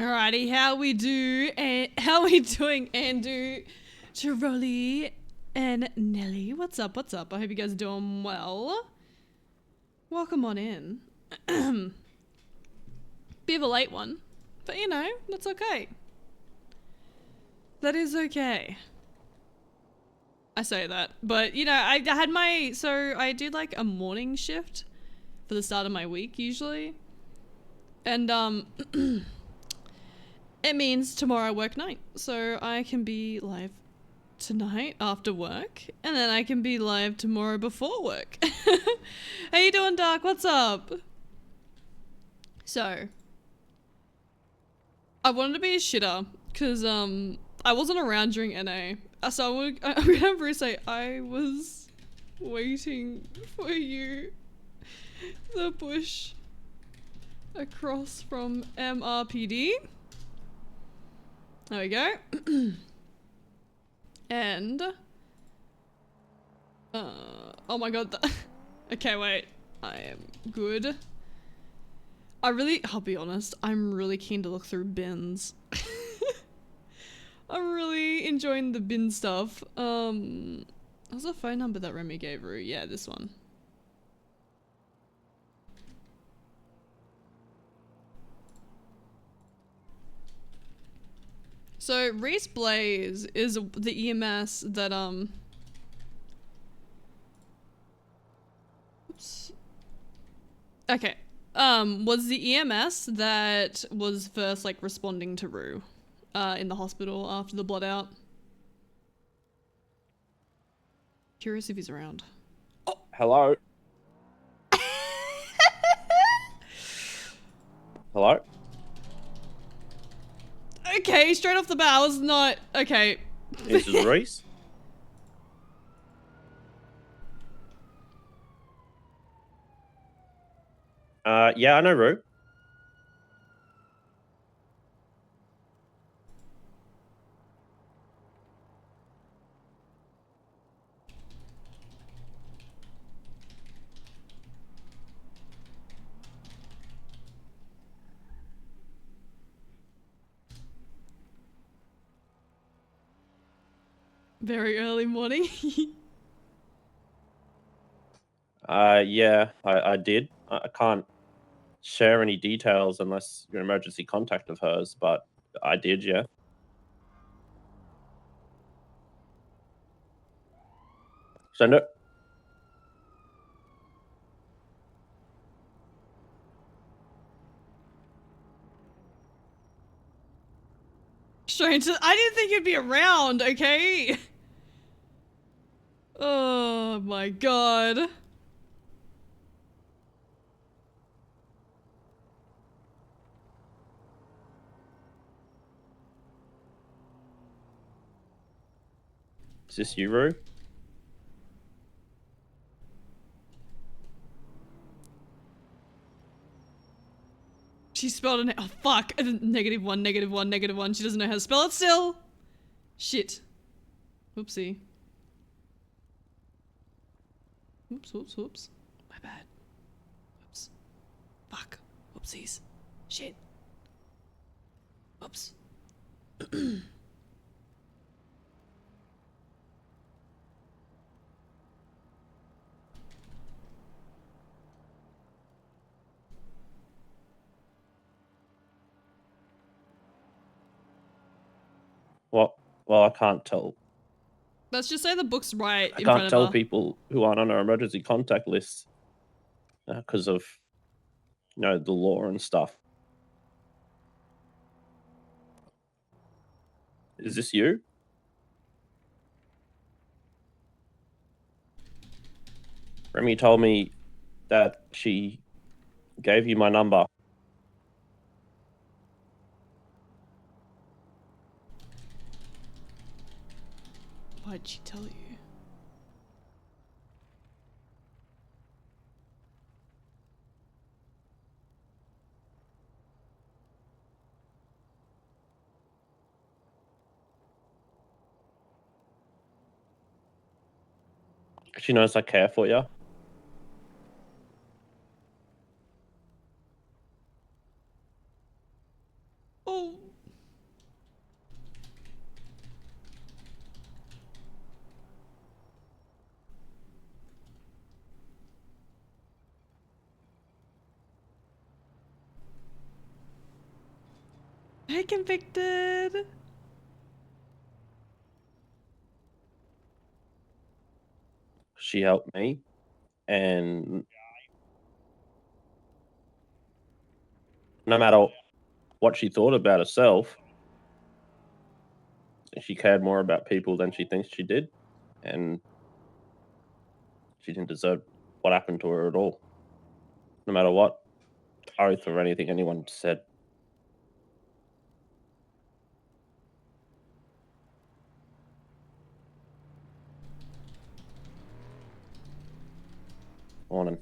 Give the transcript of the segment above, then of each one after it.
Alrighty, how we doing, Andu, Tiroli, and Nelly? What's up? What's up? I hope you guys are doing well. Welcome on in. Bit of a late one, but you know, that's okay. That is okay. I say that, but you know, I had so I do like a morning shift for the start of my week usually, and it means tomorrow I work night, so I can be live tonight after work, and then I can be live tomorrow before work. How you doing, Dark? What's up? So, I wanted to be a shitter, because, I wasn't around during NA, so I'm gonna have Bruce say, I was waiting for you, the bush across from MRPD. There we go. And oh my god, okay, wait, I am good. I'll be honest, I'm really keen to look through bins. I'm really enjoying the bin stuff. What's the phone number that Remy gave Rue? Yeah, this one. So Reese Blaze is the EMS that oops. Okay. Was the EMS that was first like responding to Rue in the hospital after the blood out. Curious if he's around. Oh, hello. Hello? Okay, straight off the bat, I was not okay. This is Reese. Yeah, I know Rue. Very early morning. Yeah, I did. I can't share any details unless you're an emergency contact of hers, but I did, yeah. So no. Strange. I didn't think you'd be around, okay? Oh my god. Is this you, Rue? She spelled it. Oh fuck. -1, -1, -1. She doesn't know how to spell it still. Shit. Whoopsie. Whoops. My bad. Whoops. Fuck. Whoopsies. Shit. Whoops. Well, I can't tell. Let's just say the book's right I in front can't of tell her. people who aren't on our emergency contact list because of, you know, the law and stuff. Is this you? Remy told me that she gave you my number. Why'd she tell you? She knows I care for you. Oh, Hey, convicted. She helped me, and no matter what she thought about herself, she cared more about people than she thinks she did, and she didn't deserve what happened to her at all, no matter what oath or anything anyone said. Morning.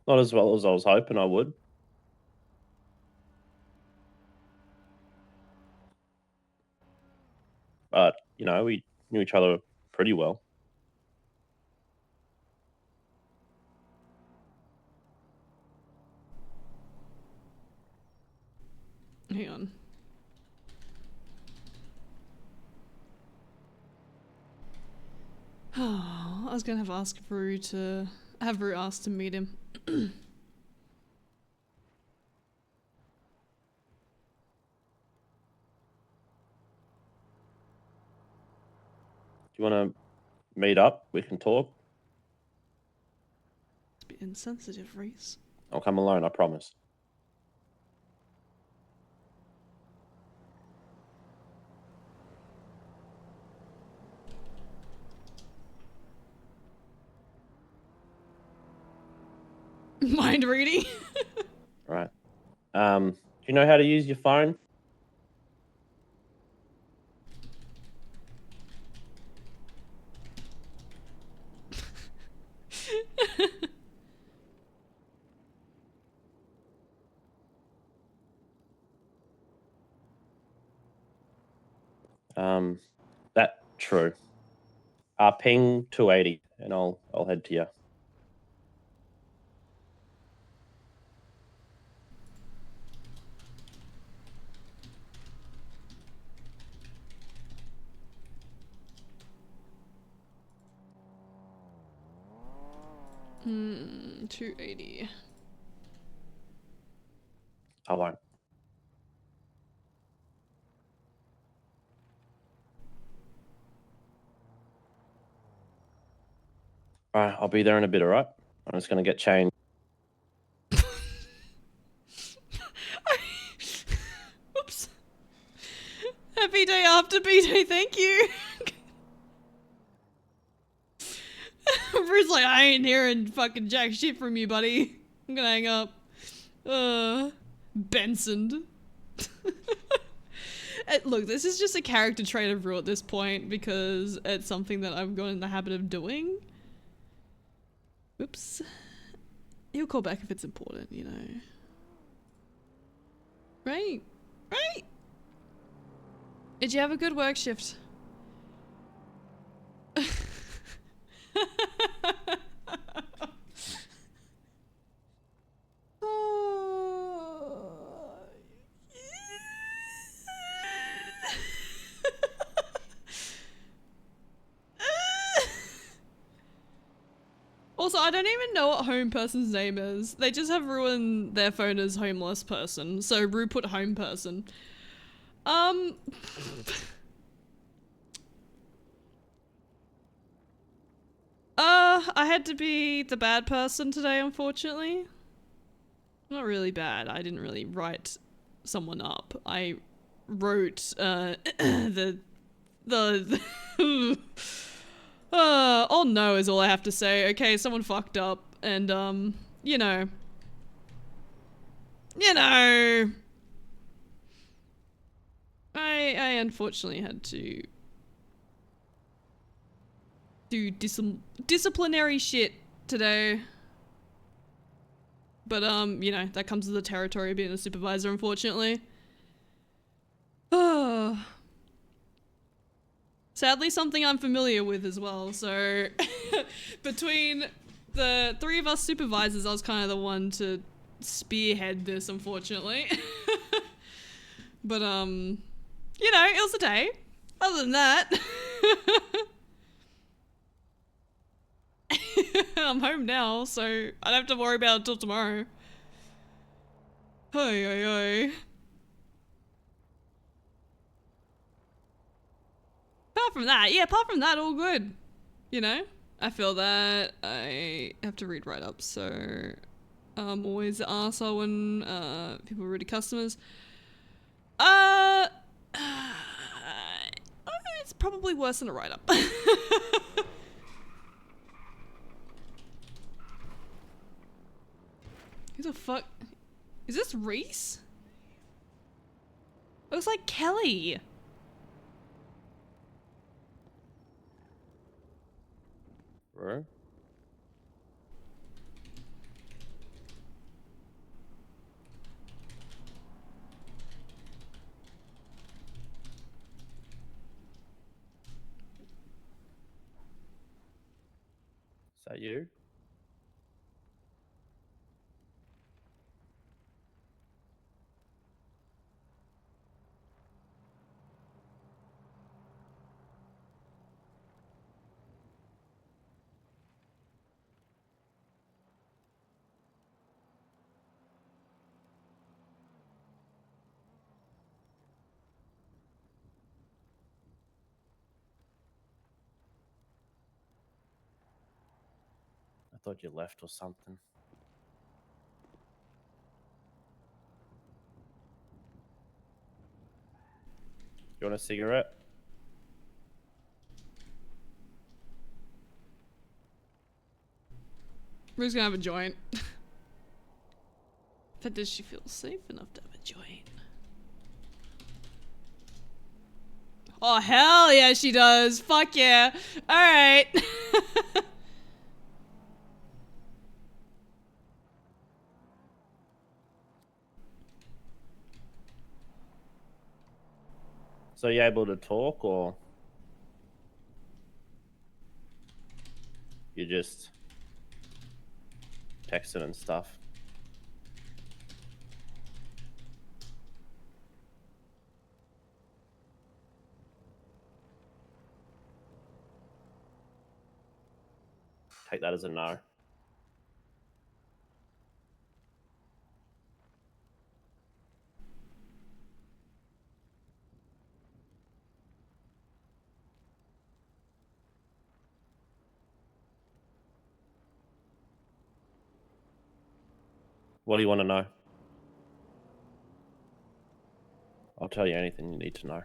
Not as well as I was hoping I would. But, you know, we knew each other pretty well. Hang on. Oh, I was gonna have Rue ask to meet him. Do you want to meet up? We can talk. It's a bit insensitive, Reese. I'll come alone, I promise. Mind reading. Right. Do you know how to use your phone? That true. Ping 280, and I'll head to you. Hmm, 280. I won't. All right, I'll be there in a bit. All right. I'm just gonna get changed. Oops. Happy day after B-Day, thank you. Rue's like, I ain't hearing fucking jack shit from you, buddy. I'm gonna hang up. Benson. Look, this is just a character trait of Rue at this point because it's something that I've gotten in the habit of doing. Oops. He'll call back if it's important, you know. Right. Right. Did you have a good work shift? Also, I don't even know what home person's name is. They just have ruined their phone as homeless person, so Rue put home person. I had to be the bad person today, unfortunately. Not really bad. I didn't really write someone up. I wrote, the oh no is all I have to say. Okay, someone fucked up and, you know. I unfortunately had to do disciplinary shit today. But, you know, that comes with the territory of being a supervisor, unfortunately. Sadly, something I'm familiar with as well, so between the three of us supervisors, I was kind of the one to spearhead this, unfortunately. But, you know, it was a day. Other than that. I'm home now, so I don't have to worry about it until tomorrow. Hey, hey, hey. Apart from that, all good. You know? I feel that I have to read write-ups, so I'm always the arsehole when people are rude to customers. Uh, it's probably worse than a write-up. Who the fuck? Is this Reese? Looks like Kelly. Bro. Is that you? I thought you left or something. You want a cigarette? Rue's gonna have a joint. But does she feel safe enough to have a joint? Oh, hell yeah, she does. Fuck yeah. Alright. So you able to talk, or you just texting and stuff? Take that as a no. What do you want to know? I'll tell you anything you need to know.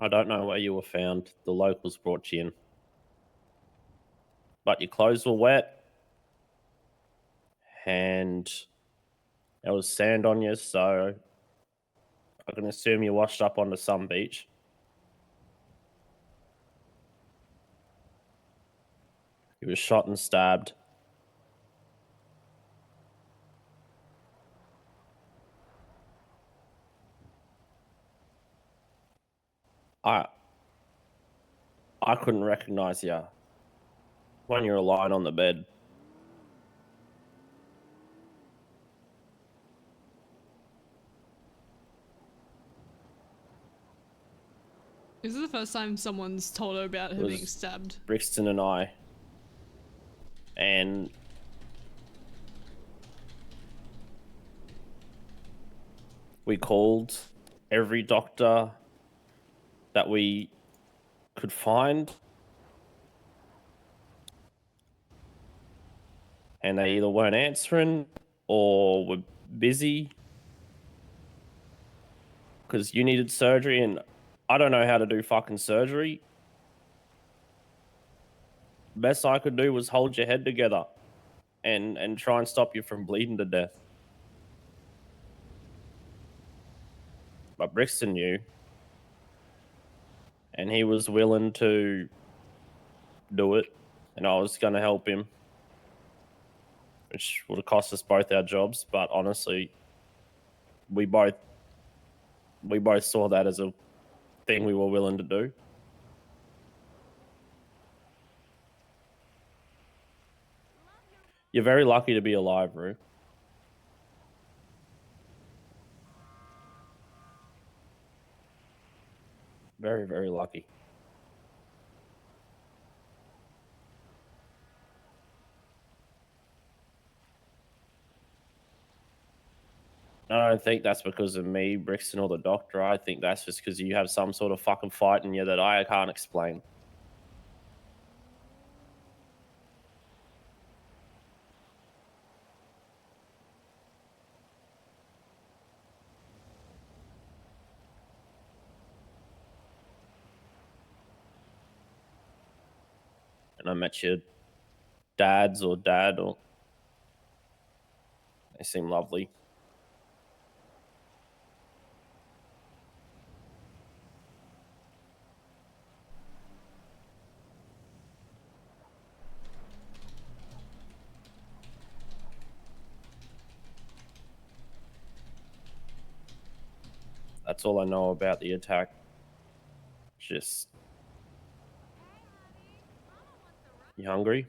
I don't know where you were found. The locals brought you in. But your clothes were wet and there was sand on you, so I can assume you washed up on the sun beach. He was shot and stabbed. I couldn't recognize you when you were lying on the bed. Is this the first time someone's told her about her It being was stabbed? Brixton and I. And we called every doctor that we could find. And they either weren't answering or were busy. Because you needed surgery, and I don't know how to do fucking surgery. Best I could do was hold your head together and try and stop you from bleeding to death. But Brixton knew, and he was willing to do it, and I was going to help him, which would have cost us both our jobs. But honestly, we both saw that as a thing we were willing to do. You're very lucky to be alive, Rue. Very, very lucky. I don't think that's because of me, Brixton, or the doctor. I think that's just because you have some sort of fucking fight in you that I can't explain. And I met your dads or dad, or they seem lovely. That's all I know about the attack. Just, you hungry?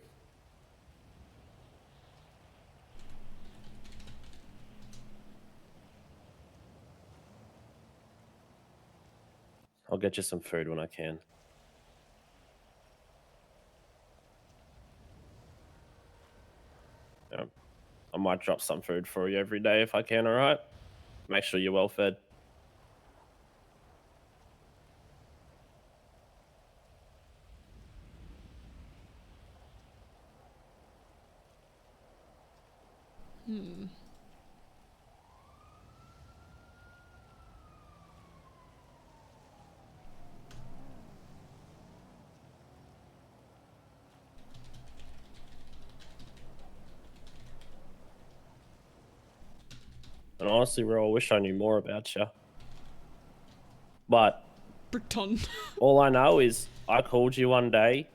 I'll get you some food when I can. Yeah. I might drop some food for you every day if I can, all right? Make sure you're well fed. And honestly, Ro, I wish I knew more about you. But Brickton. all I know is I called you one day,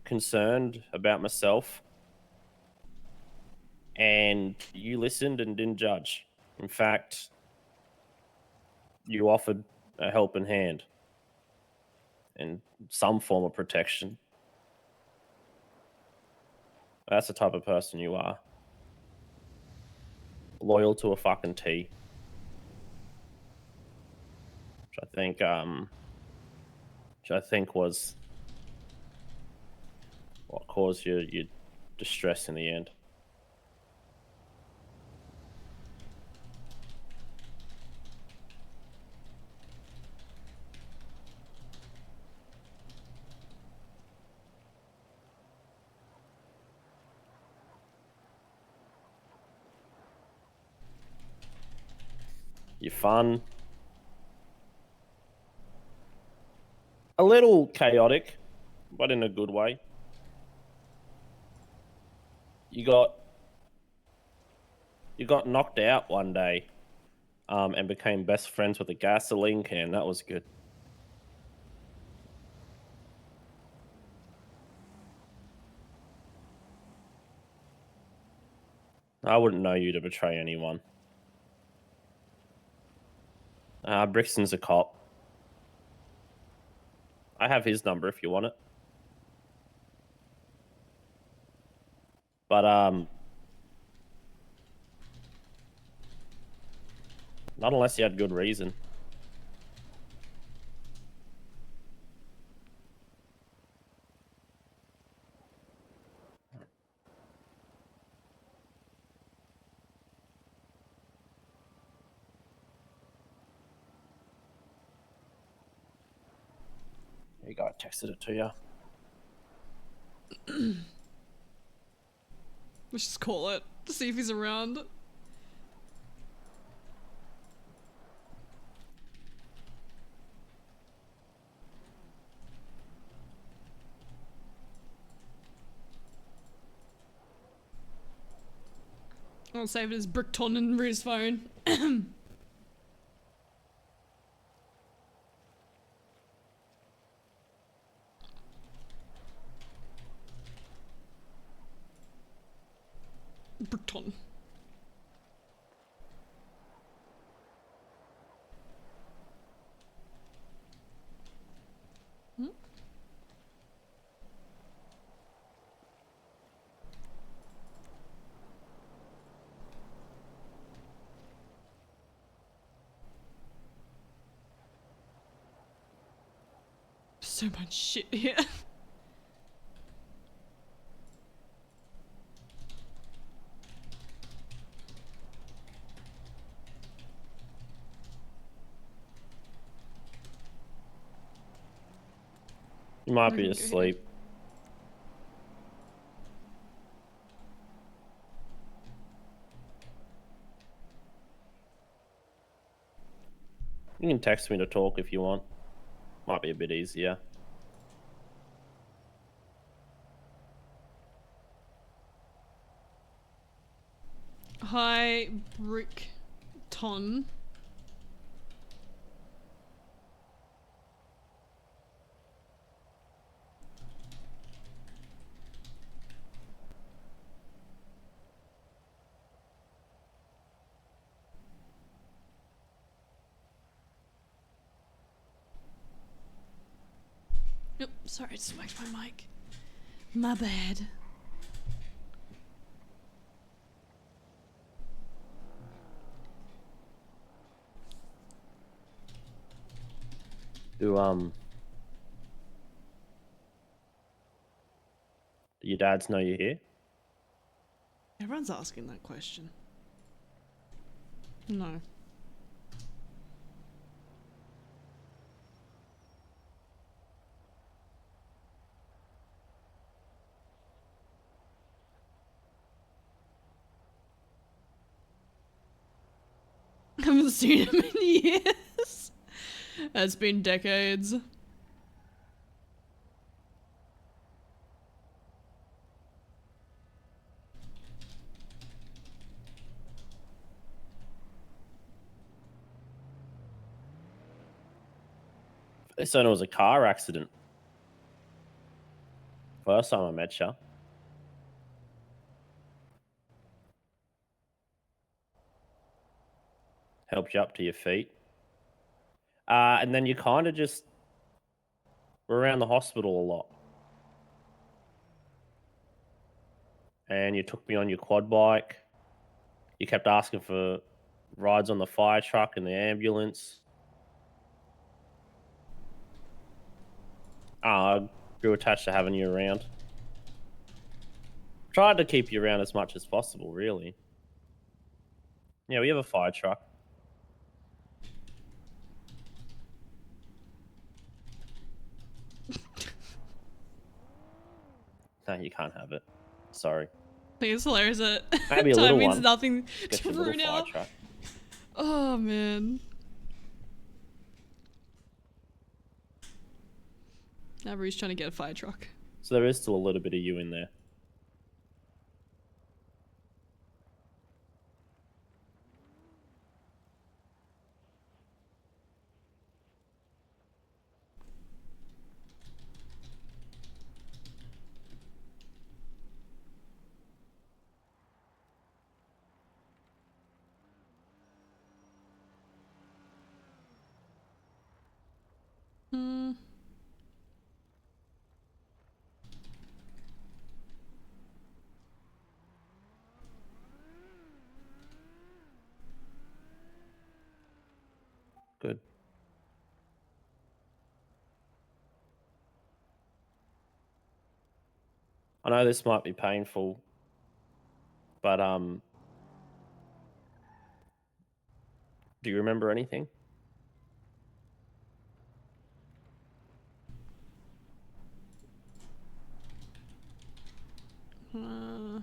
concerned about myself, and you listened and didn't judge. In fact, you offered a helping hand and some form of protection. That's the type of person you are. Loyal to a fucking T. Which I think was what caused your distress in the end. You're fun. A little chaotic, but in a good way. You got knocked out one day, and became best friends with a gasoline can. That was good. I wouldn't know you to betray anyone. Brixton's a cop. I have his number if you want it. But not unless you had good reason. There you go, I texted it to you. Let's just call it to see if he's around. I'll save it as Brickton in his phone. Brickton. So much shit here. You might We be can go asleep. You can text me to talk if you want. Might be a bit easier. Hi, Brickton. Yep, sorry, I just whacked my mic. My bad. Do your dads know you're here? Everyone's asking that question. No. Haven't seen him in years. It's been decades. They said it was a car accident. First time I met you. Helped you up to your feet. And then you kind of just were around the hospital a lot. And you took me on your quad bike. You kept asking for rides on the fire truck and the ambulance. I grew attached to having you around. Tried to keep you around as much as possible, really. Yeah, we have a fire truck. No, you can't have it. Sorry. I think it's hilarious that Maybe a time little means one. nothing Get to your little Rue fire now. truck. Oh man. Now Rue's trying to get a fire truck. So there is still a little bit of you in there. Mm. Good. I know this might be painful, but do you remember anything? Uh,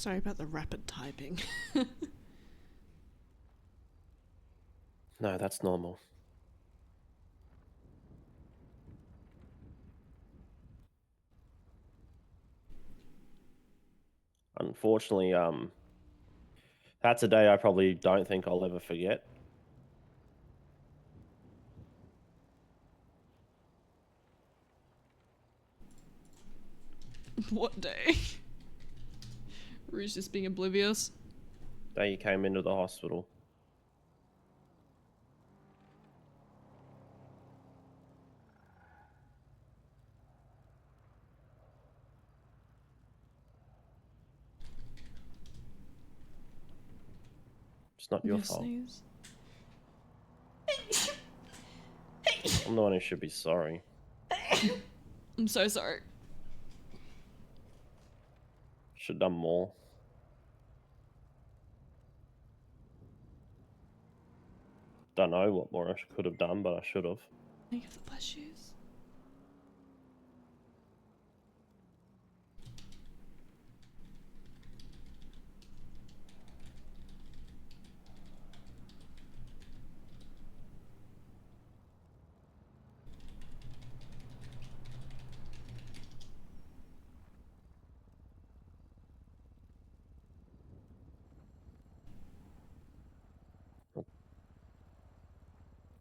Sorry about the rapid typing. No, that's normal. Unfortunately, that's a day I probably don't think I'll ever forget. What day? Rouge just being oblivious. Day you came into the hospital. It's not your fault. Sneeze. I'm the one who should be sorry. I'm so sorry. Should have done more. Don't know what more I could have done, but I should have. You have the black shoes.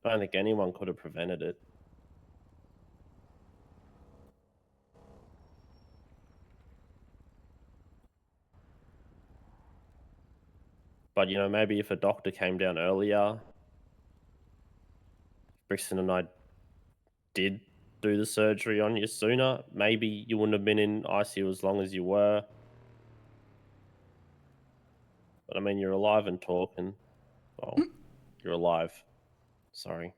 I don't think anyone could have prevented it. But, you know, maybe if a doctor came down earlier, Brixton and I did do the surgery on you sooner, maybe you wouldn't have been in ICU as long as you were. But I mean, you're alive and talking. Well, you're alive. Sorry.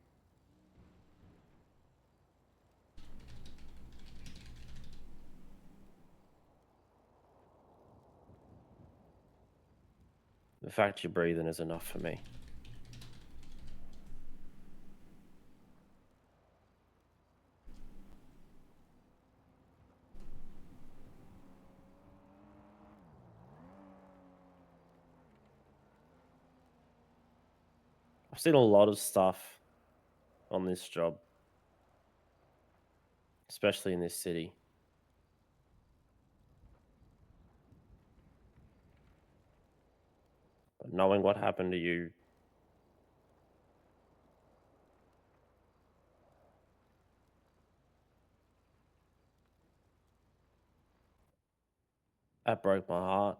The fact you're breathing is enough for me. I've seen a lot of stuff on this job, especially in this city. But knowing what happened to you, that broke my heart.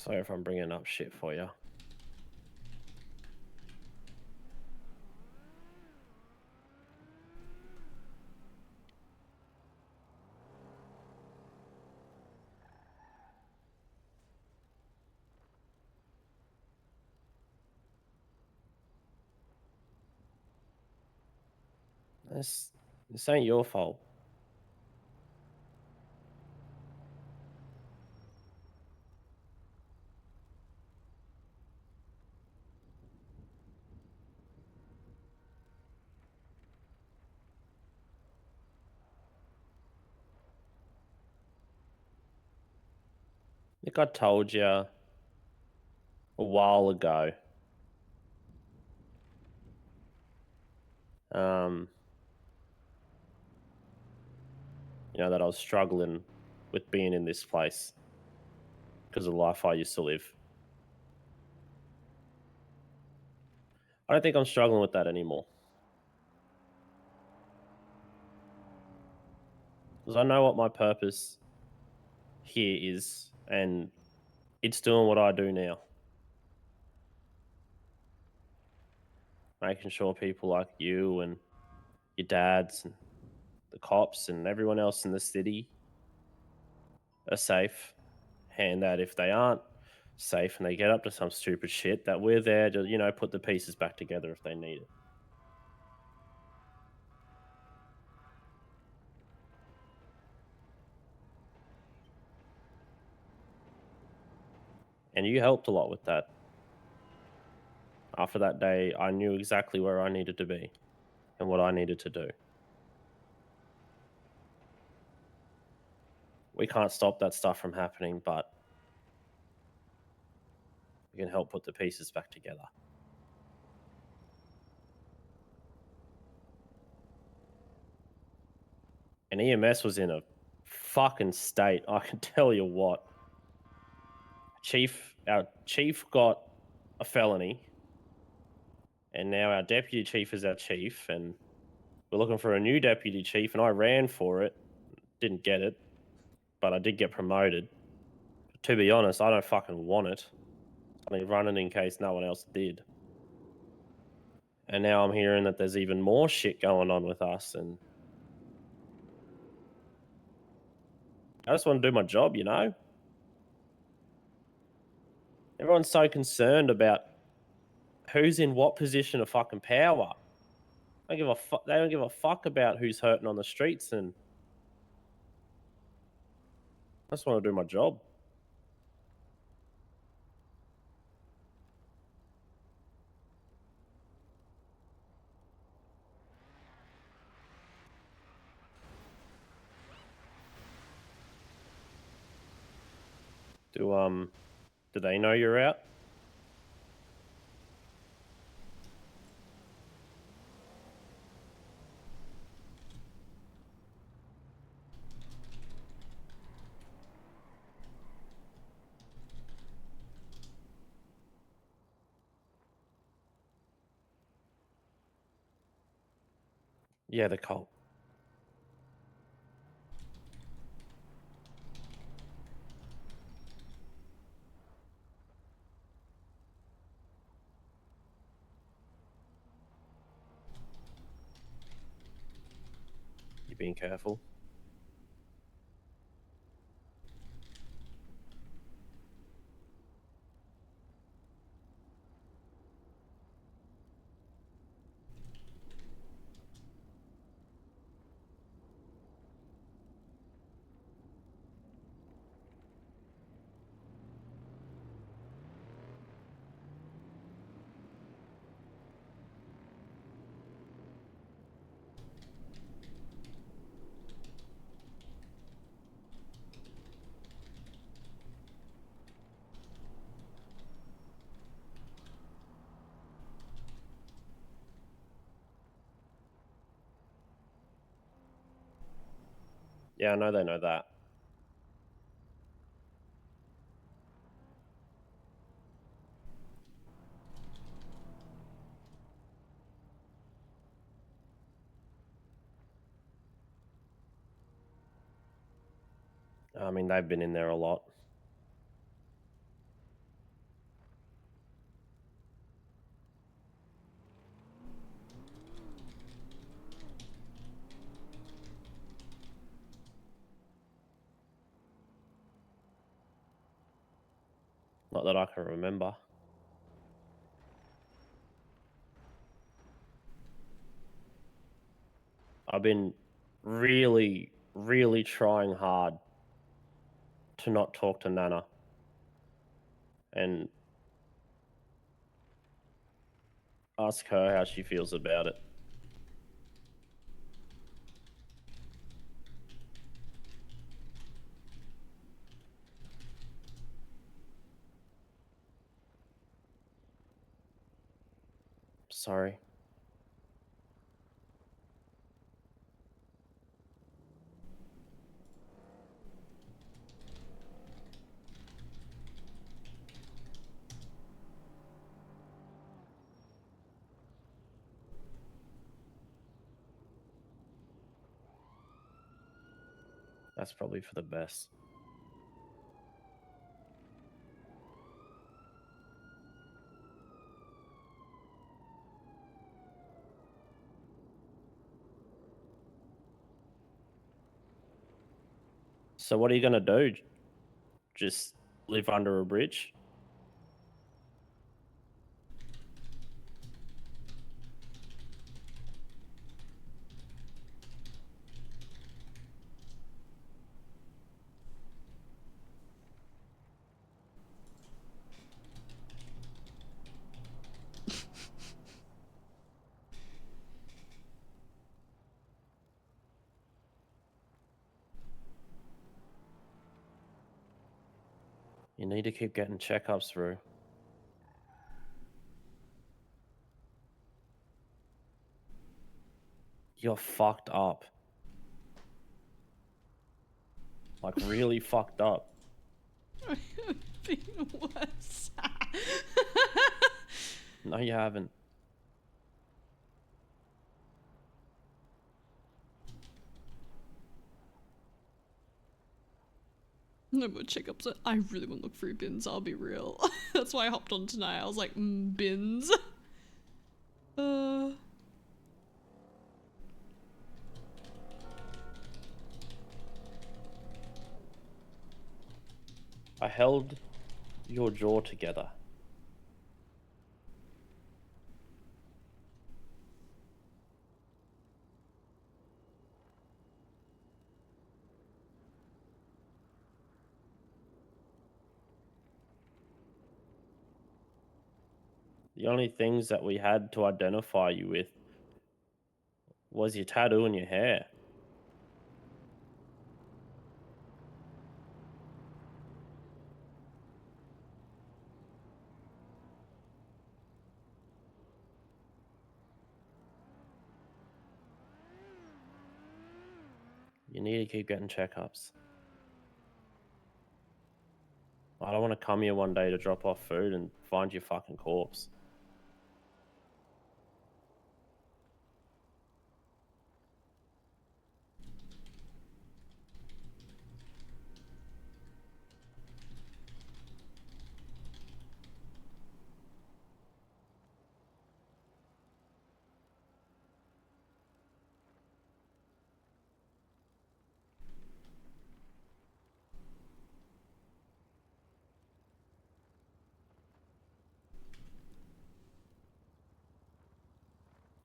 Sorry if I'm bringing up shit for you. This ain't your fault. I think I told you a while ago. You know, that I was struggling with being in this place because of the life I used to live. I don't think I'm struggling with that anymore. Because I know what my purpose here is, and it's doing what I do now. Making sure people like you and your dads and the cops and everyone else in the city are safe. And that if they aren't safe and they get up to some stupid shit, that we're there to, you know, put the pieces back together if they need it. And you helped a lot with that. After that day, I knew exactly where I needed to be and what I needed to do. We can't stop that stuff from happening, but we can help put the pieces back together. And EMS was in a fucking state, I can tell you what. Our chief got a felony, and now our deputy chief is our chief, and we're looking for a new deputy chief, and I ran for it. Didn't get it, but I did get promoted. To be honest, I don't fucking want it. I mean, running in case no one else did. And now I'm hearing that there's even more shit going on with us, and I just want to do my job, you know? Everyone's so concerned about who's in what position of fucking power. They don't give a fuck about who's hurting on the streets, and I just want to do my job. Do they know you're out? Yeah, the cult. You being careful? Yeah, I know they know that. I mean, they've been in there a lot. Not that I can remember. I've been really, really trying hard to not talk to Nana. And ask her how she feels about it. Sorry. That's probably for the best. So what are you gonna do? Just live under a bridge? You need to keep getting checkups through. You're fucked up. Like really fucked up. I have been worse. No, you haven't. No more checkups. I really want to look through bins, I'll be real. That's why I hopped on tonight. I was like, bins. I held your jaw together. The only things that we had to identify you with was your tattoo and your hair. You need to keep getting checkups. I don't want to come here one day to drop off food and find your fucking corpse.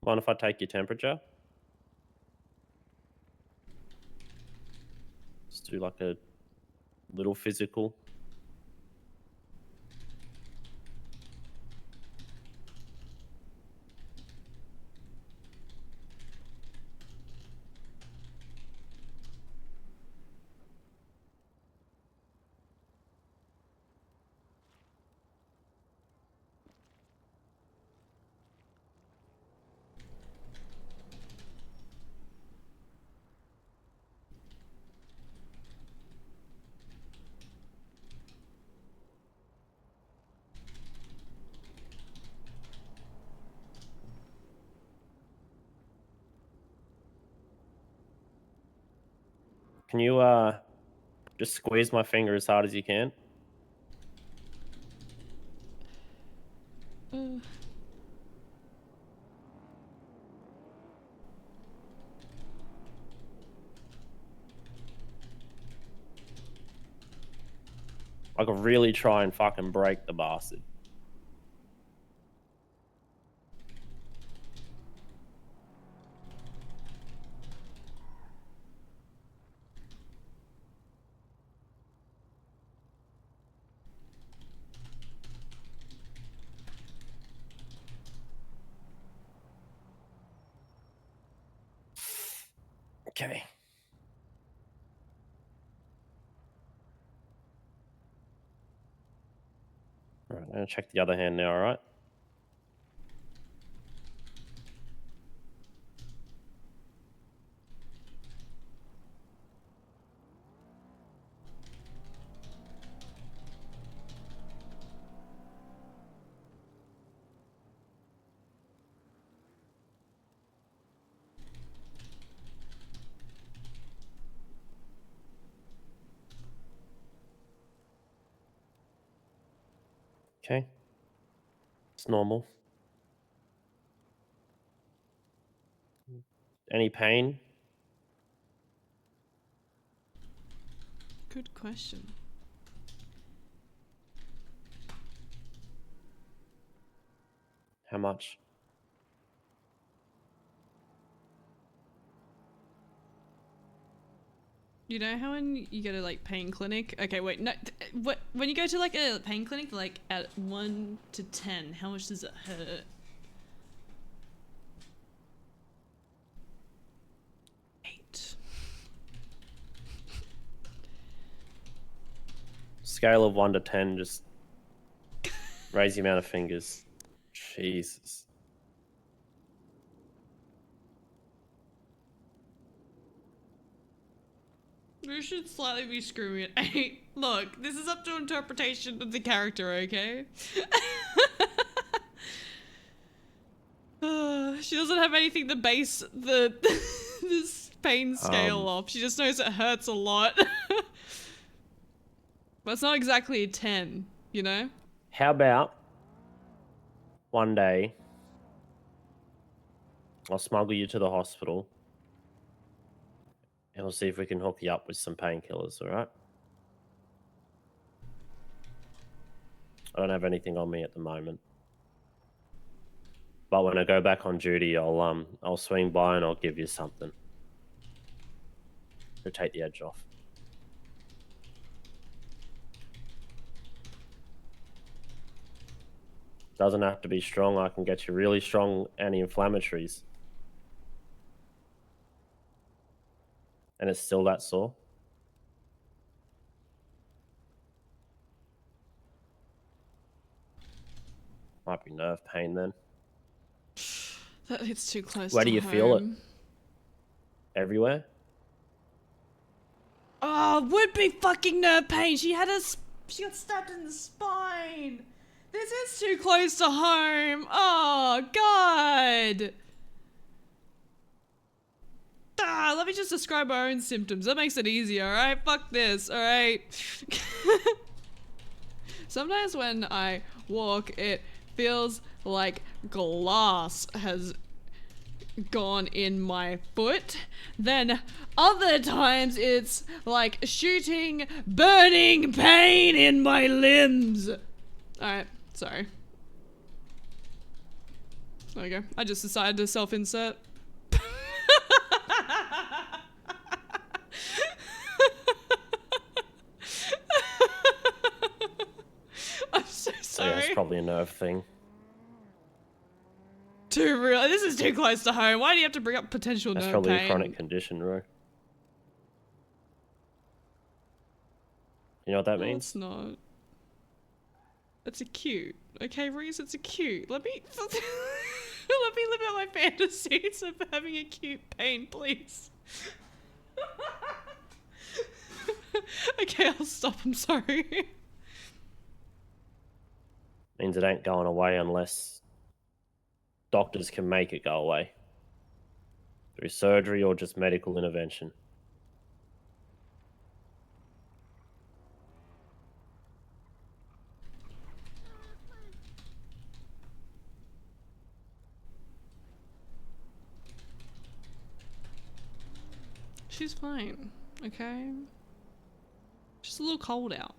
Mind if I take your temperature? Just do like a little physical. Can you just squeeze my finger as hard as you can? I could really try and fucking break the bastard. Okay. Alright, I'm gonna check the other hand now, alright? Okay. It's normal. Any pain? Good question. How much? You know how when you go to like pain clinic? Okay, wait, no. What when you go to like a pain clinic, like at 1 to 10, how much does it hurt? 8. Scale of 1 to 10, just raise the amount of fingers. Jesus. We should slightly be screaming at 8. Look, this is up to interpretation of the character, okay? She doesn't have anything to base the this pain scale off. She just knows it hurts a lot. But it's not exactly a 10, you know? How about one day I'll smuggle you to the hospital and we'll see if we can hook you up with some painkillers, alright? I don't have anything on me at the moment. But when I go back on duty, I'll swing by and I'll give you something to take the edge off. Doesn't have to be strong. I can get you really strong anti-inflammatories. And it's still that sore. Might be nerve pain then. That hits too close Where to do you home. feel it? Everywhere? Oh, would be fucking nerve pain. She got stabbed in the spine. This is too close to home. Oh, God. Let me just describe my own symptoms. That makes it easier, alright? Fuck this, alright? Sometimes when I walk, it feels like glass has gone in my foot. Then other times it's like shooting, burning pain in my limbs. Alright, sorry. There we go. I just decided to self-insert. I'm so sorry. Yeah, it's probably a nerve thing. Too real. This is too close to home. Why do you have to bring up potential That's nerve probably pain? a chronic condition, bro. You know what that No, means? it's not. It's acute. Okay, Reese, it's acute. Let me let me live out my fantasies of having acute pain, please. Okay, I'll stop. I'm sorry. Means it ain't going away unless doctors can make it go away. Through surgery or just medical intervention. She's fine, okay? Just a little cold out.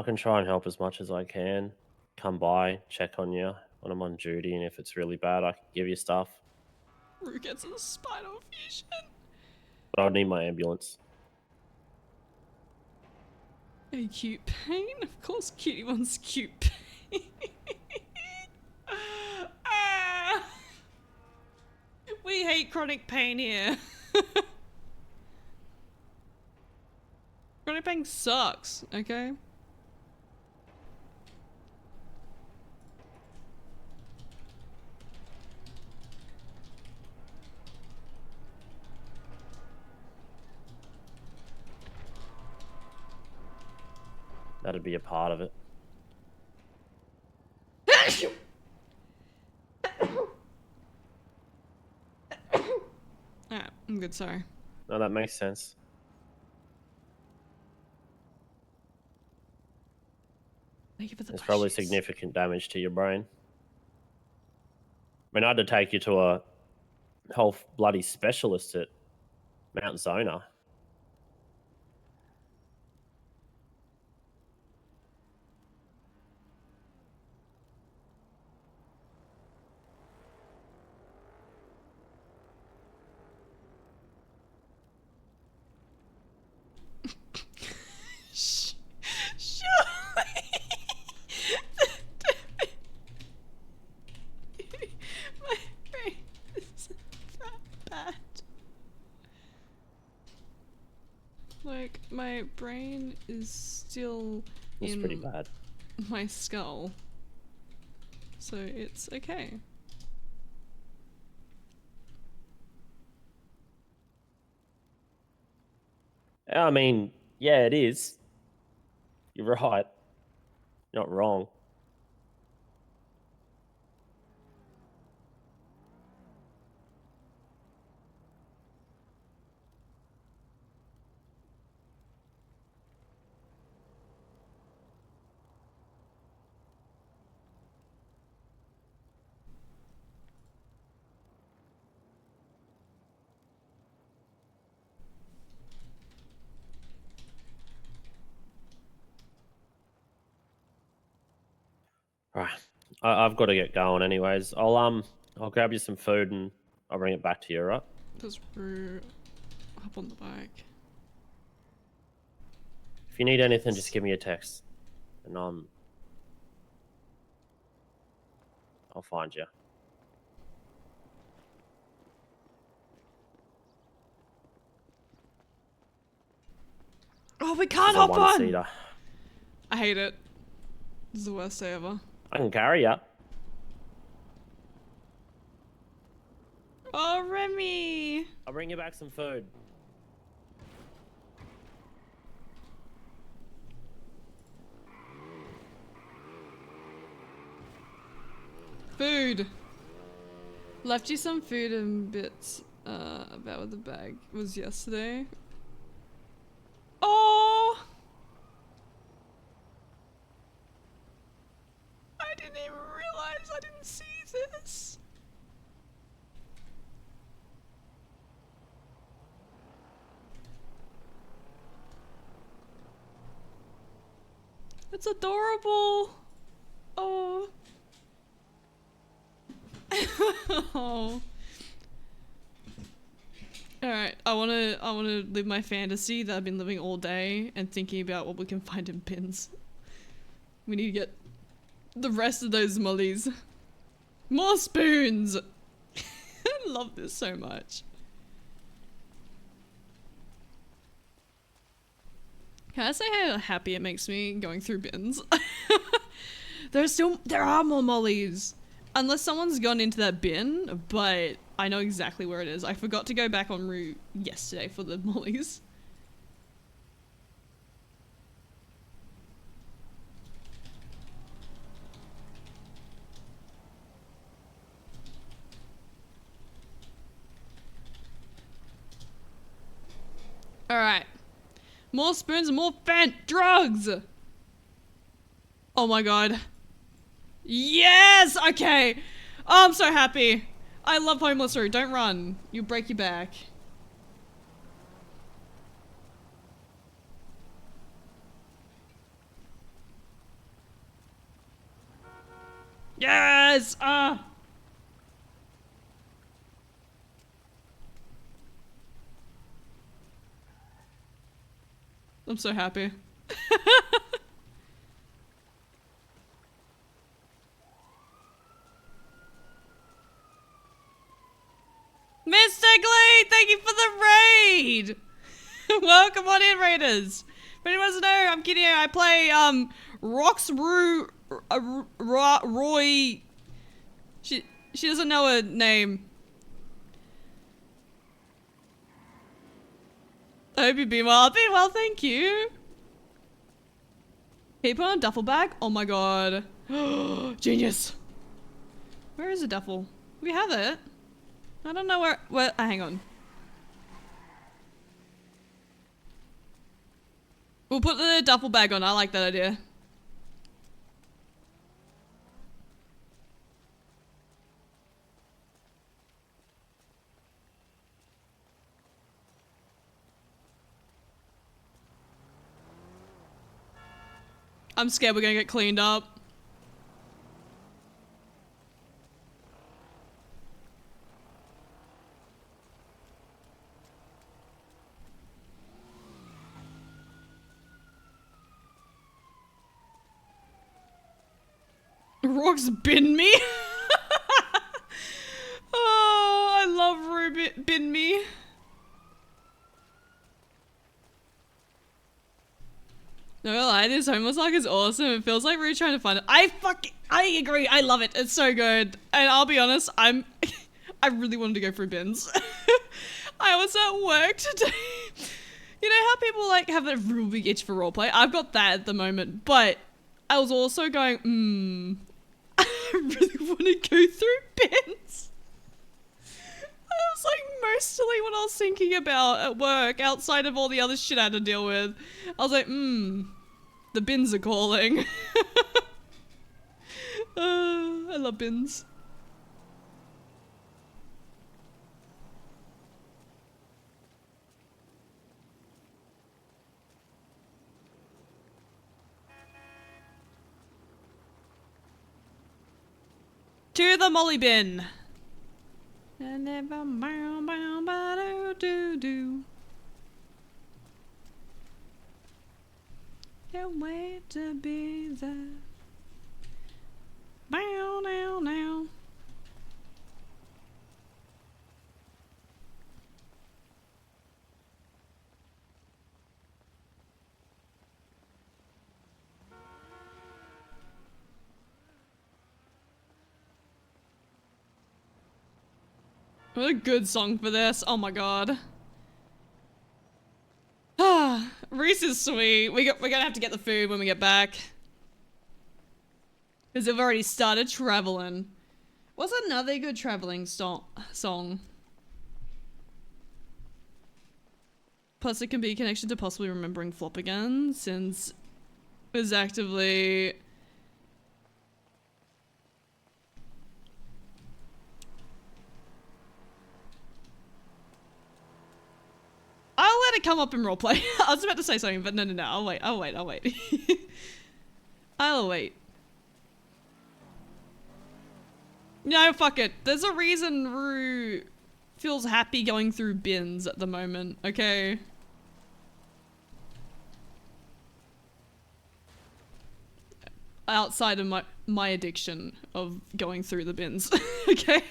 I can try and help as much as I can. Come by, check on you when I'm on duty, and if it's really bad, I can give you stuff. Rue gets a spinal fusion. But I'd need my ambulance. Acute pain? Of course Cutie wants cute pain. Ah! We hate chronic pain here. Chronic pain sucks, okay? That'd be a part of it. Alright, I'm good, sorry. No, that makes sense. Thank you for the There's probably pushes. significant damage to your brain. I mean, I had to take you to a whole bloody specialist at Mount Zona. Surely. My brain is that bad. Like, my brain is still It's in pretty bad. my skull. So it's okay. I mean, yeah, it is. You're right. You're not wrong. Right. I've got to get going anyways. I'll grab you some food and I'll bring it back to you, right? Does Rue hop on the bike? If you need anything, just give me a text. And I'll find you. Oh, we can't This is a hop on! one-seater. I hate it. This is the worst day ever. I can carry you. Oh, Remy! I'll bring you back some food. Food! Left you some food and bits about what the bag was yesterday. Oh! I didn't even realize I didn't see this. It's adorable. Oh. Oh. Alright, I wanna live my fantasy that I've been living all day and thinking about what we can find in bins. We need to get the rest of those mollies. More spoons! I love this so much. Can I say how happy it makes me going through bins? There are more mollies. Unless someone's gone into that bin, but I know exactly where it is. I forgot to go back en route yesterday for the mollies. Alright. More spoons and more fent drugs! Oh my god. Yes! Okay. Oh, I'm so happy. I love homeless Rue. Don't run. You'll break your back. Yes! Ah! I'm so happy. Mystically, thank you for the raid! Welcome on in, raiders! If anyone doesn't know, I'm Cutieno. I play, Roy... She doesn't know her name. I hope you've been well. I've been well, thank you. Can you put on a duffel bag? Oh my god. Genius. Where is the duffel? We have it. I don't know where, hang on. We'll put the duffel bag on. I like that idea. I'm scared we're gonna get cleaned up. Rock's bin me. Oh, I love Rue bin me. No lie, this homeless arc is awesome. It feels like we're trying to find it. I agree. I love it. It's so good. And I'll be honest, I really wanted to go through bins. I was at work today. You know how people like have that real big itch for roleplay? I've got that at the moment, but I was also going, I really want to go through bins. That was like mostly what I was thinking about at work, outside of all the other shit I had to deal with. I was like, the bins are calling. I love bins. To the molly bin. Can't wait to be there. Bow now now. What a good song for this. Oh my god. Ah, Reese is sweet. We're gonna have to get the food when we get back. Because they've already started traveling. What's another good traveling song? Plus it can be a connection to possibly remembering Flop again, since it was actively... I'll let it come up in roleplay. I was about to say something, but no. I'll wait. I'll wait. No, fuck it. There's a reason Rue feels happy going through bins at the moment, okay? Outside of my addiction of going through the bins, okay?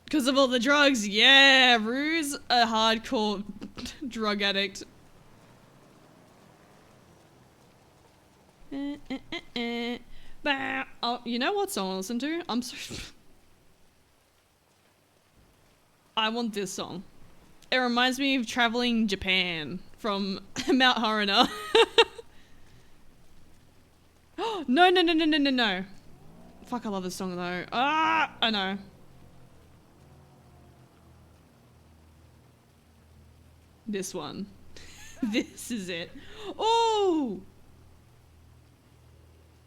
Because of all the drugs, yeah, Rue's a hardcore drug addict. Oh, you know what song I listen to? I'm so... I want this song. It reminds me of traveling Japan from Mount Haruna. No. Fuck, I love this song though. Ah, I know. This one. This is it. Oh!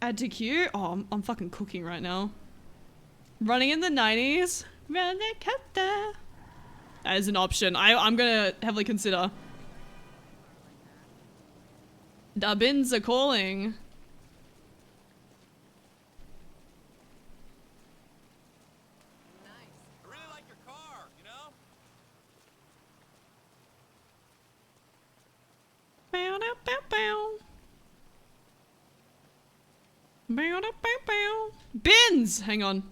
Add to queue? Oh, I'm fucking cooking right now. Running in the 90s. That is an option. I'm gonna heavily consider. The bins are calling. Bins! Hang on.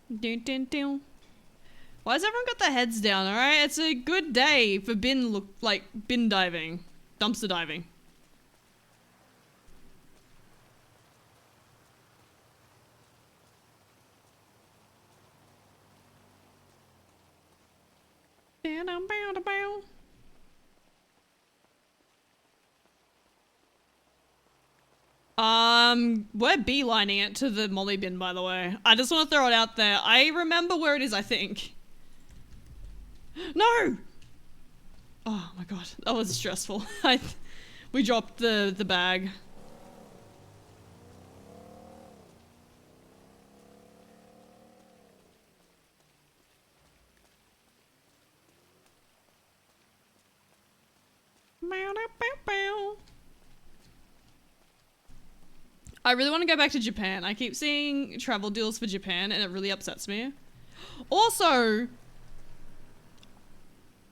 Why has everyone got their heads down, alright? It's a good day for bin diving. Dumpster diving. We're beelining it to the molly bin, by the way. I just want to throw it out there. I remember where it is, I think. No! Oh my god, that was stressful. We dropped the bag. I really want to go back to Japan. I keep seeing travel deals for Japan and it really upsets me. Also,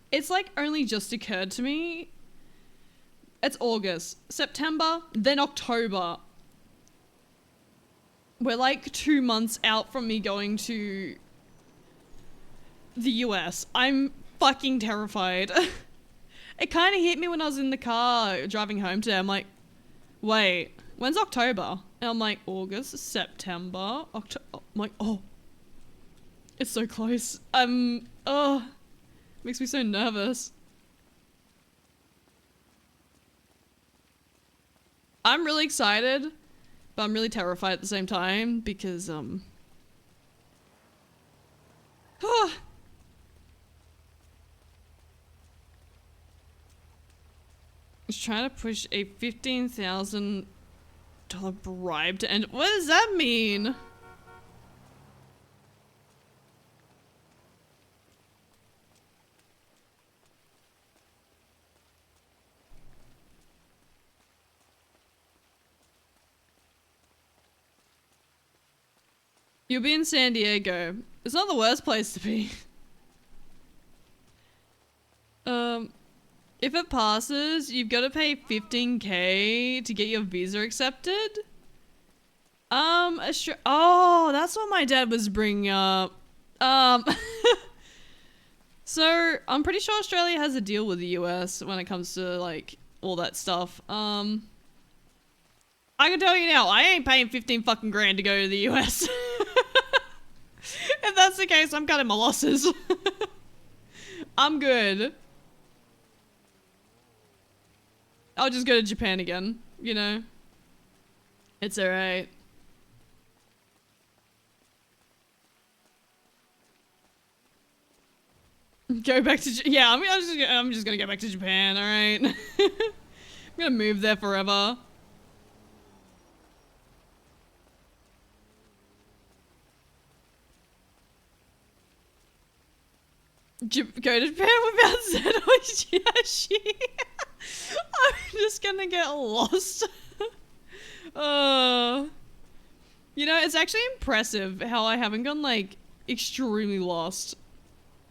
it's like only just occurred to me. It's August, September, then October. We're like 2 months out from me going to the US. I'm fucking terrified. It kind of hit me when I was in the car driving home today. I'm like, wait, when's October? And I'm like, August, September, October. I'm like, oh, it's so close. Oh, makes me so nervous. I'm really excited, but I'm really terrified at the same time because, Just trying to push a $15,000 bribe to end. What does that mean? You'll be in San Diego. It's not the worst place to be. If it passes, you've got to pay $15K to get your visa accepted. Oh, that's what my dad was bringing up. So I'm pretty sure Australia has a deal with the US when it comes to like all that stuff. I can tell you now, I ain't paying 15 fucking grand to go to the US. If that's the case, I'm cutting my losses. I'm good. I'll just go to Japan again, you know? It's alright. Go back to yeah, I'm just gonna go back to Japan, alright? I'm gonna move there forever. Go to Japan without Zenoshi. I'm just gonna get lost. You know, it's actually impressive how I haven't gone like extremely lost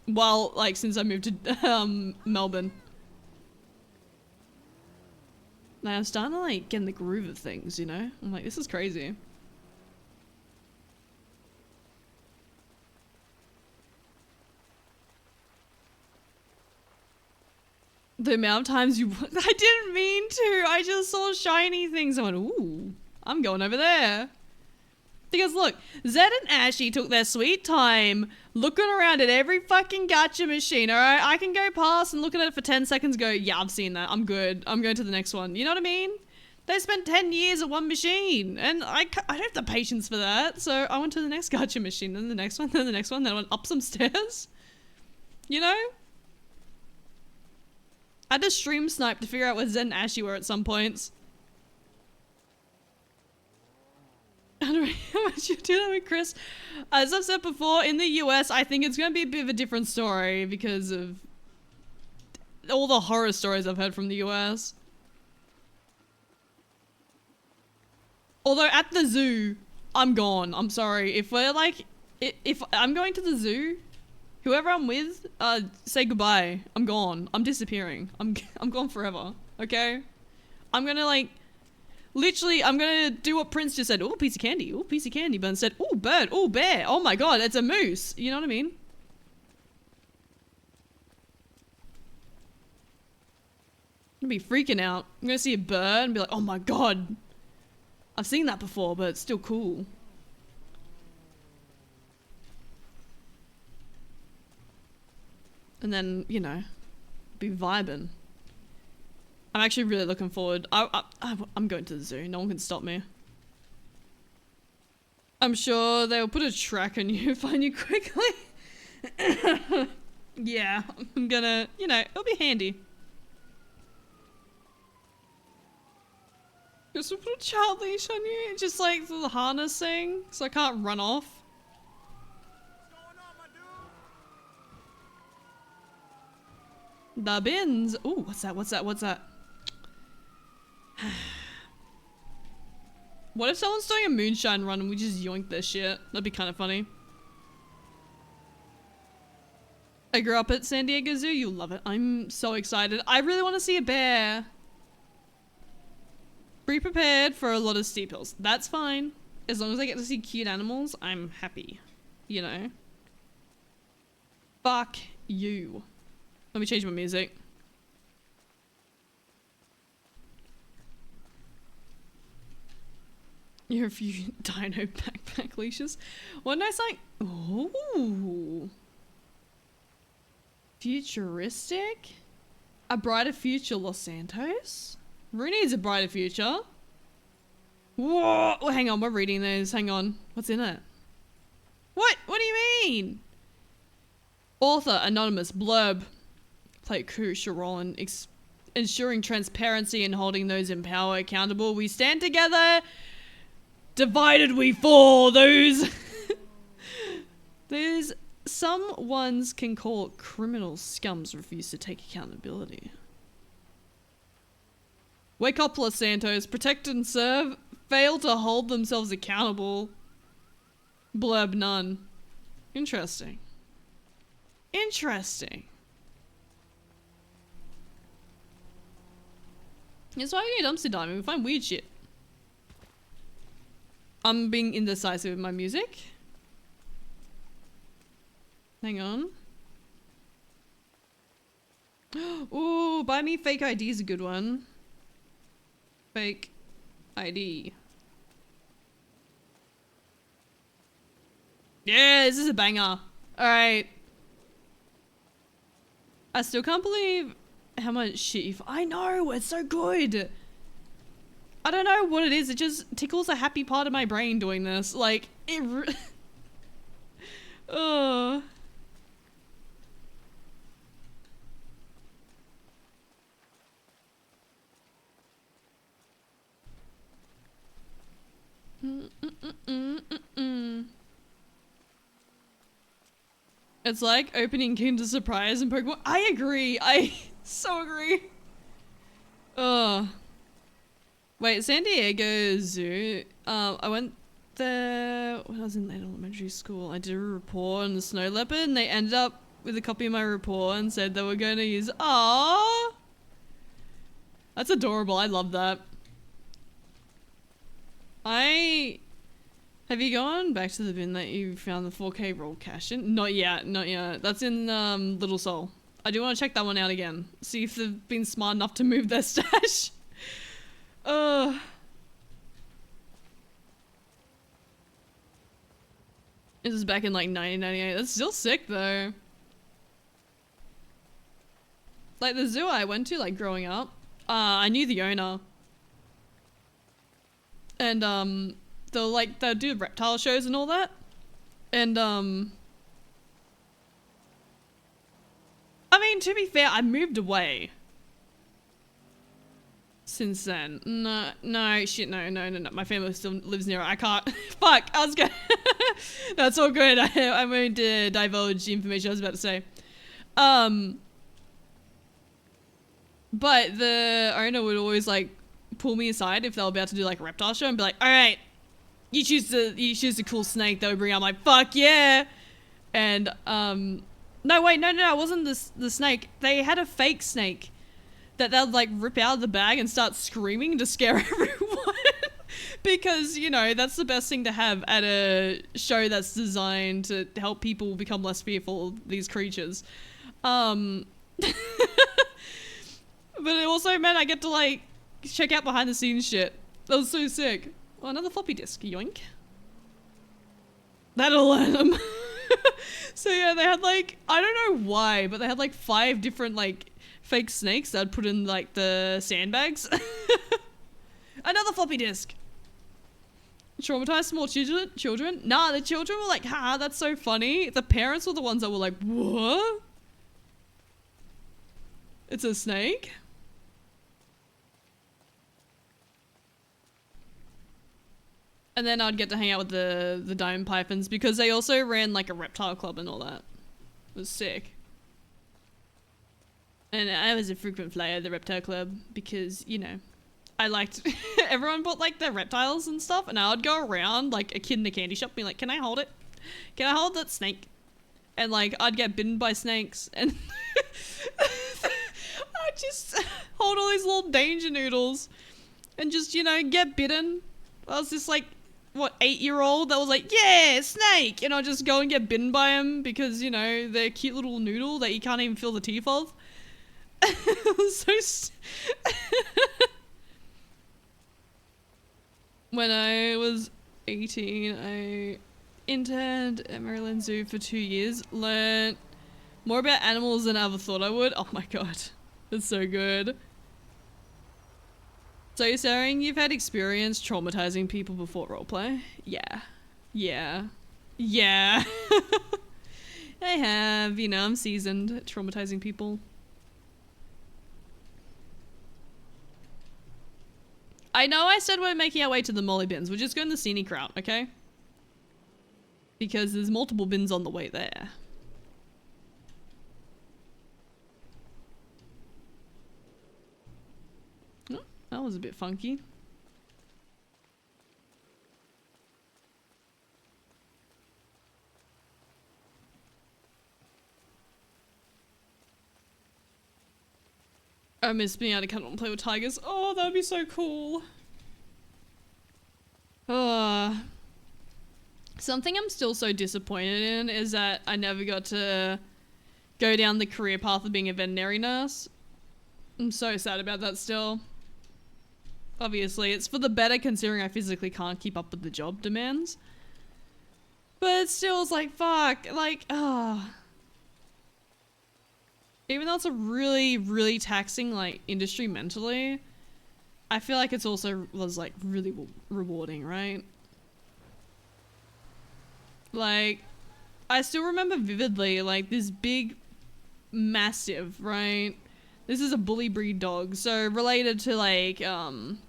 while like since I moved to Melbourne. Like, I'm starting to like get in the groove of things, you know? I'm like, this is crazy. The amount of times I didn't mean to. I just saw shiny things. I went, ooh, I'm going over there. Because look, Zed and Ashy took their sweet time looking around at every fucking gacha machine, alright? I can go past and look at it for 10 seconds go, yeah, I've seen that. I'm good. I'm going to the next one. You know what I mean? They spent 10 years at one machine. And I don't have the patience for that. So I went to the next gacha machine, then the next one, then the next one. Then I went up some stairs. You know? I had to stream snipe to figure out where Zen and Ashy were at some points. I don't know how much you do that with Chris. As I've said before, in the US, I think it's going to be a bit of a different story because of all the horror stories I've heard from the US. Although at the zoo, I'm gone. I'm sorry. If we're like, if I'm going to the zoo, whoever I'm with, say goodbye. I'm gone. I'm disappearing. I'm gone forever. Okay? I'm gonna like, literally, I'm gonna do what Prince just said. Oh, piece of candy. Oh, piece of candy. But instead, oh, bird. Oh, bear. Oh my god, it's a moose. You know what I mean? I'm gonna be freaking out. I'm gonna see a bird and be like, oh my god. I've seen that before, but it's still cool. And then, you know, be vibing. I'm actually really looking forward. I'm going to the zoo. No one can stop me. I'm sure they'll put a track on you, find you quickly. Yeah, I'm gonna, you know, it'll be handy. Just put a child leash on you, just like the harness thing, so I can't run off. The bins. Ooh, what's that? What's that? What's that? What if someone's doing a moonshine run and we just yoink their shit? That'd be kind of funny. I grew up at San Diego Zoo. You'll love it. I'm so excited. I really want to see a bear. Be prepared for a lot of steep hills. That's fine. As long as I get to see cute animals, I'm happy. You know? Fuck you. Let me change my music. You're a few dino backpack leashes. What nice like, ooh. Futuristic? A brighter future, Los Santos? Rooney's a brighter future. Whoa, oh, hang on, we're reading those. Hang on. What's in it? What? What do you mean? Author, anonymous, blurb. Play a crucial role in ensuring transparency and holding those in power accountable. We stand together. Divided we fall. Those some ones can call criminal scums refuse to take accountability. Wake up, Los Santos. Protect and serve. Fail to hold themselves accountable. Blurb none. Interesting. Interesting. That's why we get dumpster diving. We find weird shit. I'm being indecisive with my music. Hang on. Ooh, buy me fake ID is a good one. Fake ID. Yeah, this is a banger. Alright. I still can't believe how much shit I know, it's so good. I don't know what it is, it just tickles a happy part of my brain doing this. Like, it oh. It's like opening Kinder Surprise in Pokemon. I agree. I so agree. Ugh. Wait, San Diego Zoo. I went there when I was in late elementary school. I did a report on the snow leopard and they ended up with a copy of my report and said they were going to use... Aww! That's adorable. I love that. Have you gone back to the bin that you found the 4K roll cache in? Not yet, not yet. That's in Little Soul. I do want to check that one out again. See if they've been smart enough to move their stash. This is back in like 1998. That's still sick though. Like the zoo I went to like growing up, I knew the owner. And they'll do reptile shows and all that. And I mean, to be fair, I moved away since then. No, my family still lives near it. I can't. Fuck, I was gonna... That's all good. I'm going to divulge the information I was about to say. But the owner would always like pull me aside if they were about to do like a reptile show and be like, all right, you choose the cool snake that we bring out. I'm like, fuck yeah. And no, wait, no, it wasn't the snake. They had a fake snake that they'll like rip out of the bag and start screaming to scare everyone. Because, you know, that's the best thing to have at a show that's designed to help people become less fearful of these creatures. But it also meant I get to like check out behind the scenes shit. That was so sick. Oh, another floppy disk, yoink. That'll learn them. So yeah, they had like, I don't know why, but they had like 5 different like fake snakes that I'd put in like the sandbags. Another floppy disk. Traumatized small children? Nah, the children were like, ha, that's so funny. The parents were the ones that were like, what? It's a snake? And then I'd get to hang out with the diamond pythons because they also ran like a reptile club and all that. It was sick. And I was a frequent flyer of the reptile club because, you know, I liked everyone bought like their reptiles and stuff, and I would go around like a kid in a candy shop being like, can I hold it? Can I hold that snake? And like I'd get bitten by snakes and I'd just hold all these little danger noodles and just, you know, get bitten. I was just like, what, 8-year-old that was like, yeah, snake, and I'll just go and get bitten by him because, you know, they're a cute little noodle that you can't even feel the teeth of. It was so when I was 18, I interned at Maryland Zoo for 2 years. Learned more about animals than I ever thought I would. Oh my god. It's so good. So you're saying you've had experience traumatizing people before roleplay? Yeah. Yeah. Yeah. I have. You know, I'm seasoned at traumatizing people. I know I said we're making our way to the molly bins. We're just going the scenic route, okay? Because there's multiple bins on the way there. Oh, that was a bit funky. I miss being able to come and play with tigers. Oh, that would be so cool. Something I'm still so disappointed in is that I never got to go down the career path of being a veterinary nurse. I'm so sad about that still. Obviously, it's for the better considering I physically can't keep up with the job demands. But still, it's like, fuck, like, even though it's a really, really taxing, like, industry mentally, I feel like it's also was, like, really rewarding, right? Like, I still remember vividly, like, this big, massive, right? This is a bully breed dog, so related to, like,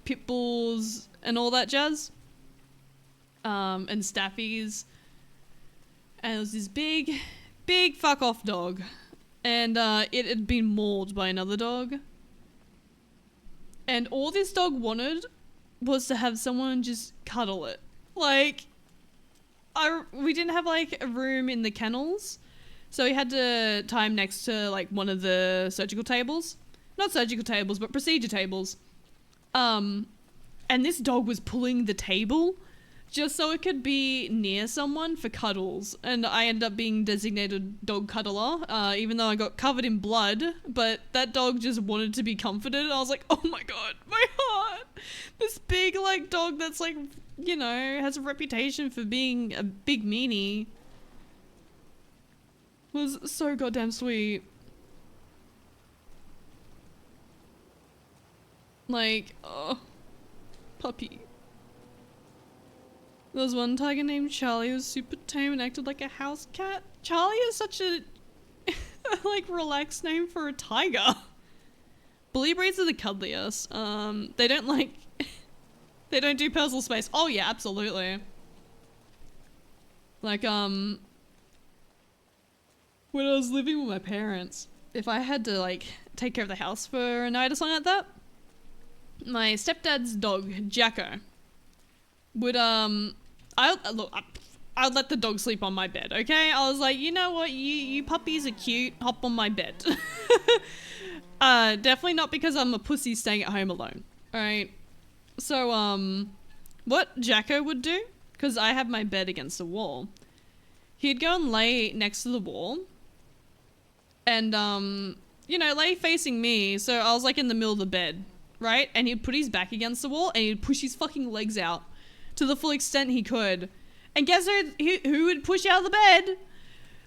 pit bulls and all that jazz. And staffies. And it was this big, big fuck off dog. And it had been mauled by another dog. And all this dog wanted was to have someone just cuddle it. Like, we didn't have like a room in the kennels. So we had to tie him next to like one of the surgical tables. Not surgical tables, but procedure tables. And this dog was pulling the table just so it could be near someone for cuddles. And I ended up being designated dog cuddler, even though I got covered in blood. But that dog just wanted to be comforted. I was like, oh my god, my heart. This big, like, dog that's, like, you know, has a reputation for being a big meanie was so goddamn sweet. Like, oh, puppy. There was one tiger named Charlie who was super tame and acted like a house cat. Charlie is such a like relaxed name for a tiger. Bully breeds are the cuddliest. They don't like they don't do personal space. Oh yeah, absolutely. Like when I was living with my parents, if I had to like take care of the house for a night or something like that, my stepdad's dog, Jacko, would I'd let the dog sleep on my bed, okay? I was like, you know what, you puppies are cute, hop on my bed. Definitely not because I'm a pussy staying at home alone. Alright. So, what Jacko would do, because I have my bed against the wall, he'd go and lay next to the wall. And, you know, lay facing me. So I was like in the middle of the bed, right? And he'd put his back against the wall and he'd push his fucking legs out to the full extent he could. And guess who would push out of the bed?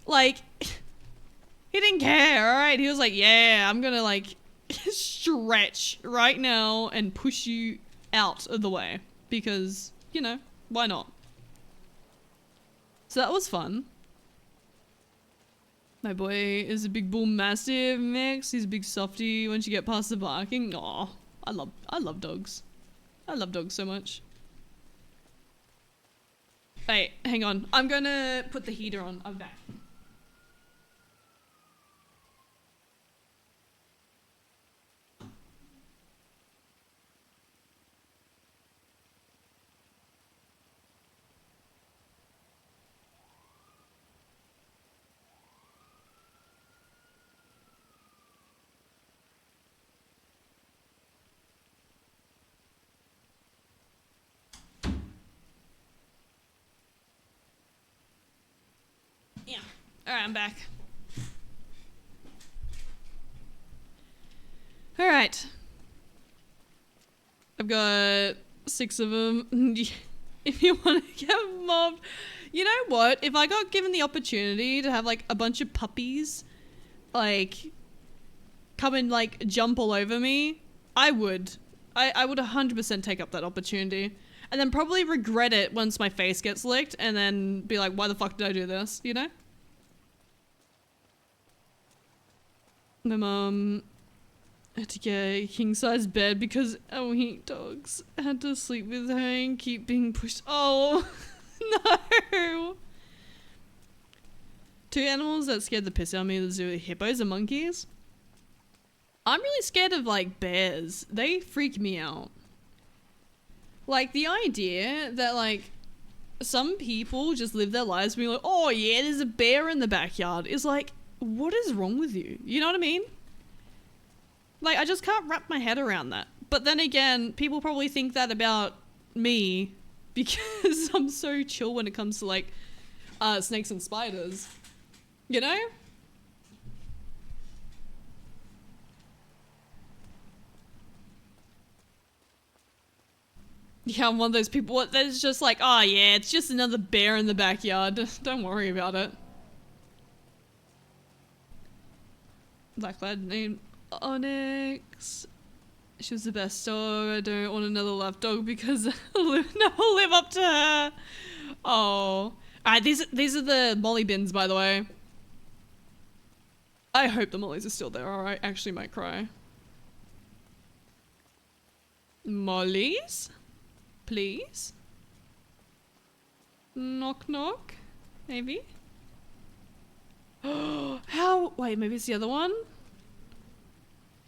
Like, he didn't care, alright? He was like, yeah, I'm gonna like stretch right now and push you out of the way. Because, you know, why not? So that was fun. My boy is a big bull mastiff mix. He's a big softie once you get past the barking. Aw, I love dogs. I love dogs so much. Wait, hang on. I'm gonna put the heater on. I'm back. Yeah. Alright, I'm back. Alright. I've got 6 of them. If you want to get mobbed. You know what? If I got given the opportunity to have like a bunch of puppies, like, come and like jump all over me, I would. I would 100% take up that opportunity. And then probably regret it once my face gets licked and then be like, why the fuck did I do this? You know? My mom had to get a king-size bed because our heat dogs had to sleep with her and keep being pushed. Oh, no. 2 animals that scared the piss out of me at the zoo are hippos and monkeys. I'm really scared of like bears. They freak me out. Like the idea that like some people just live their lives being like, oh yeah, there's a bear in the backyard is like, what is wrong with you? You know what I mean? Like, I just can't wrap my head around that. But then again, people probably think that about me because I'm so chill when it comes to like snakes and spiders. You know? Yeah, I'm one of those people that's just like, oh yeah, it's just another bear in the backyard. Don't worry about it. Black lad named Onyx. She was the best dog. I don't want another lap dog because I'll live up to her. Oh. Alright, these are the molly bins, by the way. I hope the mollies are still there, or I actually might cry. Mollies? Please? Knock knock? Maybe? How? Wait, maybe it's the other one?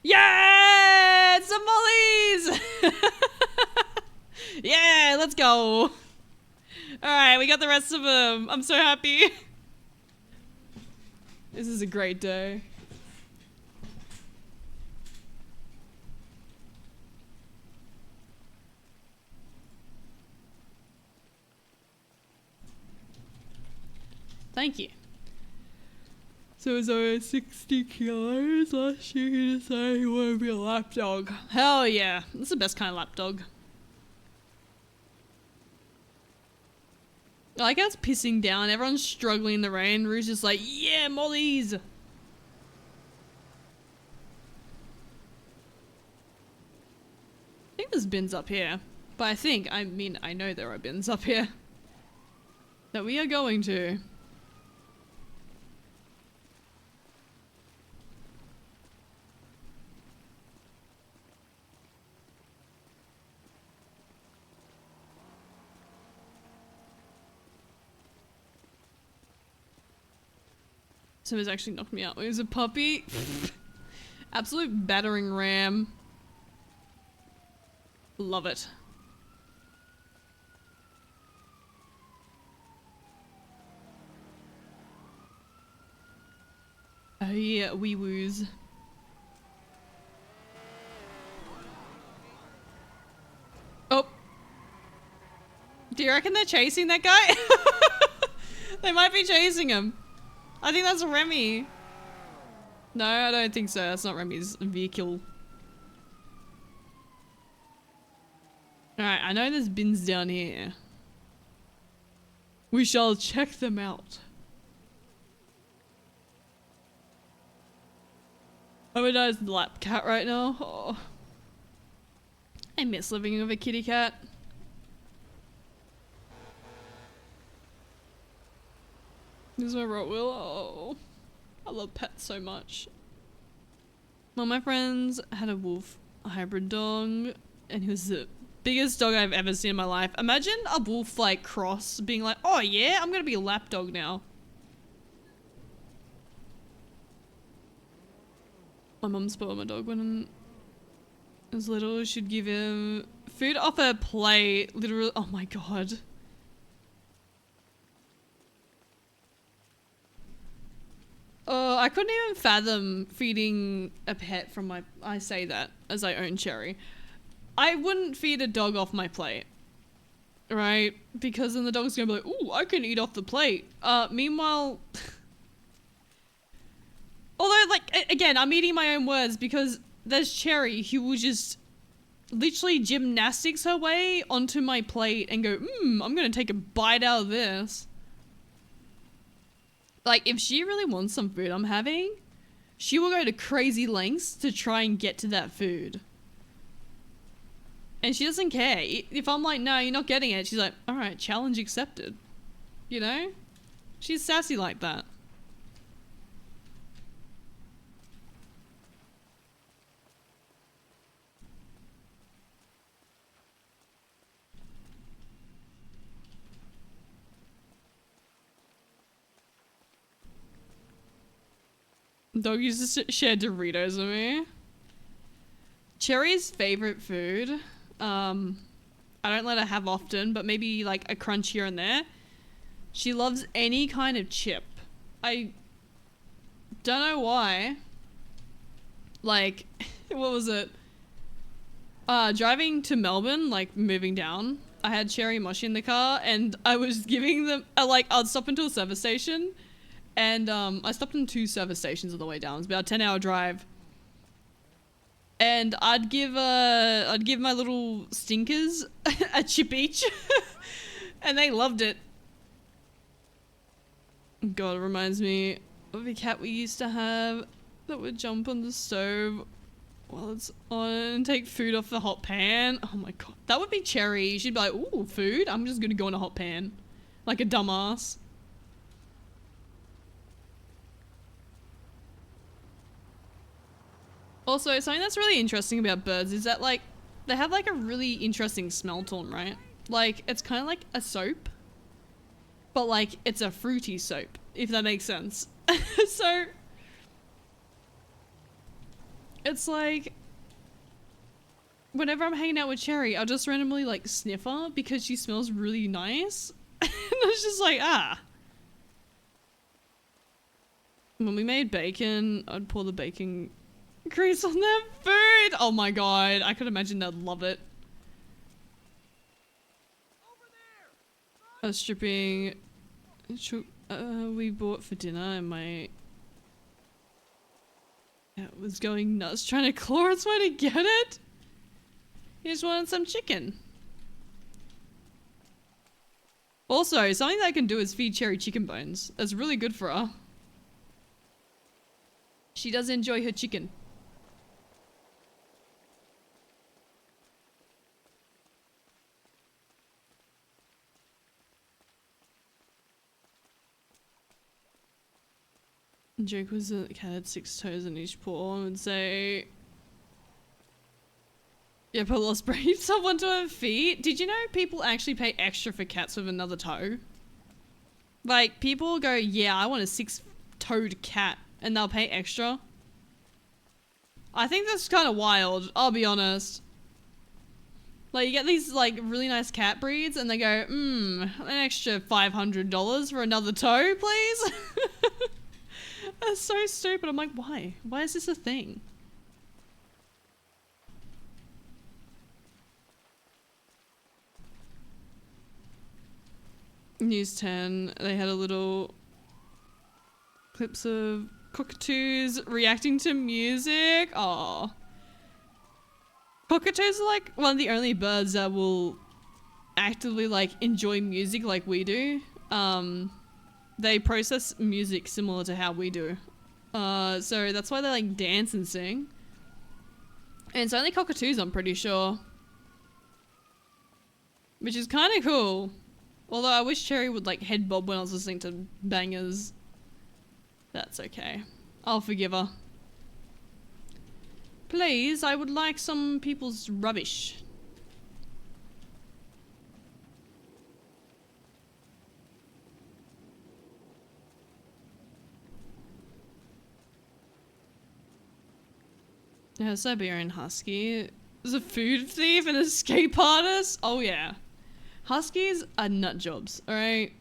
Yeah! It's the mollies! Yeah, let's go. Alright, we got the rest of them. I'm so happy. This is a great day. Thank you. So it was over 60 kilos last year. He decided he wanted to be a lap dog. Hell yeah. That's the best kind of lap dog. I like how it's pissing down. Everyone's struggling in the rain. Rue's just like, yeah, mollies. I think there's bins up here. But I mean, I know there are bins up here. That we are going to. Someone's actually knocked me out when he was a puppy. Absolute battering ram. Love it. Oh yeah, wee woos. Do you reckon they're chasing that guy? They might be chasing him. I think that's Remy. No, I don't think so. That's not Remy's vehicle. Alright, I know there's bins down here. We shall check them out. I'm a nice lap cat right now. Oh. I miss living with a kitty cat. This is my Rottweiler. Oh. I love pets so much. Well, my friends had a wolf hybrid dog, and he was the biggest dog I've ever seen in my life. Imagine a wolf like cross being like, oh yeah, I'm gonna be a lap dog now. My mum spoiled my dog when he was little. She'd give him food off her plate, literally. Oh my god. Oh, I couldn't even fathom feeding a pet from my... I say that as I own Cherry. I wouldn't feed a dog off my plate. Right? Because then the dog's gonna be like, ooh, I can eat off the plate. Meanwhile... Although, like, again, I'm eating my own words because there's Cherry who will just literally gymnastics her way onto my plate and go, I'm gonna take a bite out of this. Like, if she really wants some food I'm having, she will go to crazy lengths to try and get to that food. And she doesn't care. If I'm like, no, you're not getting it, she's like, alright, challenge accepted. You know? She's sassy like that. Dog used to share Doritos with me. Cherry's favorite food, I don't let her have often, but maybe like a crunch here and there. She loves any kind of chip. I don't know why. Like, what was it? Driving to Melbourne, like moving down, I had Cherry and Moshi in the car and I was giving them, I'd stop into a service station. And I stopped in 2 service stations on the way down. It was about a 10-hour drive. And I'd give my little stinkers a chip each. And they loved it. God, it reminds me of a cat we used to have that would jump on the stove while it's on and take food off the hot pan. Oh my god. That would be Cherry. She'd be like, ooh, food? I'm just gonna go in a hot pan. Like a dumbass. Also, something that's really interesting about birds is that, like, they have, like, a really interesting smell to them, right? Like, it's kind of like a soap, but, like, it's a fruity soap, if that makes sense. So, it's like, whenever I'm hanging out with Cherry, I'll just randomly, like, sniff her because she smells really nice. And it's just like, ah. When we made bacon, I'd pour the bacon grease on their food. Oh my god, I could imagine they'd love it. A stripping we bought for dinner and my cat was going nuts trying to claw its way to get it. He just wanted some chicken. Also, something that I can do is feed Cherry chicken bones. That's really good for her. She does enjoy her chicken. Joke was that the cat had 6 toes in each paw and would say, yep, I lost breed someone to her feet. Did you know people actually pay extra for cats with another toe? Like, people go, yeah, I want a 6-toed cat, and they'll pay extra. I think that's kind of wild, I'll be honest. Like, you get these, like, really nice cat breeds, and they go, an extra $500 for another toe, please? That's so stupid. I'm like, why? Why is this a thing? News 10, they had a little clips of cockatoos reacting to music. Oh, cockatoos are like one of the only birds that will actively like enjoy music like we do. They process music similar to how we do. So that's why they like dance and sing. And it's only cockatoos, I'm pretty sure. Which is kind of cool. Although I wish Cherry would like head bob when I was listening to bangers. That's okay. I'll forgive her. Please, I would like some people's rubbish. Yeah, Siberian Husky. There's a food thief and an escape artist. Oh yeah. Huskies are nut jobs, alright?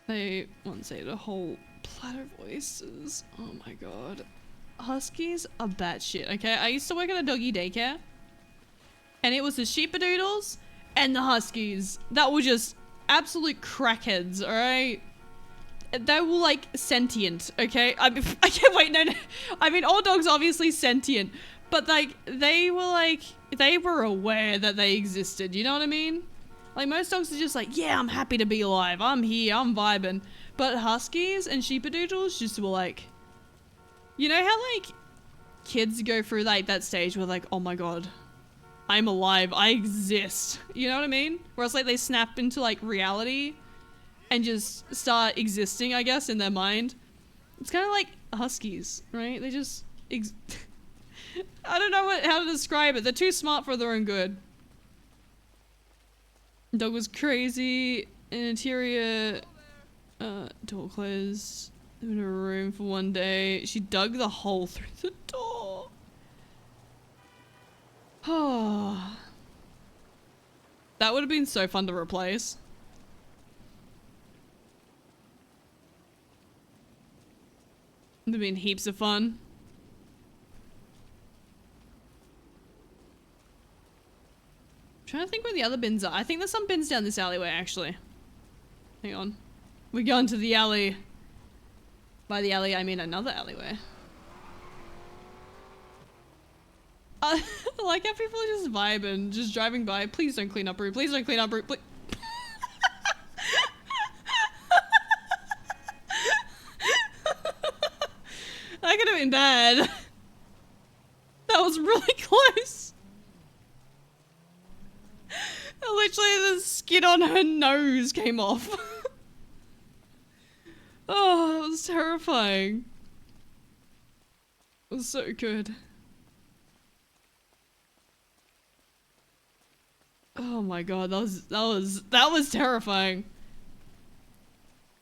They once ate a whole platter of oysters. Oh my god. Huskies are batshit, okay? I used to work at a doggy daycare. And it was the sheepadoodles and the huskies that were just absolute crackheads, alright? They were like sentient, okay? I can't wait, no. I mean, all dogs are obviously sentient, but like, they were aware that they existed, you know what I mean? Like, most dogs are just like, yeah, I'm happy to be alive, I'm here, I'm vibing. But huskies and sheepadoodles just were like, you know how like, kids go through like that stage where like, oh my god, I'm alive, I exist. You know what I mean? Where it's like they snap into like reality and just start existing, I guess, in their mind. It's kind of like huskies, right? They just I don't know how to describe it. They're too smart for their own good. Dog was crazy. An interior door closed in a room for one day. She dug the hole through the door. Oh. That would have been so fun to replace. Would have been heaps of fun. I'm trying to think where the other bins are. I think there's some bins down this alleyway, actually. Hang on. We're going to the alley. By the alley, I mean another alleyway. I like how people are just vibing, just driving by. Please don't clean up route. Please don't clean up route. Please. That could have been bad. That was really close. Literally the skin on her nose came off. Oh, that was terrifying. It was so good. Oh my god, that was terrifying.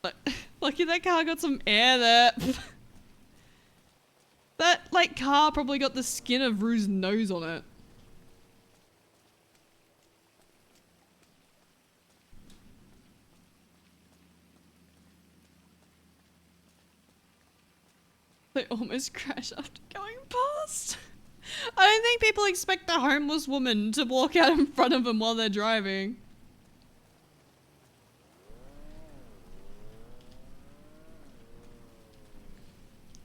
But lucky that car got some air there. That like car probably got the skin of Rue's nose on it. They almost crashed after going past. I don't think people expect a homeless woman to walk out in front of them while they're driving.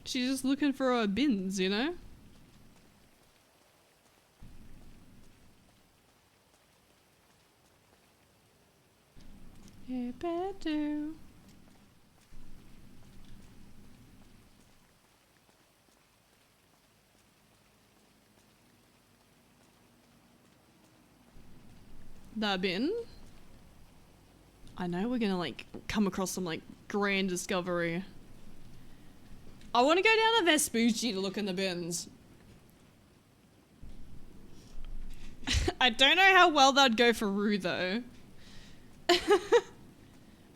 She's just looking for her bins, you know? You better. That bin? I know we're gonna like come across some like grand discovery. I want to go down to Vespucci to look in the bins. I don't know how well that'd go for Rue though.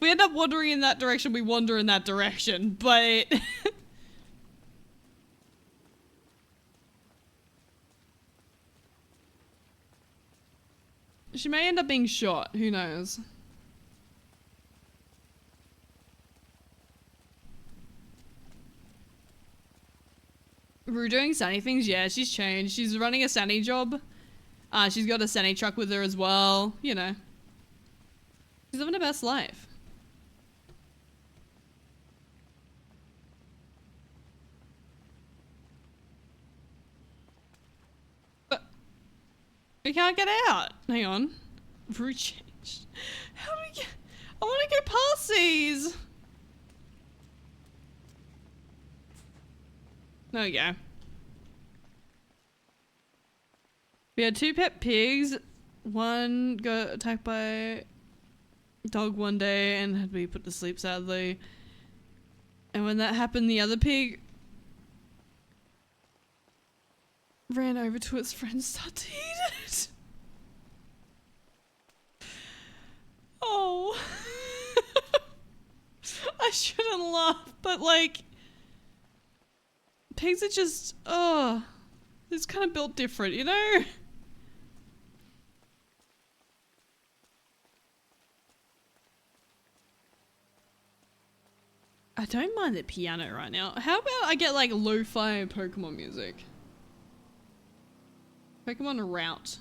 We end up wandering in that direction, we wander in that direction, but... She may end up being shot, who knows? Rue doing Sunny things? Yeah, she's changed. She's running a Sunny job. She's got a semi truck with her as well. You know, she's living her best life. But we can't get out. Hang on. Route change. How do we get? I want to go past these. There we go. We had 2 pet pigs. One got attacked by a dog one day and had to be put to sleep, sadly. And when that happened, the other pig ran over to its friend and started to eat it. Oh. I shouldn't laugh, but like, pigs are just, oh, it's kind of built different, you know? I don't mind the piano right now. How about I get like lo-fi Pokemon music? Pokemon route.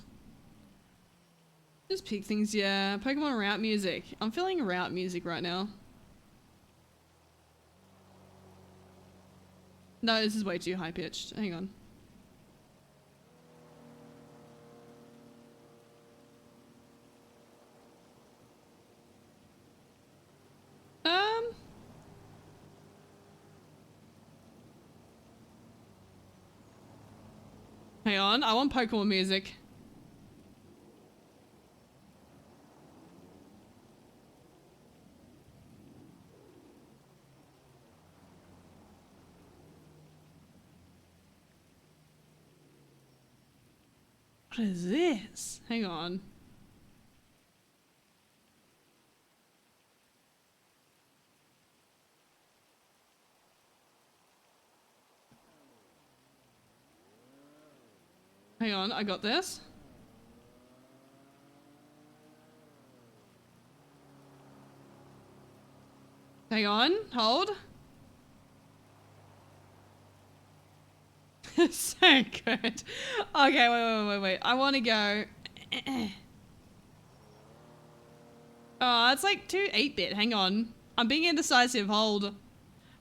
Just pick things, yeah. Pokemon route music. I'm feeling route music right now. No, this is way too high pitched. Hang on. Hang on, I want Pokemon music. What is this? Hang on. Hang on, I got this. Hang on, hold. So good. Okay, wait. I want to go. Oh, it's like too 8-bit. Hang on. I'm being indecisive. Hold.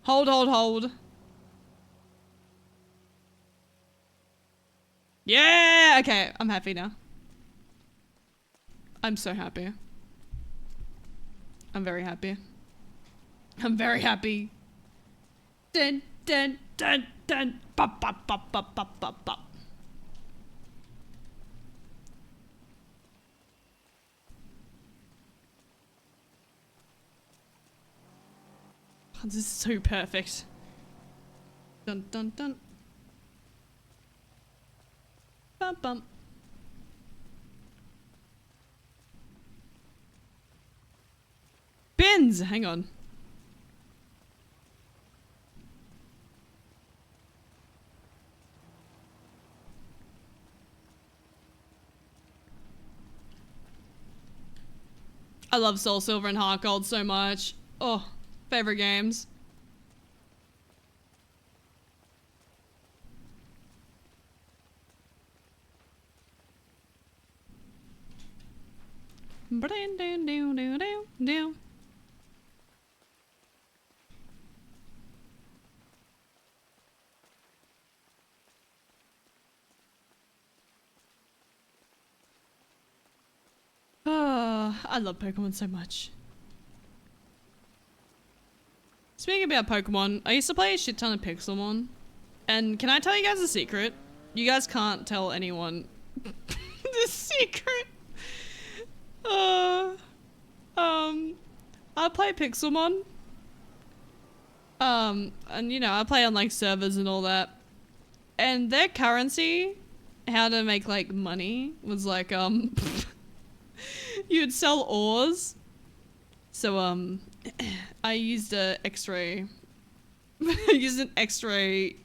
Hold. Yeah! Okay, I'm happy now. I'm so happy. I'm very happy. I'm very happy. Dun. Bop. Oh, this is so perfect. Dun. Bum. Bins! Hang on. I love Soul Silver and Heart Gold so much. Oh, favorite games. Oh, I love Pokemon so much. Speaking about Pokemon, I used to play a shit ton of Pixelmon. And can I tell you guys a secret? You guys can't tell anyone the secret. I play Pixelmon. And you know, I play on like servers and all that. And their currency, how to make like money, was like, you'd sell ores. So, I used a X-ray. I used an X-ray.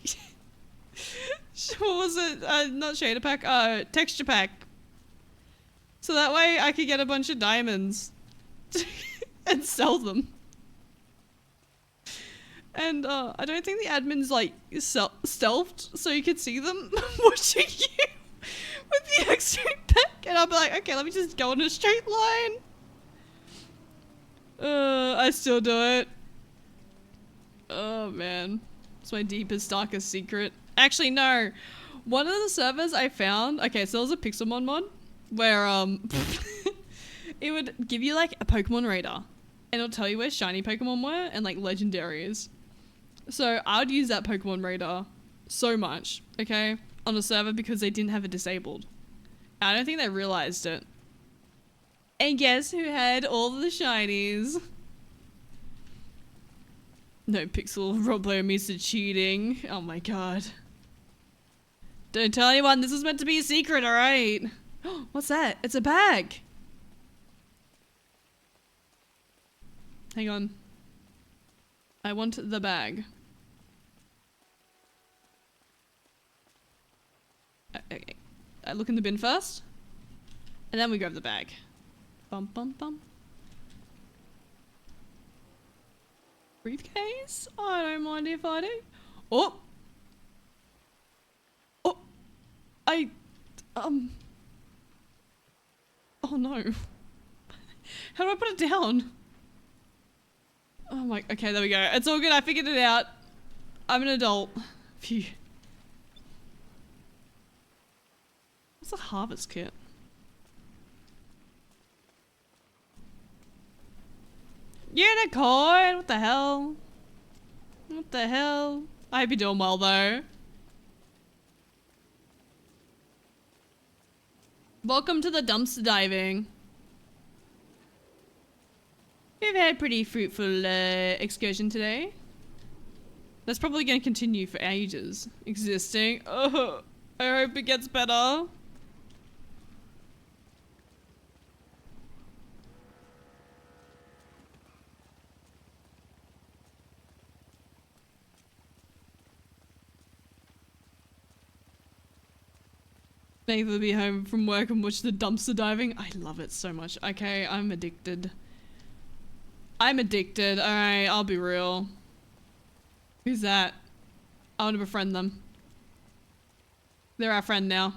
What was it? Not shader pack. Texture pack. So that way I could get a bunch of diamonds and sell them. And I don't think the admin's like stealthed, so you could see them watching you with the next to me back, and I'll be like, okay, let me just go in a straight line. I still do it. Oh man, it's my deepest, darkest secret. Actually, no. One of the servers I found, okay, so there was a Pixelmon mod where it would give you like a Pokemon radar, and it'll tell you where shiny Pokemon were and like legendaries. So I would use that Pokemon radar so much, okay, on a server because they didn't have it disabled. I don't think they realized it. And guess who had all the shinies? Nopixel roleplayer Mr. Cheating. Oh my god. Don't tell anyone, this is meant to be a secret, alright? What's that? It's a bag. Hang on. I want the bag. I look in the bin first, and then we grab the bag. Bum bum bum. Briefcase? I don't mind if I do. Oh! Oh! Oh no. How do I put it down? Oh my, okay, there we go. It's all good, I figured it out. I'm an adult. Phew. What's a harvest kit? Unicorn! What the hell? What the hell? I hope you're doing well though. Welcome to the dumpster diving. We've had a pretty fruitful excursion today. That's probably going to continue for ages. Existing. Oh, I hope it gets better. Neither be home from work and watch the dumpster diving. I love it so much. Okay, I'm addicted. I'm addicted. Alright, I'll be real. Who's that? I want to befriend them. They're our friend now.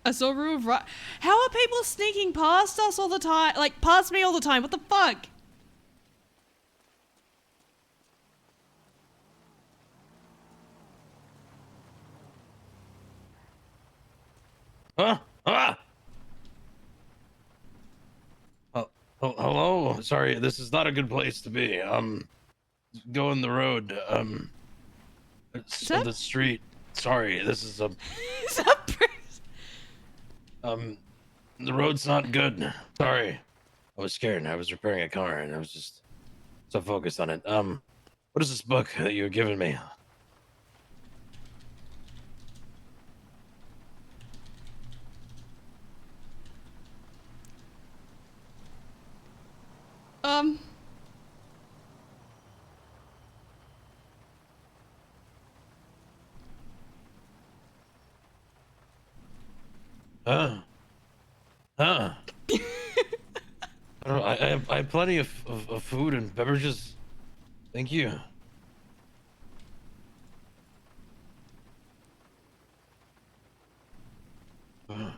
I saw a row of How are people sneaking past us all the time? Like, past me all the time? What the fuck? Huh? Ah! Oh, hello? Sorry, this is not a good place to be. Going the road, it's on the street. Sorry, this is Is that the road's not good. Sorry. I was scared. I was repairing a car and I was just so focused on it. What is this book that you're giving me? Huh? I don't know. I have plenty of food and beverages. Thank you. Uh,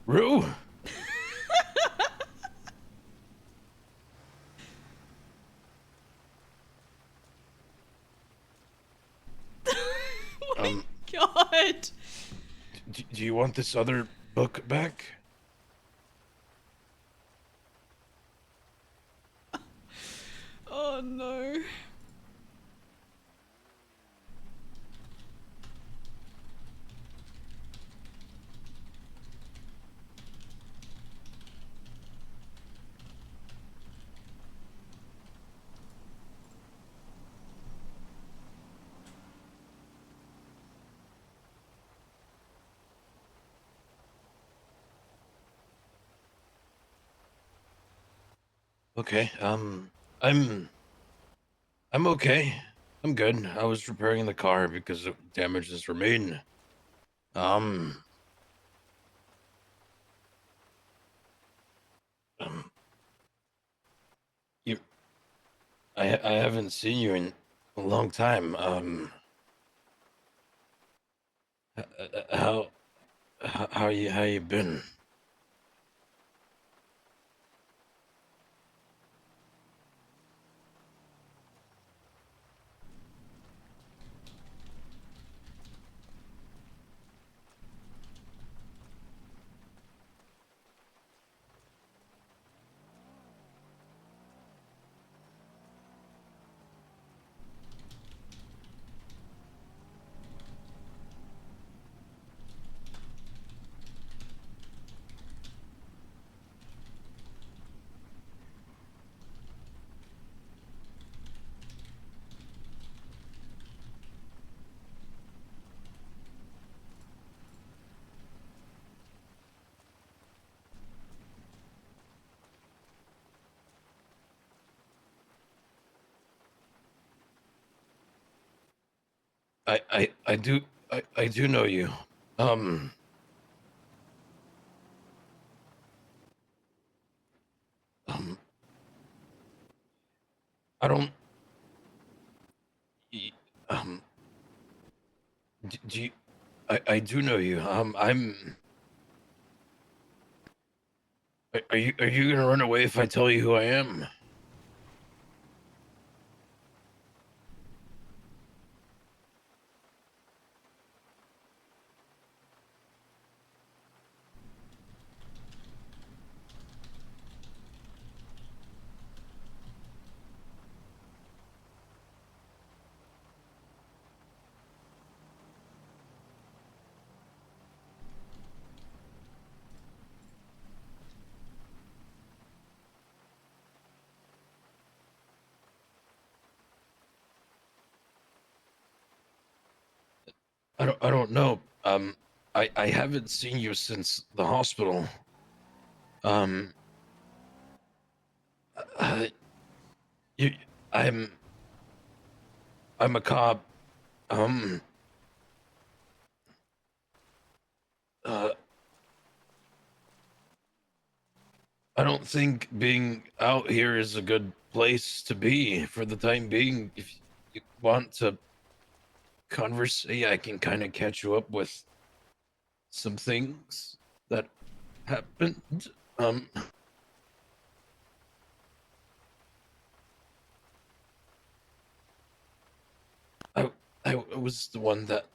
Rue? Oh my god. Do you want this other book back? Oh no. Okay. I'm I'm okay. I'm good. I was repairing the car because of damages remain. Um, um you I haven't seen you in a long time. How how you been? I do I do know you. Um um I don't y- um do you I do know you. Are you gonna run away if I tell you who I am? I don't know. I haven't seen you since the hospital. Um uh, you I'm I'm a cop. Um uh I don't think being out here is a good place to be for the time being. If you want to converse, yeah, I can kind of catch you up with some things that happened. Um, I I was the one that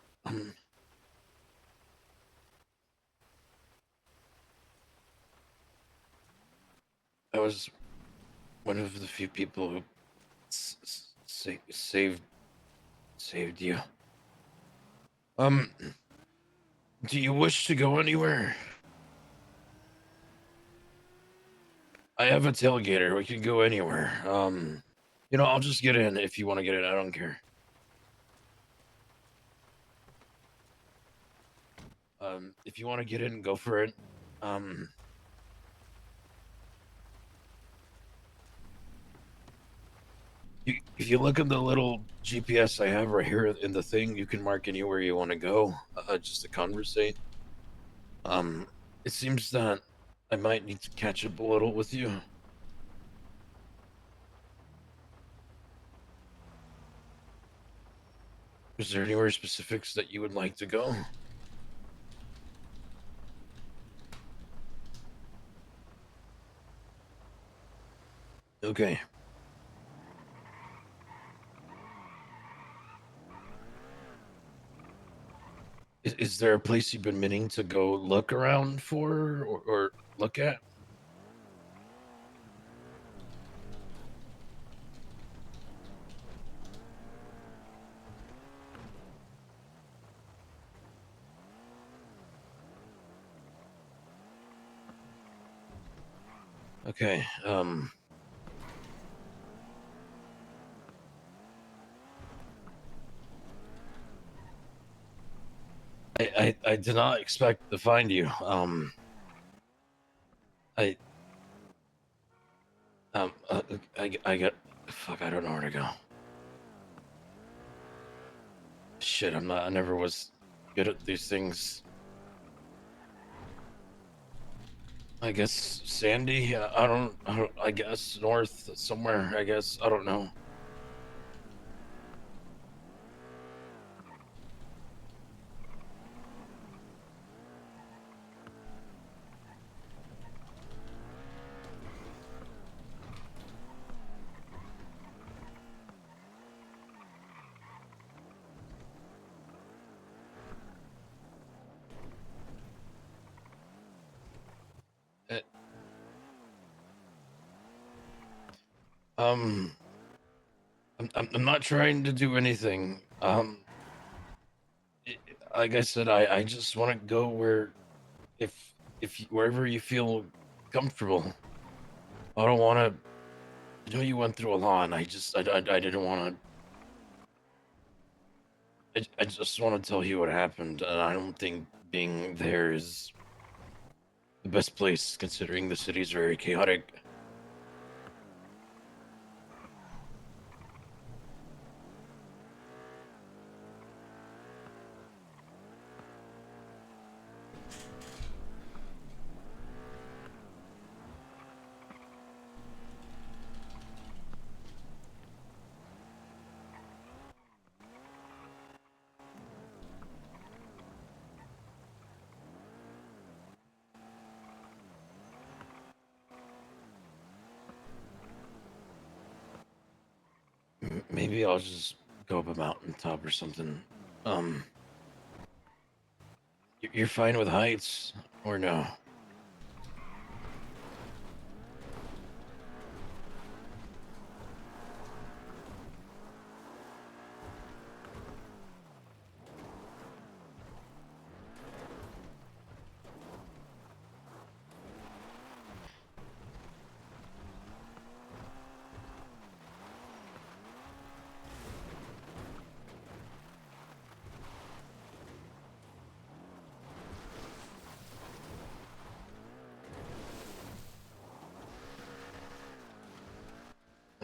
I was one of the few people who saved you. Um, do you wish to go anywhere? I have a tailgater. We can go anywhere. I'll just get in if you want to get in. I don't care. If you want to get in, go for it. Um, if you look at the little GPS I have right here in the thing, you can mark anywhere you want to go. Just to conversate. Um, it seems that I might need to catch up a little with you. Is there anywhere specifics that you would like to go? Okay. Is there a place you've been meaning to go look around for or look at? Okay. I did not expect to find you. I Um, uh, I got. Fuck, I don't know where to go. Shit, I never was good at these things. I guess Sandy. I guess north somewhere. I guess I don't know. Uh, Um, I'm not trying to do anything. I- like I said, I just want to go where, wherever you feel comfortable. I don't want to. I know you went through a lot, and I didn't want to. I just want to tell you what happened, and I don't think being there is the best place, considering the city's very chaotic. Maybe I'll just go up a mountaintop or something. Um, you're fine with heights, or no?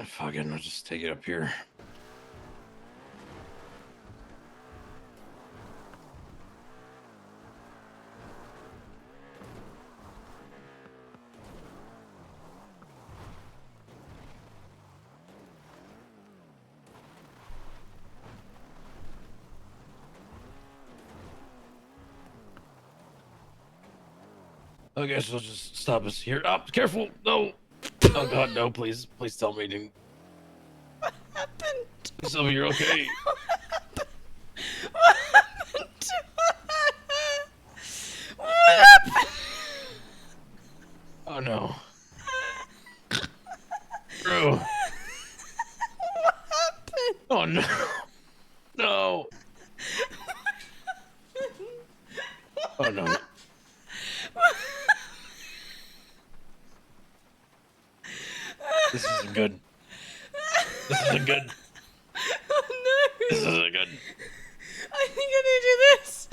Fucking, I'll just take it up here. I guess I'll just stop us here. Oh, careful! No! Oh god, no! Please, please tell me, dude. Happened? Please tell me you're okay. What happened to her? What happened? Oh no, bro. What happened? Oh no, no. Oh no. This isn't good. This isn't good. Oh no! This isn't good. I think I need to do this.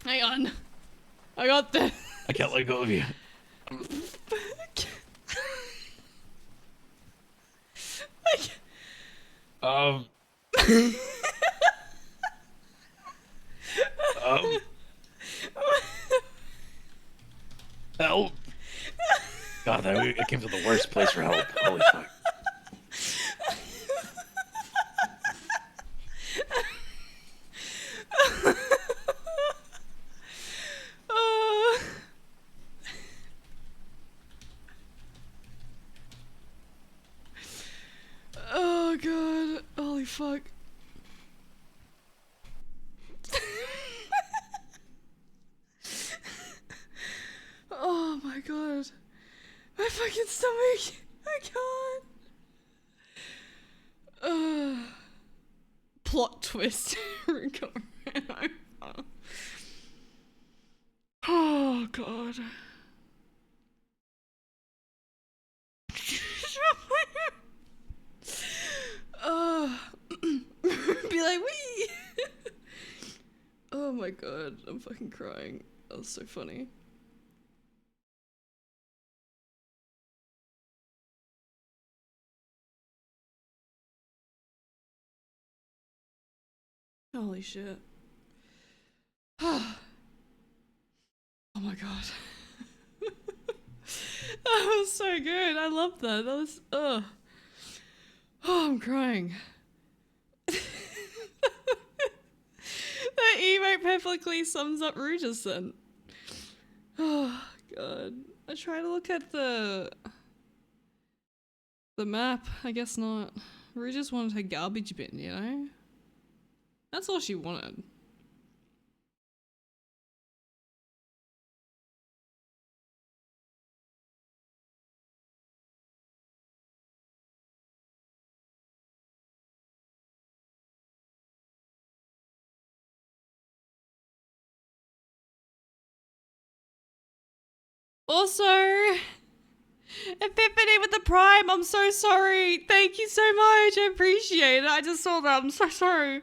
Hang on. I got this. I can't let go of you. I can't- Um. Um. Help! God, I came to the worst place for help. Holy fuck. Uh, oh god. Holy fuck. Oh my god. My fucking stomach. I can't. Plot twist. Oh god. Be like, wee. Oh my god, I'm fucking crying. That was so funny. Holy shit. Oh my god. That was so good. I love that. That was, ugh. Oh, I'm crying. That emote perfectly sums up Rouge's then. Oh god. I try to look at the map. I guess not. Rouge just wanted her garbage bin, you know? That's all she wanted. Also, Epiphany with the Prime, I'm so sorry. Thank you so much. I appreciate it. I just saw that. I'm so sorry.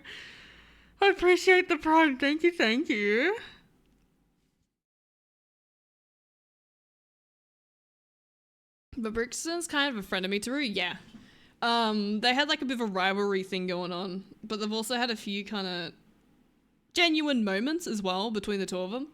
I appreciate the Prime. Thank you, thank you. But Brixton's kind of a friend of me too, yeah. They had like a bit of a rivalry thing going on, but they've also had a few kind of genuine moments as well between the two of them.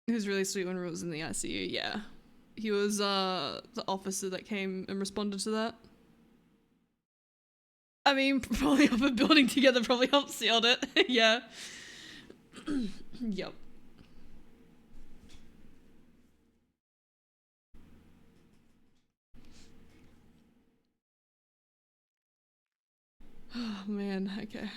He was really sweet when he was in the ICU, yeah. He was the officer that came and responded to that. I mean, probably up a building together probably helped sealed it. Yeah. Yep. Oh man, okay.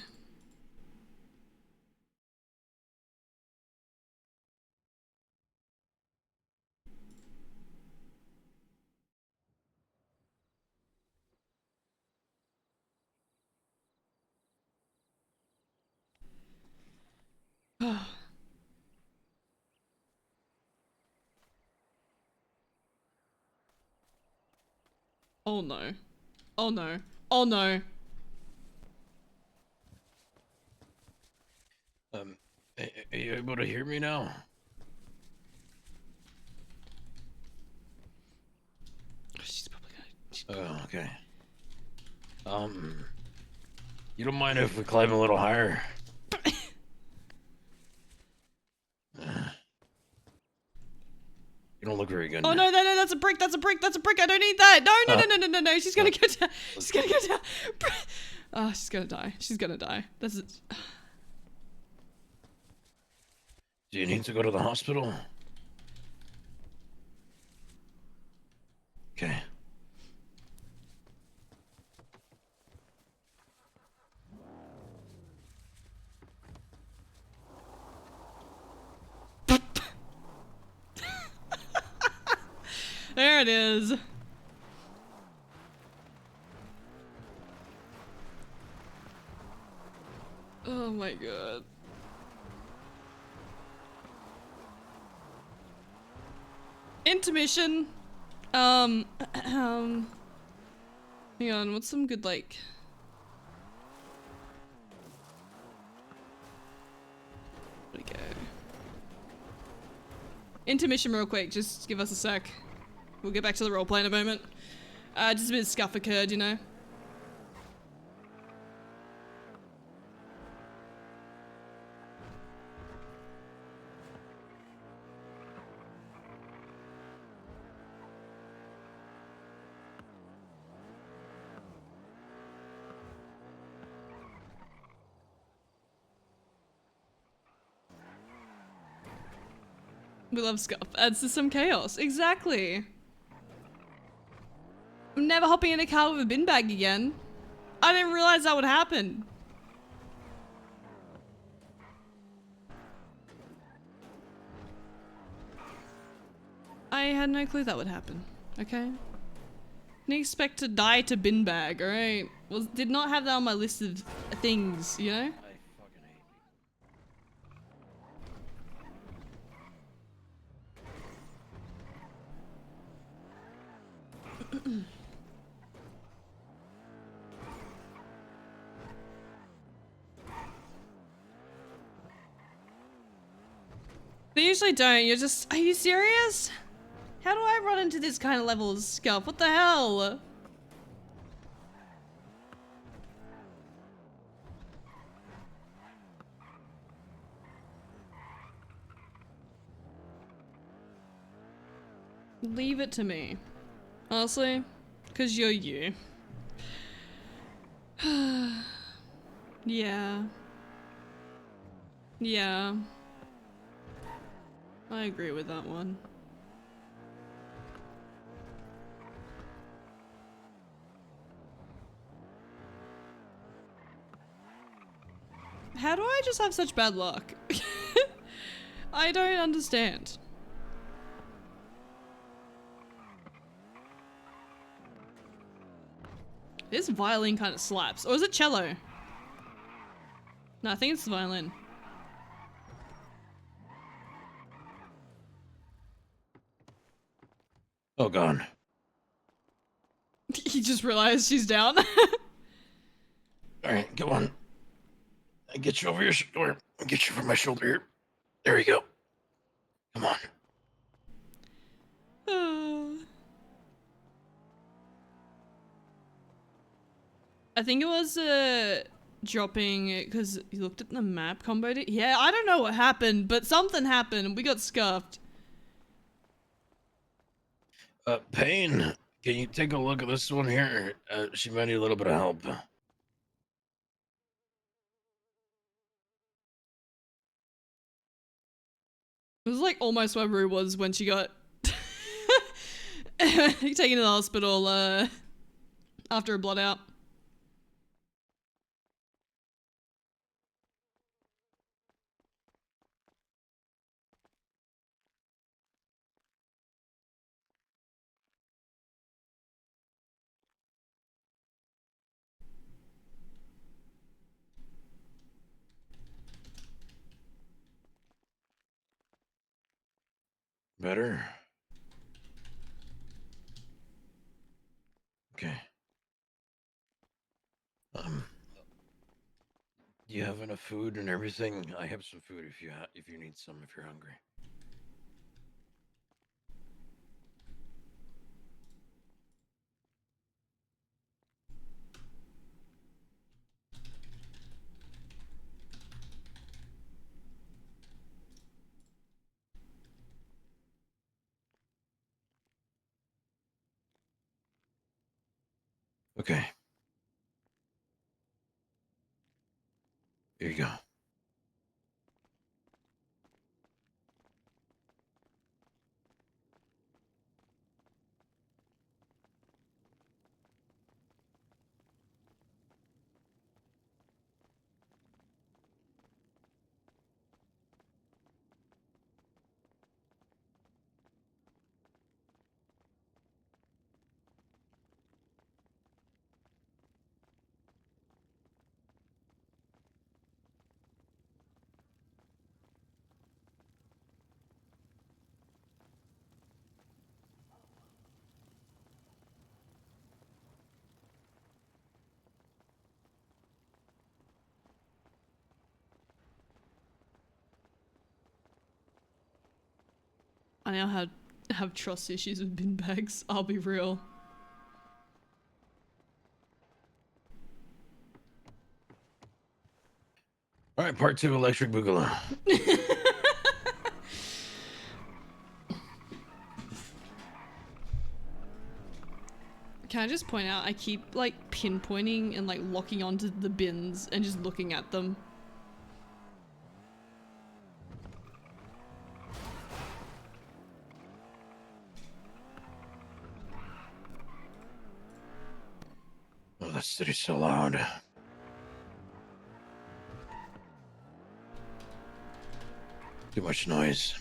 Oh no. Oh no. Oh no. Are you able to hear me now? She's probably Oh, okay. You don't mind if we climb a little higher? You don't look very good. Oh no, no, that's a brick, that's a brick, that's a brick, I don't need that. No, no, no, no, no, no, no, she's gonna go down. She's gonna go down. Oh, she's gonna die. She's gonna die. That's it. Do you need to go to the hospital? Okay. There it is. Oh my god. Intermission. Hang on, what's some good like... Where'd it go? Intermission real quick, just give us a sec. We'll get back to the roleplay in a moment. Just a bit of scuff occurred, you know? We love scuff. Adds to some chaos. Exactly. I'm never hopping in a car with a bin bag again. I didn't realize that would happen. I had no clue that would happen. Okay. Didn't expect to die to bin bag, alright? Did not have that on my list of things, you know? They usually don't. You're just. Are you serious? How do I run into this kind of level of scuff? What the hell? Leave it to me. Honestly. Because you're you. Yeah. Yeah. I agree with that one. How do I just have such bad luck? I don't understand. This violin kind of slaps. Or is it cello? No, I think it's the violin. Oh, gone. He just realized she's down. All right, come on. I get you over your shoulder. I get you over my shoulder here. There you go. Come on. I think it was dropping because you looked at the map combo. Yeah, I don't know what happened, but something happened. We got scuffed. Payne, can you take a look at this one here? She might need a little bit of help. It was like almost where Rue was when she got taken to the hospital after a blood out. Better? Okay. Do you have enough food and everything? I have some food if you need some if you're hungry. Okay. Here you go. I now have trust issues with bin bags. I'll be real. All right, part 2, Electric Boogaloo. Can I just point out, I keep like pinpointing and like locking onto the bins and just looking at them. Oh, that city's so loud. Too much noise.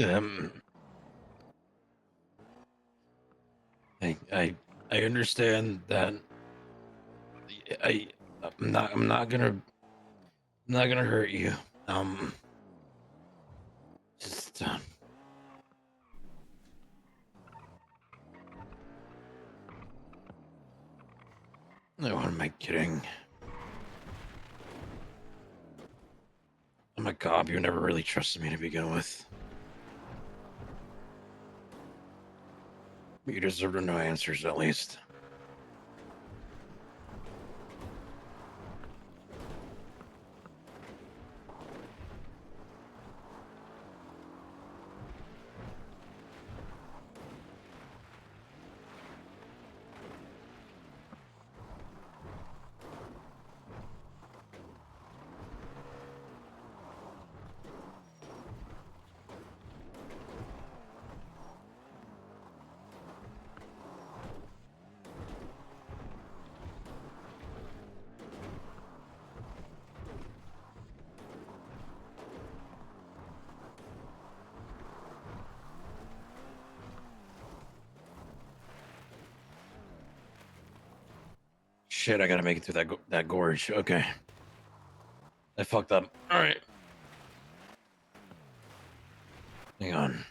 Um, I understand that. I I'm not gonna hurt you. Um, just no, what am I kidding? I'm a cop. You never really trusted me to begin with. You deserve to know answers at least. Shit, I gotta make it through that gorge. Okay, I fucked up. All right, hang on.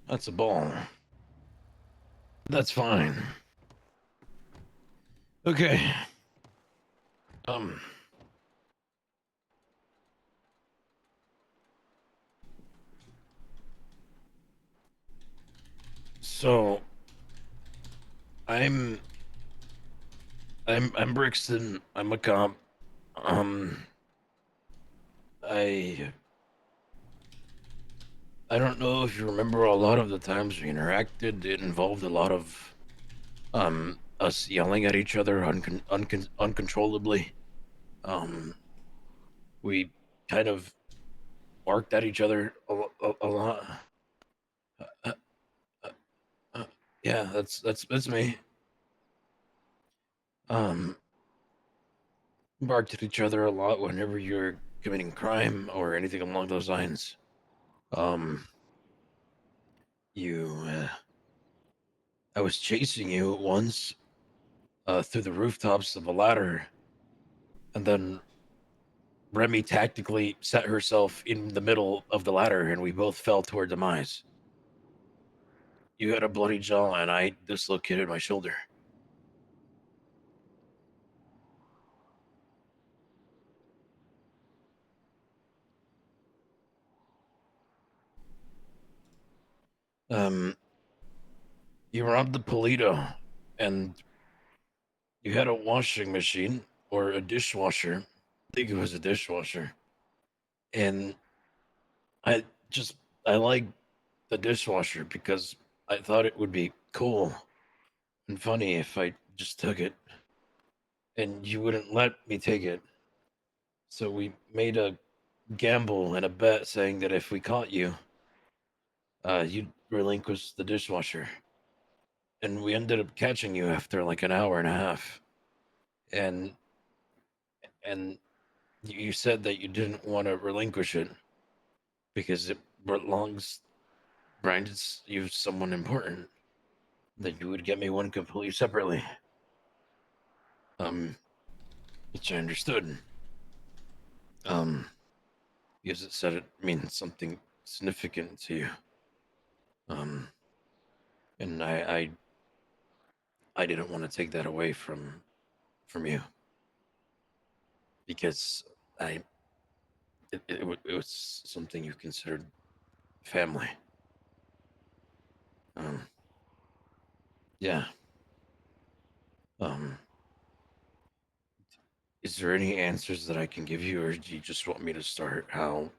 That's a ball. That's fine. Okay. Um. So I'm I'm Brixton. I'm a cop. Um. I I don't know if you remember a lot of the times we interacted. It involved a lot of us yelling at each other uncontrollably. Um. We kind of barked at each other a lot. Uh, uh, yeah, that's me. Um, barked at each other a lot whenever you're committing crime or anything along those lines. Um, you, I was chasing you once through the rooftops of a ladder, and then Remy tactically set herself in the middle of the ladder, and we both fell toward demise. You had a bloody jaw, and I dislocated my shoulder. Um, you robbed the Polito, and you had a washing machine or a dishwasher. I think it was a dishwasher. And I just, I like the dishwasher because I thought it would be cool and funny if I just took it. And you wouldn't let me take it. So we made a gamble and a bet saying that if we caught you, you'd relinquish the dishwasher. And we ended up catching you after like an hour and a half. And and you said that you didn't want to relinquish it because it belongs branded you someone important, that you would get me one completely separately. Um, which I understood. Um, because it said it means something significant to you. Um, and I didn't want to take that away from you because I it was something you considered family. Um, yeah. Um, Is there any answers that I can give you, or do you just want me to start how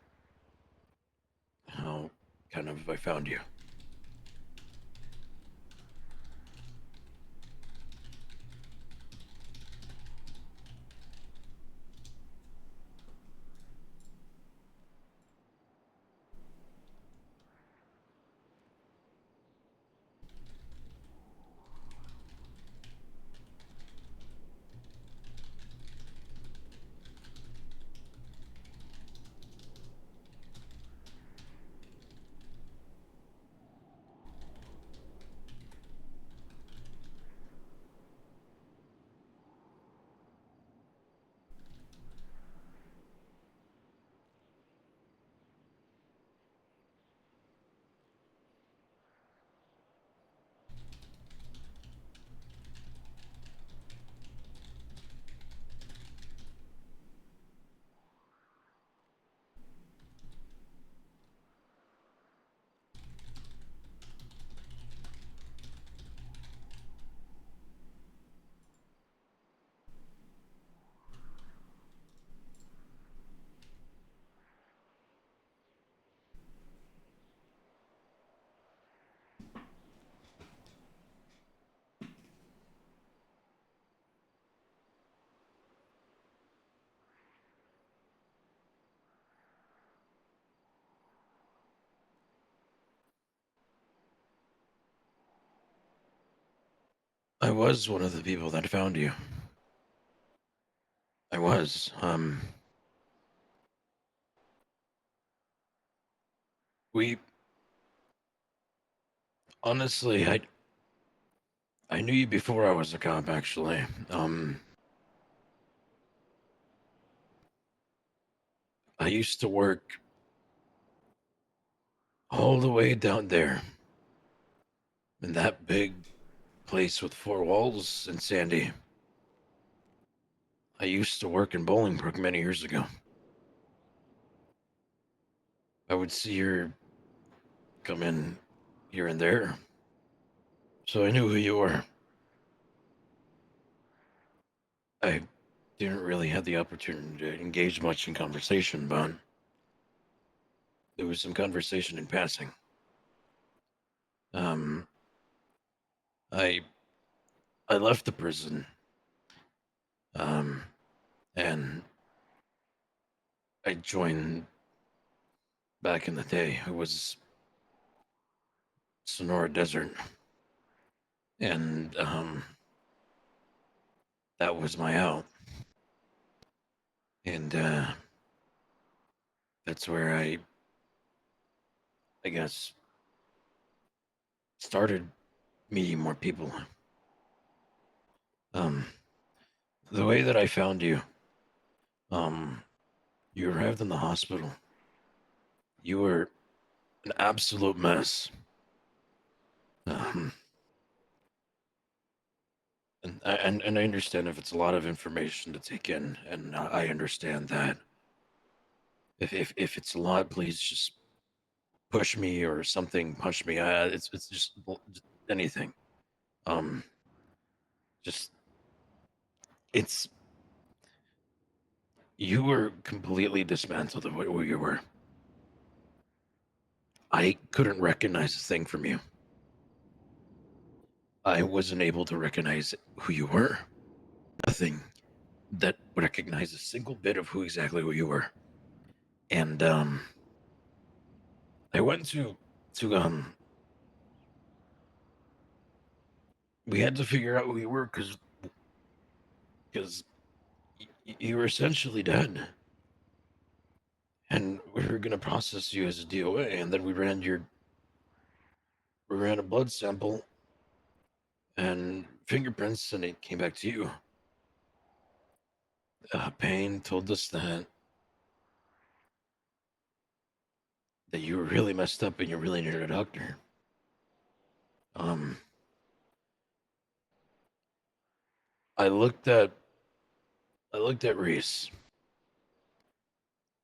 kind of I found you? I was one of the people that found you. I was. We honestly, I knew you before I was a cop. Actually, I used to work all the way down there in that big place with four walls in Sandy. I used to work in Bolingbrook many years ago. I would see her come in here and there, so I knew who you were. I didn't really have the opportunity to engage much in conversation, but there was some conversation in passing. Um, I I left the prison, um, and I joined back in the day. It was Sonora Desert, and that was my out. And that's where I guess, started meeting more people. Um, the way that I found you, um, you arrived in the hospital. You were an absolute mess. Um, and I understand if it's a lot of information to take in, and I understand that. If it's a lot, please just push me or something, punch me. It's just anything. Um, just it's you were completely dismantled of who you were. I couldn't recognize a thing from you. I wasn't able to recognize who you were. Nothing that would recognize a single bit of who you were. And I went to we had to figure out who you were because you were essentially dead, and we were gonna process you as a DOA, and then we ran a blood sample and fingerprints, and it came back to you. Payne told us that you were really messed up and you really needed a doctor. Um, I looked at Reese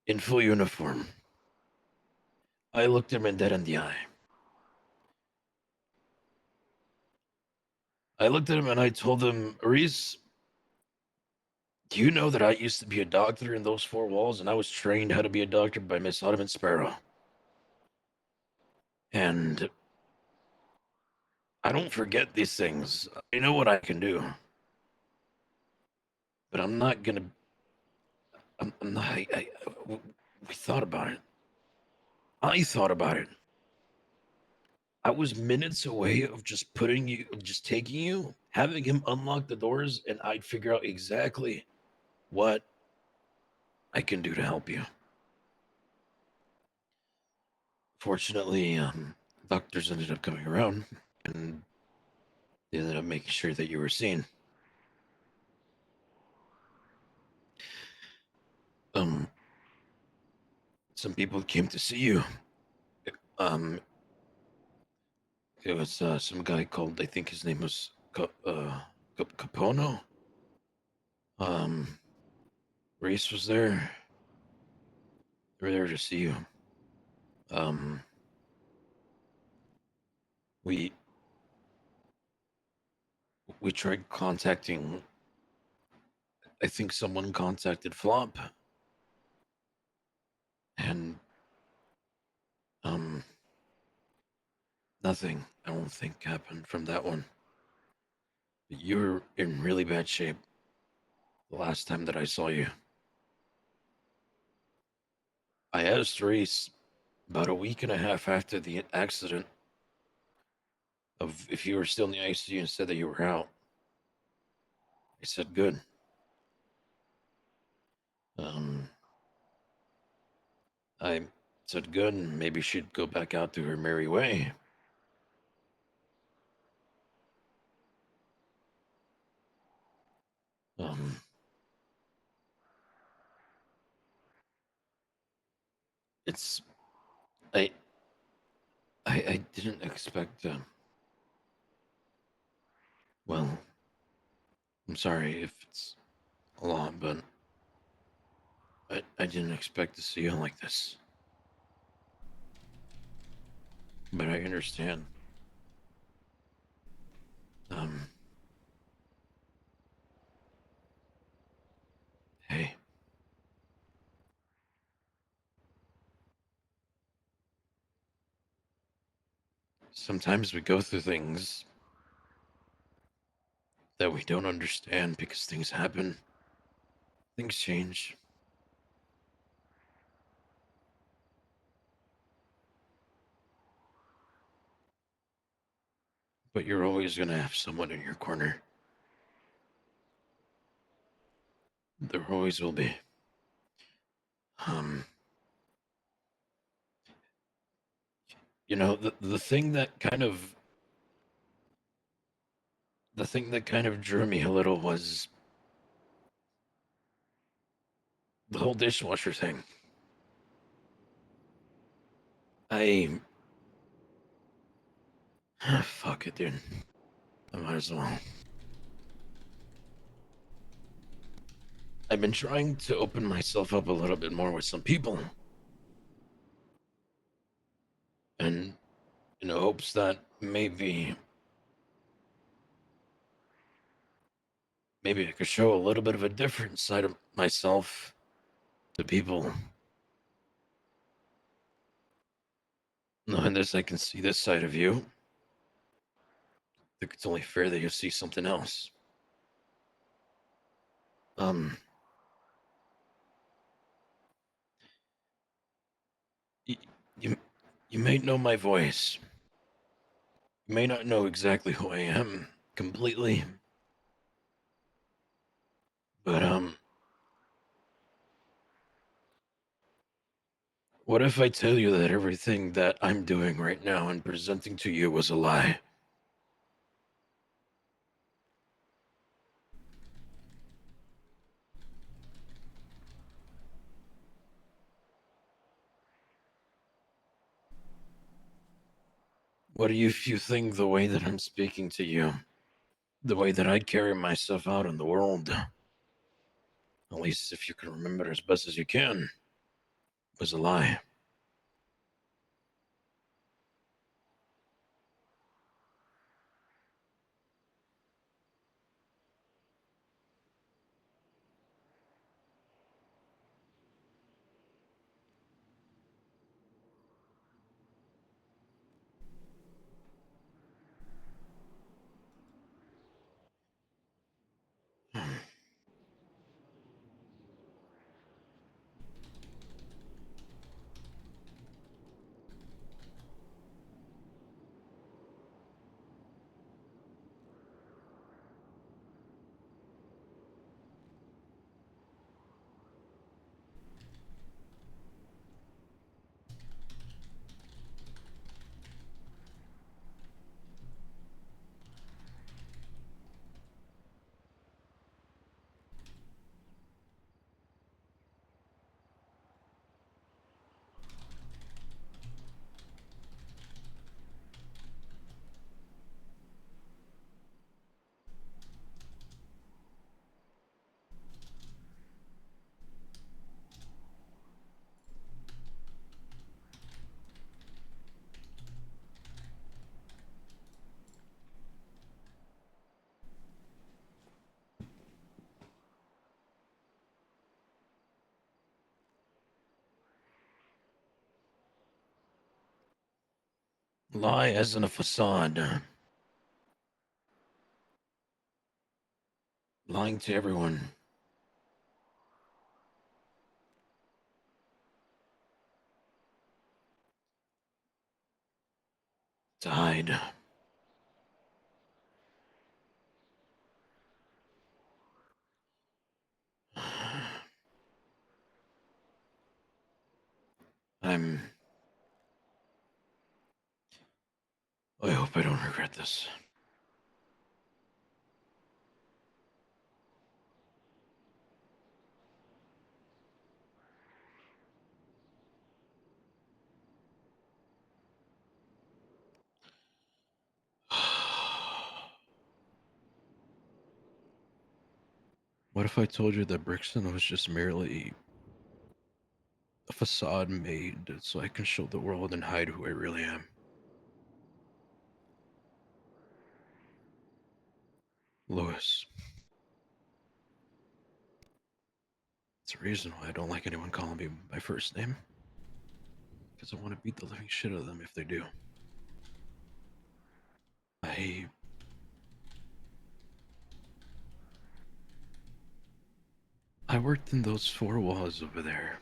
in full uniform. I looked him in dead in the eye. I looked at him and I told him, Reese, Do you know that I used to be a doctor in those four walls, and I was trained how to be a doctor by Miss Ottoman Sparrow? And I don't forget these things. I know what I can do, but I'm not gonna. I'm not. We thought about it. I thought about it. I was minutes away of just putting you, of just taking you, having him unlock the doors, and I'd figure out exactly what I can do to help you. Fortunately, doctors ended up coming around, and they ended up making sure that you were seen. Um, some people came to see you. Um, it was some guy called, I think his name was Capono. Um, Race was there. They were there to see you. Um, we we tried contacting. I think someone contacted Flop, and um, nothing. I don't think happened from that one. But you were in really bad shape the last time that I saw you. I asked Race about a week and a half after the accident of if you were still in the ICU and said that you were out. I said good. Um, I said good, and maybe she'd go back out to her merry way. Um, it's I I didn't expect. Well, I'm sorry if it's a lot, but I didn't expect to see you like this. But I understand. Um, hey, sometimes we go through things that we don't understand because things happen, things change. But you're always gonna have someone in your corner. There always will be. Um, you know, the thing that kind of drew me a little was the whole dishwasher thing. I fuck it, dude. I might as well. I've been trying to open myself up a little bit more with some people, and in hopes that maybe I could show a little bit of a different side of myself to people. Knowing this, I can see this side of you. I think it's only fair that you see something else. Um, y- you, you may know my voice. You may not know exactly who I am completely, but what if I tell you that everything that I'm doing right now and presenting to you was a lie? What do you think the way that I'm speaking to you, the way that I carry myself out in the world, at least if you can remember as best as you can, was a lie? lie as in a facade. Lying to everyone. To hide. I hope I don't regret this. What if I told you that Brixton was just merely a facade made so I can show the world and hide who I really am? Lewis. It's the reason why I don't like anyone calling me my first name. Because I want to beat the living shit out of them if they do. I worked in those four walls over there.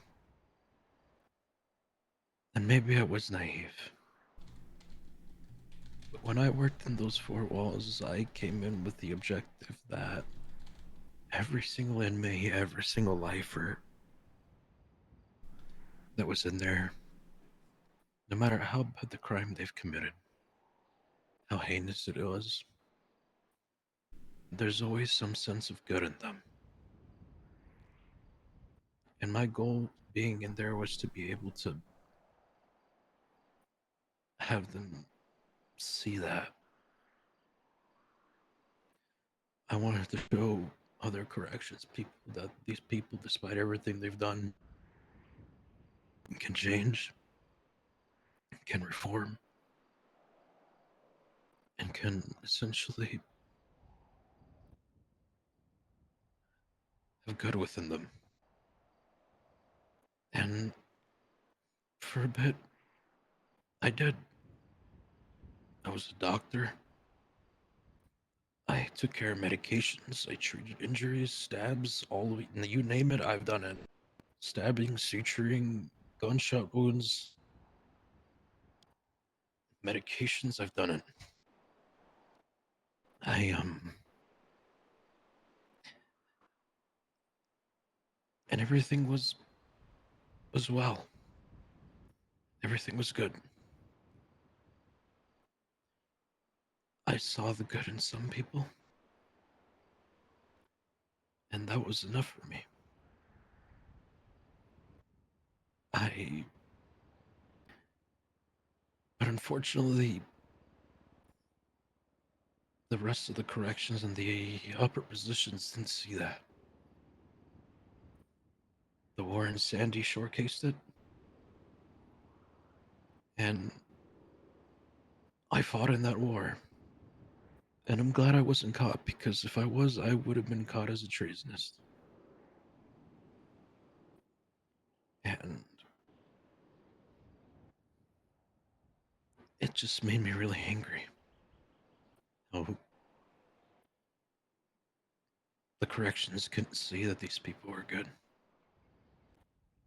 And maybe I was naive. But when I worked in those four walls, I came in with the objective that every single inmate, every single lifer that was in there, no matter how bad the crime they've committed, how heinous it was, there's always some sense of good in them. And my goal being in there was to be able to have them see that. I wanted to show other corrections people that these people, despite everything they've done, can change, can reform, and can essentially have good within them. And for a bit, I did. I was a doctor. I took care of medications. I treated injuries, stabs, all of it. You name it, I've done it. Stabbing, suturing, gunshot wounds, medications, I've done it. I, and everything was well. Everything was good. I saw the good in some people, and that was enough for me. But unfortunately, the rest of the corrections and the upper positions didn't see that. The war in Sandy showcased it, and I fought in that war. And I'm glad I wasn't caught, because if I was, I would have been caught as a treasonist. And it just made me really angry. Oh, the corrections couldn't see that these people were good.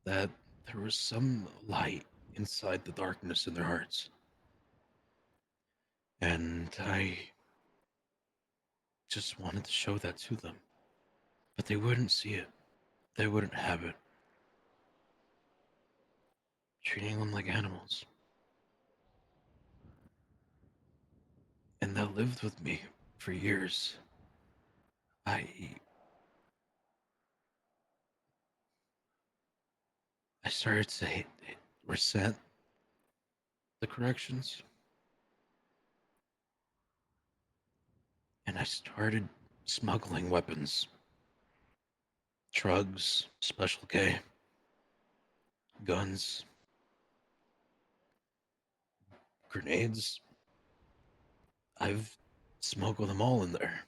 That there was some light inside the darkness in their hearts. And I just wanted to show that to them. But they wouldn't see it. They wouldn't have it. Treating them like animals. And that lived with me for years. I started to resent the corrections. And I started smuggling weapons. Drugs, Special K, guns, grenades. I've smuggled them all in there.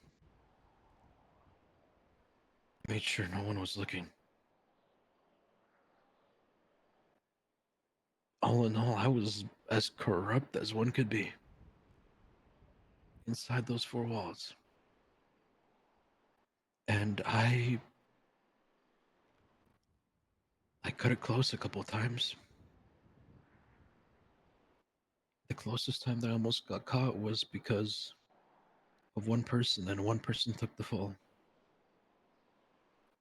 Made sure no one was looking. all in all, I was as corrupt as one could be inside those four walls. And I cut it close a couple of times. The closest time that I almost got caught was because of one person, and one person took the fall.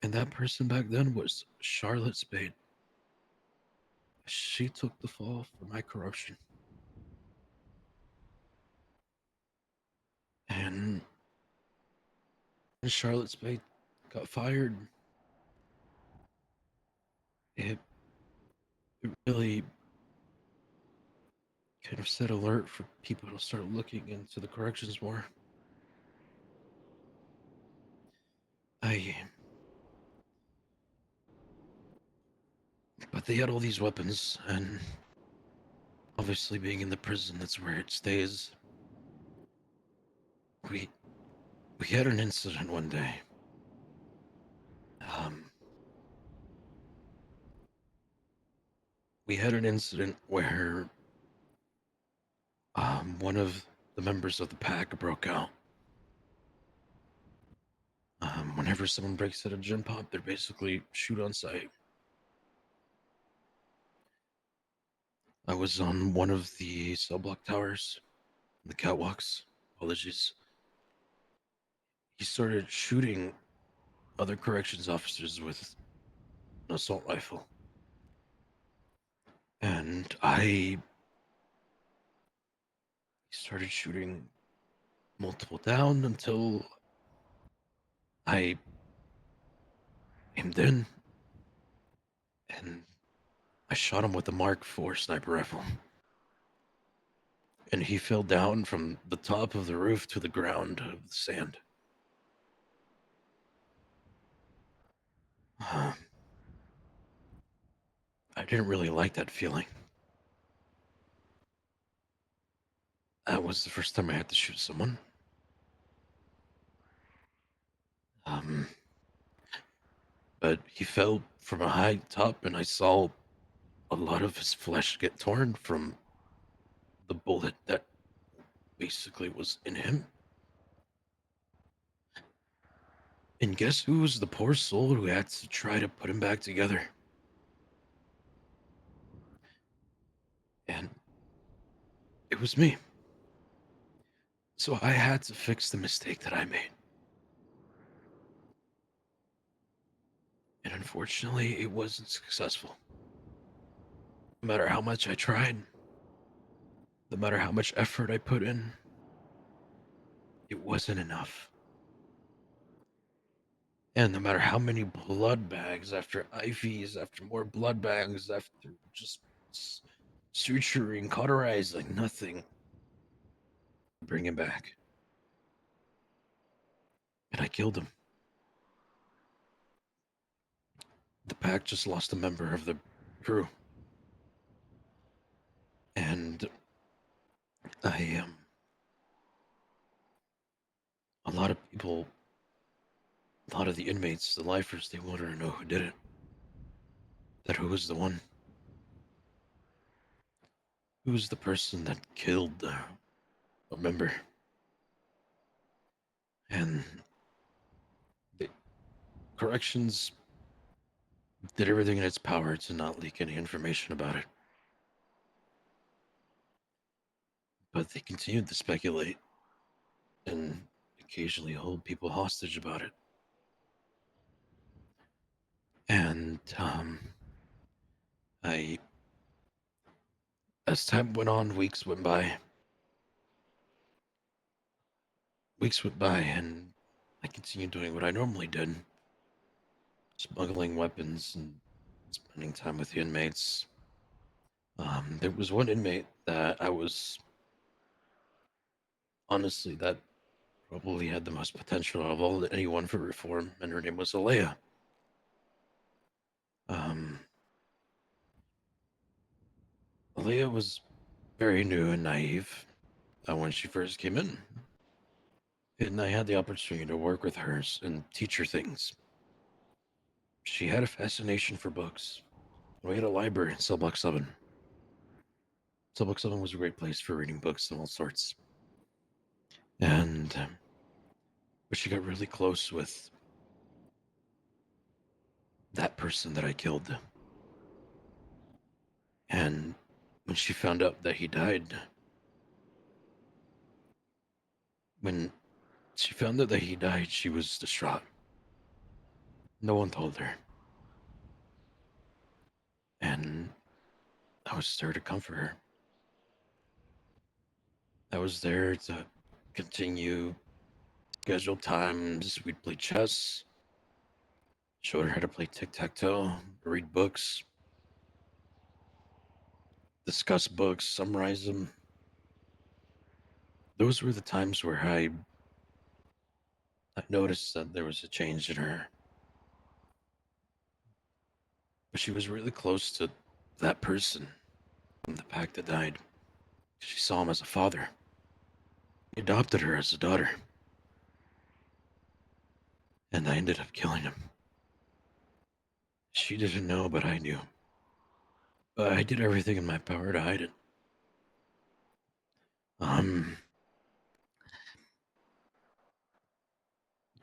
And that person back then was Charlotte Spade. She took the fall for my corruption. And when Charlotte Spade got fired, it really kind of set alert for people to start looking into the corrections more. But they had all these weapons, and obviously being in the prison, that's where it stays. We had an incident one day. We had an incident where one of the members of the pack broke out. Whenever someone breaks out of gym pop, they're basically shoot on sight. I was on one of the cell block towers, the catwalks. Apologies. He started shooting other corrections officers with an assault rifle. And I started shooting multiple down until I aimed in, and I shot him with a Mark IV sniper rifle. And he fell down from the top of the roof to the ground of the sand. I didn't really like that feeling. That was the first time I had to shoot someone. But he fell from a high top, and I saw a lot of his flesh get torn from the bullet that basically was in him. And guess who was the poor soul who had to try to put him back together? And it was me. So I had to fix the mistake that I made. And unfortunately, it wasn't successful. No matter how much I tried, no matter how much effort I put in, it wasn't enough. And no matter how many blood bags after IVs, after more blood bags, after just suturing, cauterizing, nothing, bring him back. And I killed him. The pack just lost a member of the crew. And I a lot of people, a lot of the inmates, the lifers, they wanted to know who did it. That who was the one. Who was the person that killed a member. And the corrections did everything in its power to not leak any information about it. But they continued to speculate and occasionally hold people hostage about it. And as time went on, weeks went by. Weeks went by, and I continued doing what I normally did, smuggling weapons and spending time with the inmates. There was one inmate that I was honestly that probably had the most potential of all anyone for reform, and her name was Alea. Alea was very new and naive when she first came in, and I had the opportunity to work with her and teach her things. She had a fascination for books. We had a library in Cell Block 7. Subbook 7 was a great place for reading books of all sorts. And but she got really close with that person that I killed. And when she found out that he died, when she found out that he died, she was distraught. No one told her. And I was there to comfort her. I was there to continue scheduled times. We'd play chess, showed her how to play tic-tac-toe, read books, discuss books, summarize them. Those were the times where I noticed that there was a change in her. But she was really close to that person from the pack that died. She saw him as a father. He adopted her as a daughter. And I ended up killing him. She didn't know, but I knew. But I did everything in my power to hide it.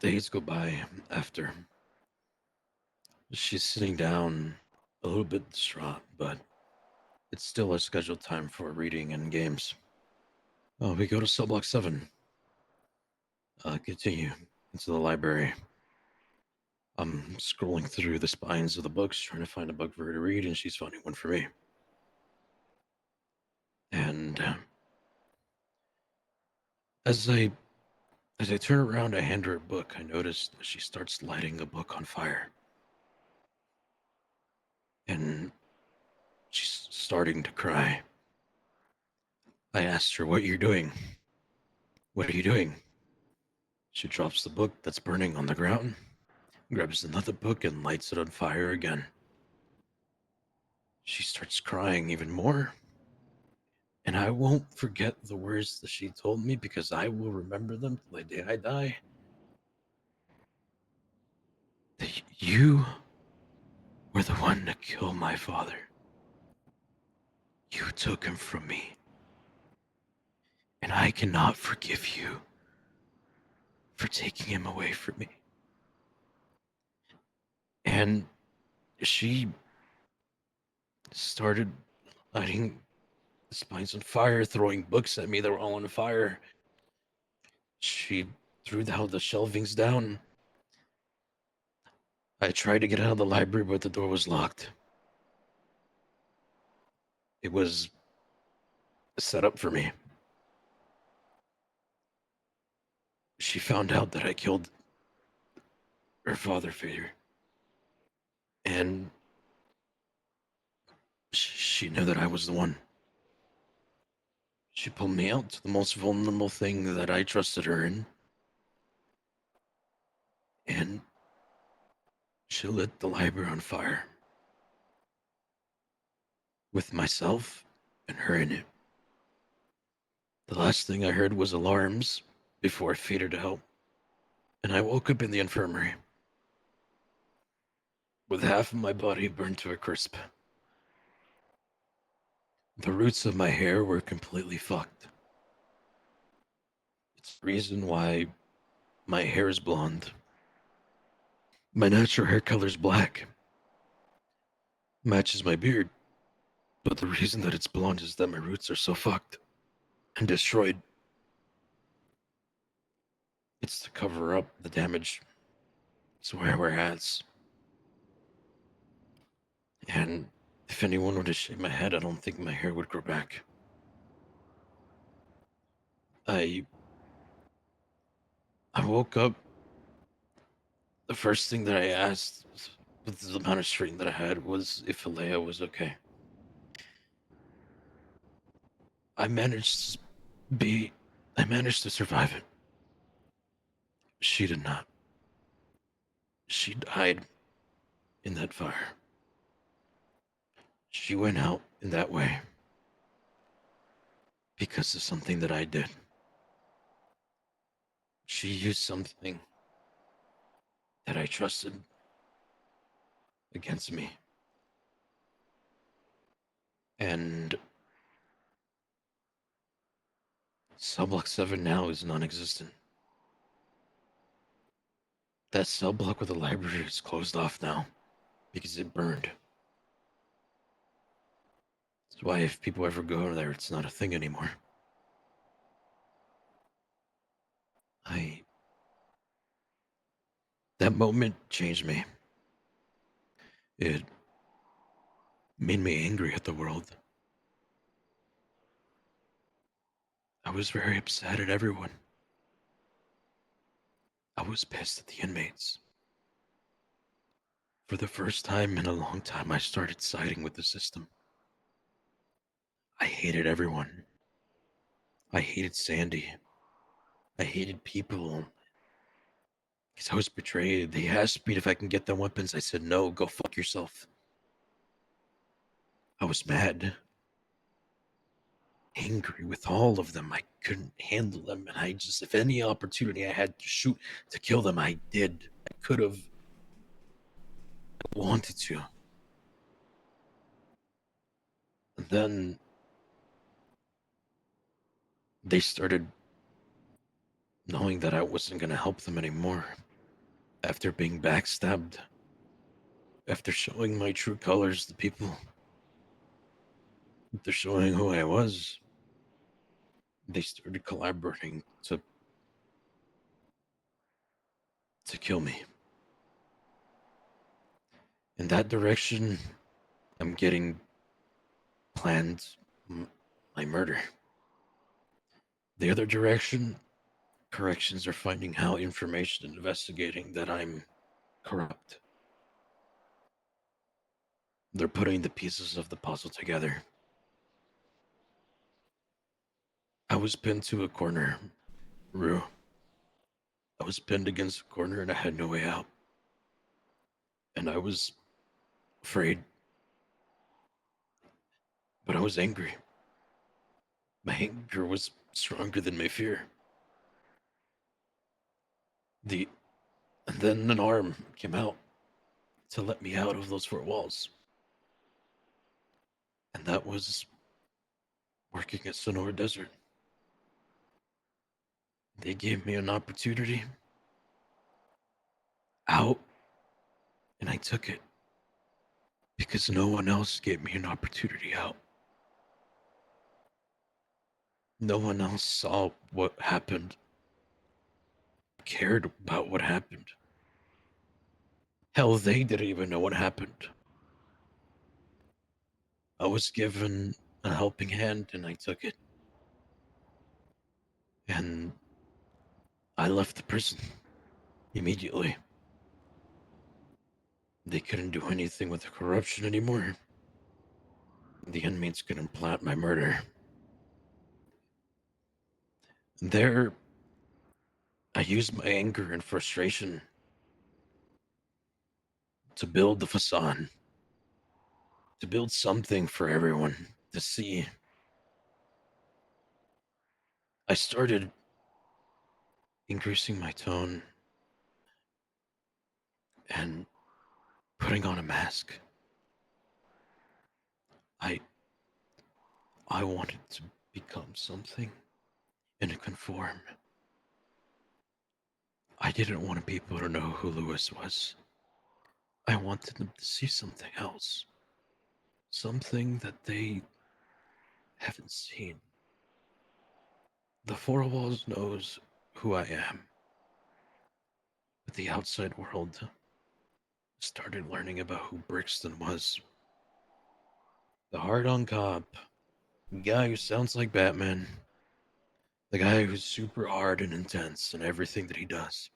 Days go by after. She's sitting down, a little bit distraught, but it's still a scheduled time for reading and games. We go to cell block 7. Continue into the library. I'm scrolling through the spines of the books, trying to find a book for her to read, and she's finding one for me. And as I turn around, I hand her a book. I notice that she starts lighting a book on fire. And she's starting to cry. I asked her, "What you're doing? What are you doing?" She drops the book that's burning on the ground, grabs another book, and lights it on fire again. She starts crying even more. And I won't forget the words that she told me because I will remember them till the day I die. That you were the one to kill my father. You took him from me. And I cannot forgive you for taking him away from me. And she started lighting the spines on fire, throwing books at me that were all on fire. She threw down the shelvings down. I tried to get out of the library, but the door was locked. It was set up for me. She found out that I killed her father figure. And she knew that I was the one. She pulled me out to the most vulnerable thing that I trusted her in. And she lit the library on fire. With myself and her in it. The last thing I heard was alarms before I faded to help. And I woke up in the infirmary. With half of my body burned to a crisp. The roots of my hair were completely fucked. It's the reason why my hair is blonde. My natural hair color is black. Matches my beard. But the reason that it's blonde is that my roots are so fucked and destroyed. It's to cover up the damage. It's why I wear hats. And if anyone were to shave my head, I don't think my hair would grow back. I woke up. The first thing that I asked, with the amount of strain that I had, was if Alea was okay. I managed to survive it. She did not. She died in that fire. She went out in that way because of something that I did. She used something that I trusted against me. And Cell block 7 now is non-existent. That cell block with the library is closed off now because it burned. That's why if people ever go there, it's not a thing anymore. That moment changed me. It made me angry at the world. I was very upset at everyone. I was pissed at the inmates. For the first time in a long time, I started siding with the system. I hated everyone. I hated Sandy. I hated people. Because I was betrayed. They asked me if I can get them weapons. I said, no, go fuck yourself. I was mad. Angry with all of them. I couldn't handle them. And I just, if any opportunity I had to shoot, to kill them, I did. I could have. I wanted to. And then they started knowing that I wasn't going to help them anymore. After being backstabbed. After showing my true colors to people. After showing who I was. They started collaborating to kill me. In that direction, I'm getting planned my murder. The other direction, corrections are finding out information and investigating that I'm corrupt. They're putting the pieces of the puzzle together. I was pinned to a corner, Rue. I was pinned against a corner and I had no way out. And I was afraid. But I was angry. My anger was stronger than my fear. And then an arm came out to let me out of those four walls. And that was working at Sonora Desert. They gave me an opportunity out, and I took it because no one else gave me an opportunity out. No one else saw what happened, cared about what happened. Hell, they didn't even know what happened. I was given a helping hand, and I took it. And I left the prison immediately. They couldn't do anything with the corruption anymore. The inmates couldn't plot my murder. There, I used my anger and frustration to build the facade, to build something for everyone to see. I started increasing my tone and putting on a mask. I wanted to become something and conform. I didn't want people to know who Lewis was. I wanted them to see something else. Something that they haven't seen. The four walls knows who I am. But the outside world started learning about who Brixton was. The hard-on cop. The guy who sounds like Batman. The guy who's super hard and intense in everything that he does.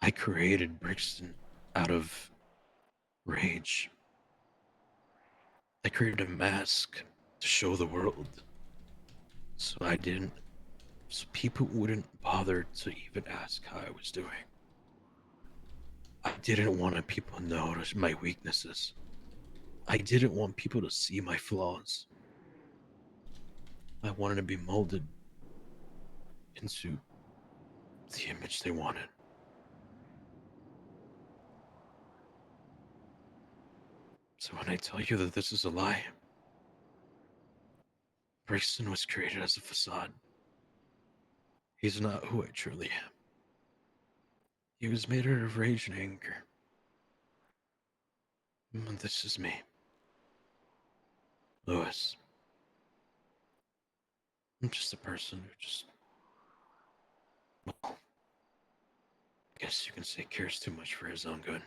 I created Brixton out of rage. I created a mask to show the world. So people wouldn't bother to even ask how I was doing. I didn't want people to notice my weaknesses. I didn't want people to see my flaws. I wanted to be molded into the image they wanted. So when I tell you that this is a lie, Brixton was created as a facade. He's not who I truly am. He was made out of rage and anger. And this is me. Lewis. I'm just a person who just, well, I guess you can say cares too much for his own good.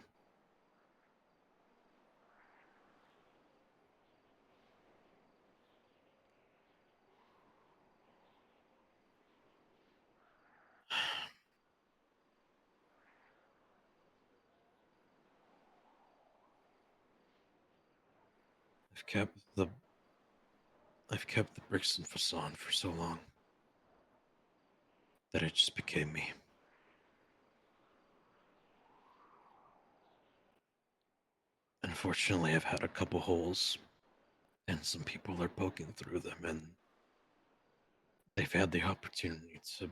I've kept the Brixton facade for so long that it just became me. Unfortunately, I've had a couple holes, and some people are poking through them, and they've had the opportunity to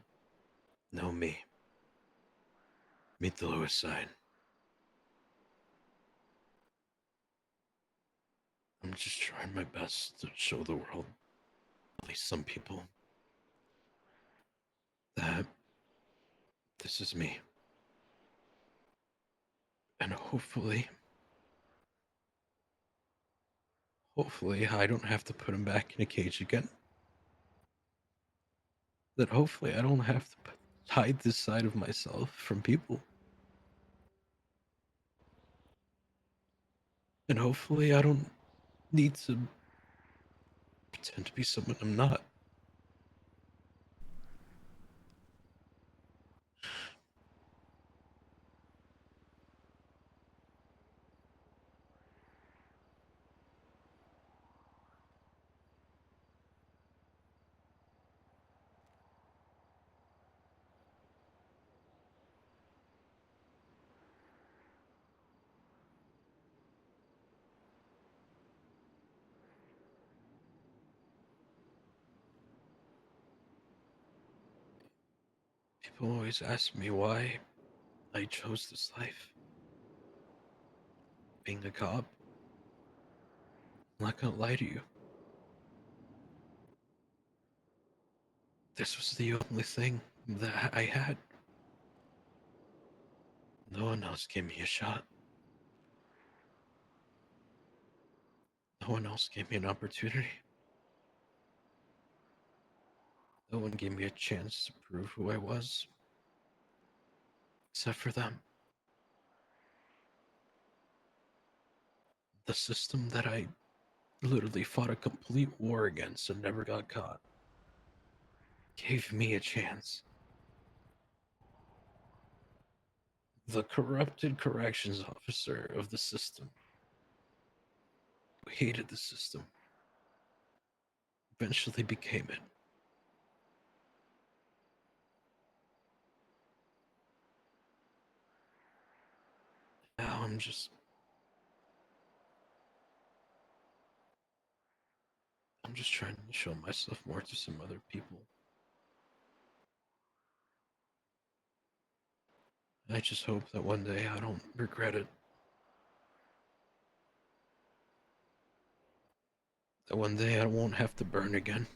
know me, meet the Lewis side. I'm just trying my best to show the world, at least some people, that this is me. And hopefully I don't have to put him back in a cage again. That hopefully I don't have to hide this side of myself from people. And hopefully I don't need to pretend to be someone I'm not. People always ask me why I chose this life. Being a cop. I'm not gonna lie to you. This was the only thing that I had. No one else gave me a shot. No one else gave me an opportunity. No one gave me a chance to prove who I was. Except for them. The system that I literally fought a complete war against and never got caught gave me a chance. The corrupted corrections officer of the system, who hated the system, eventually became it. Now I'm just trying to show myself more to some other people. I just hope that one day I don't regret it. That one day I won't have to burn again.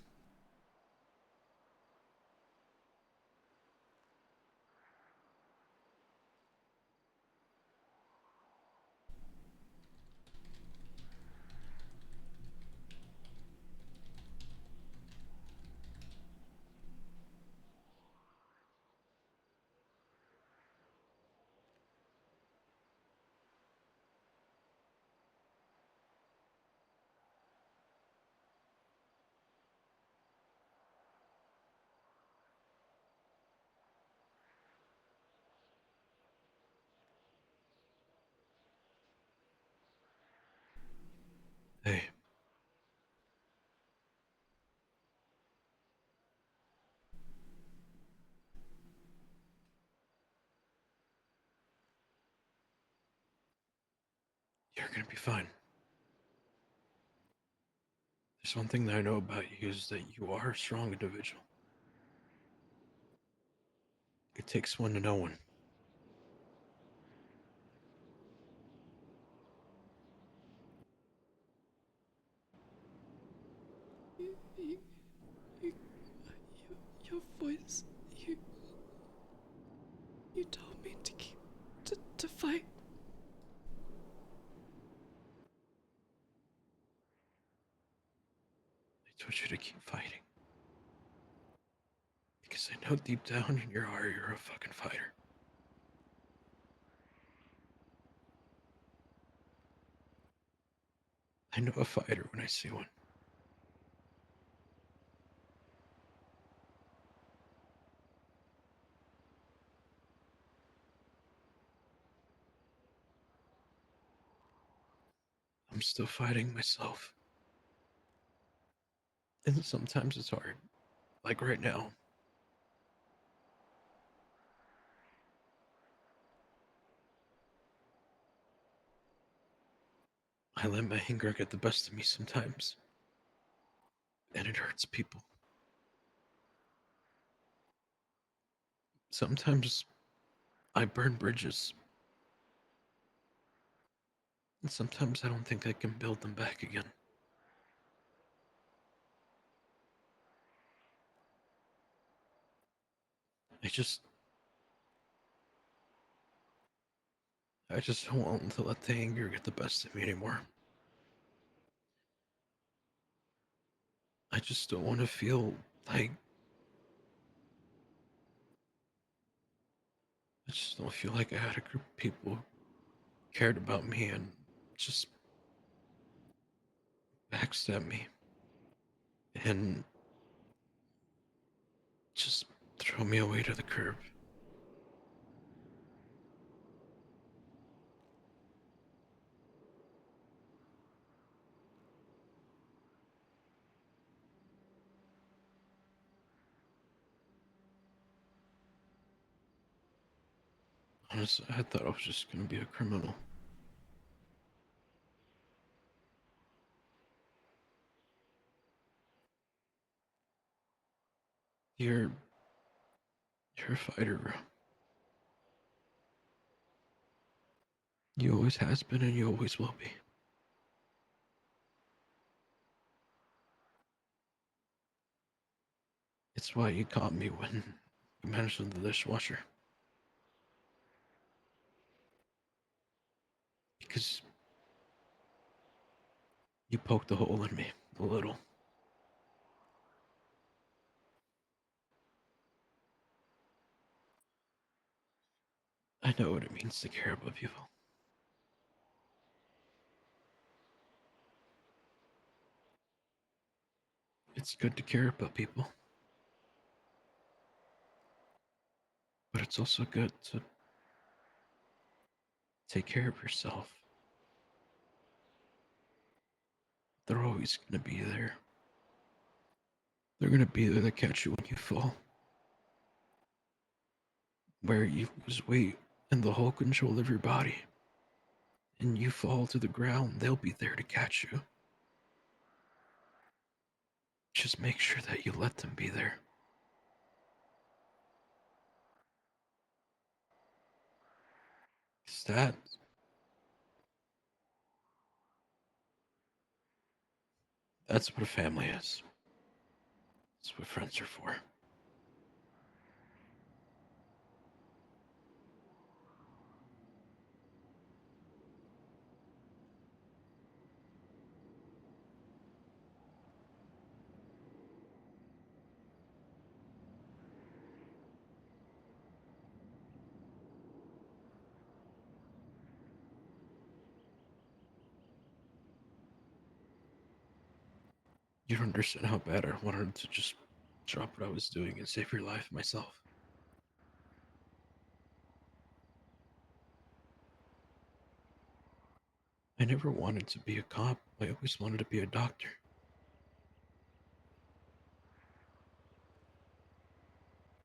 Hey, you're gonna be fine. There's one thing that I know about you is that you are a strong individual. It takes one to know one. You, your voice. You told me to keep to fight. I told you to keep fighting. Because I know deep down in your heart you're a fucking fighter. I know a fighter when I see one. I'm still fighting myself. And sometimes it's hard. Like right now. I let my anger get the best of me sometimes. And it hurts people. Sometimes I burn bridges. And sometimes I don't think I can build them back again. I just don't want to let the anger get the best of me anymore. I just don't want to feel like I just don't feel like I had a group of people who cared about me and just backstab me and just throw me away to the curb. Honestly, I thought I was just gonna be a criminal. You're you're a fighter, bro. You always has been and you always will be. It's why you caught me when you mentioned the dishwasher. Because you poked a hole in me a little. I know what it means to care about people. It's good to care about people. But it's also good to take care of yourself. They're always going to be there. They're going to be there to catch you when you fall. Where you lose weight and the whole control of your body. And you fall to the ground, they'll be there to catch you. Just make sure that you let them be there. 'Cause that's what a family is. That's what friends are for. You don't understand how bad I wanted to just drop what I was doing and save your life myself. I never wanted to be a cop. I always wanted to be a doctor.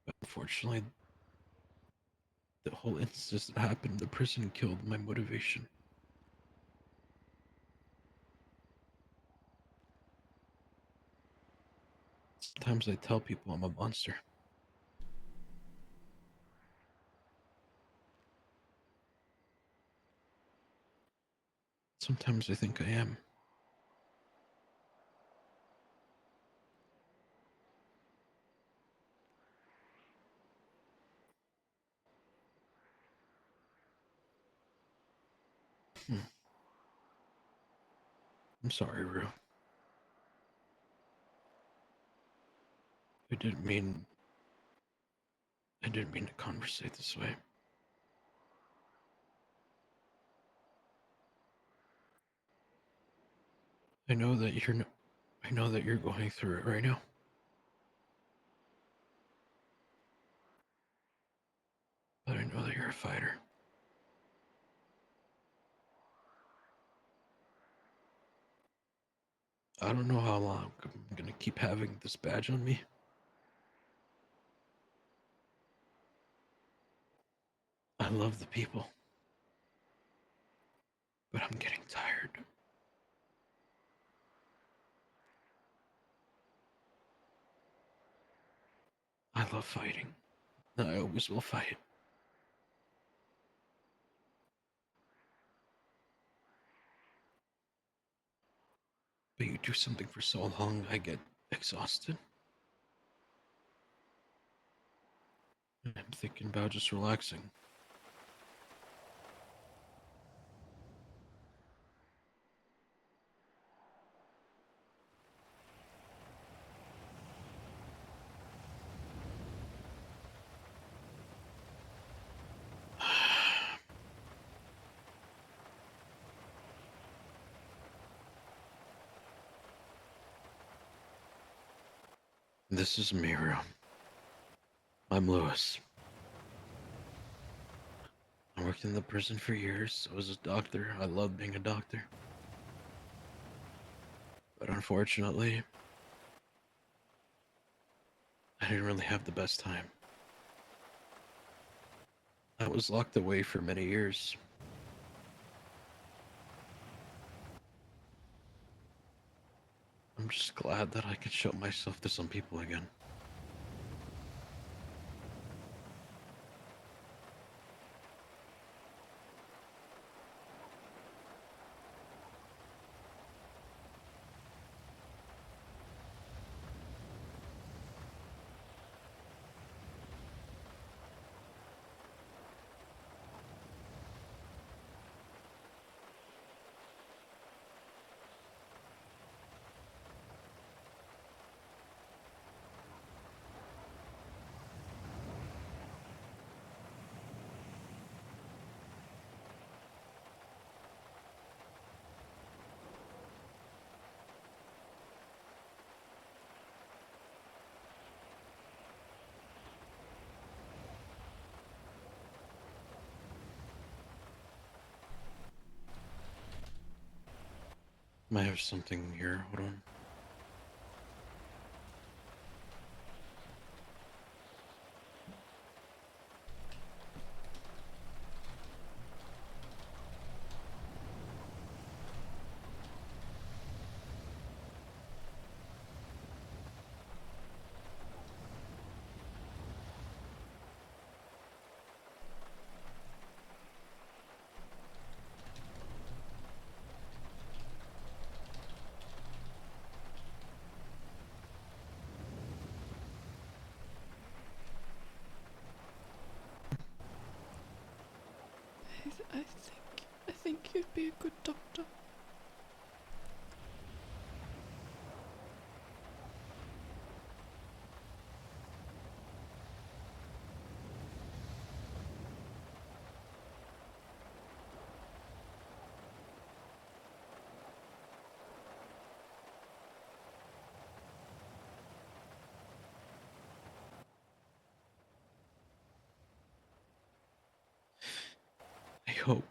But unfortunately, the whole instance that happened in the prison killed my motivation. Sometimes I tell people I'm a monster. Sometimes I think I am. I'm sorry, Rue. I didn't mean to conversate this way. I know that you're going through it right now. But I know that you're a fighter. I don't know how long I'm gonna keep having this badge on me. I love the people. But I'm getting tired. I love fighting. And I always will fight. But you do something for so long, I get exhausted. And I'm thinking about just relaxing. This is Miro. I'm Lewis. I worked in the prison for years. I was a doctor. I love being a doctor. But unfortunately, I didn't really have the best time. I was locked away for many years. I'm just glad that I could show myself to some people again. I have something here. Hold on. I think you'd be a good doctor. I hope.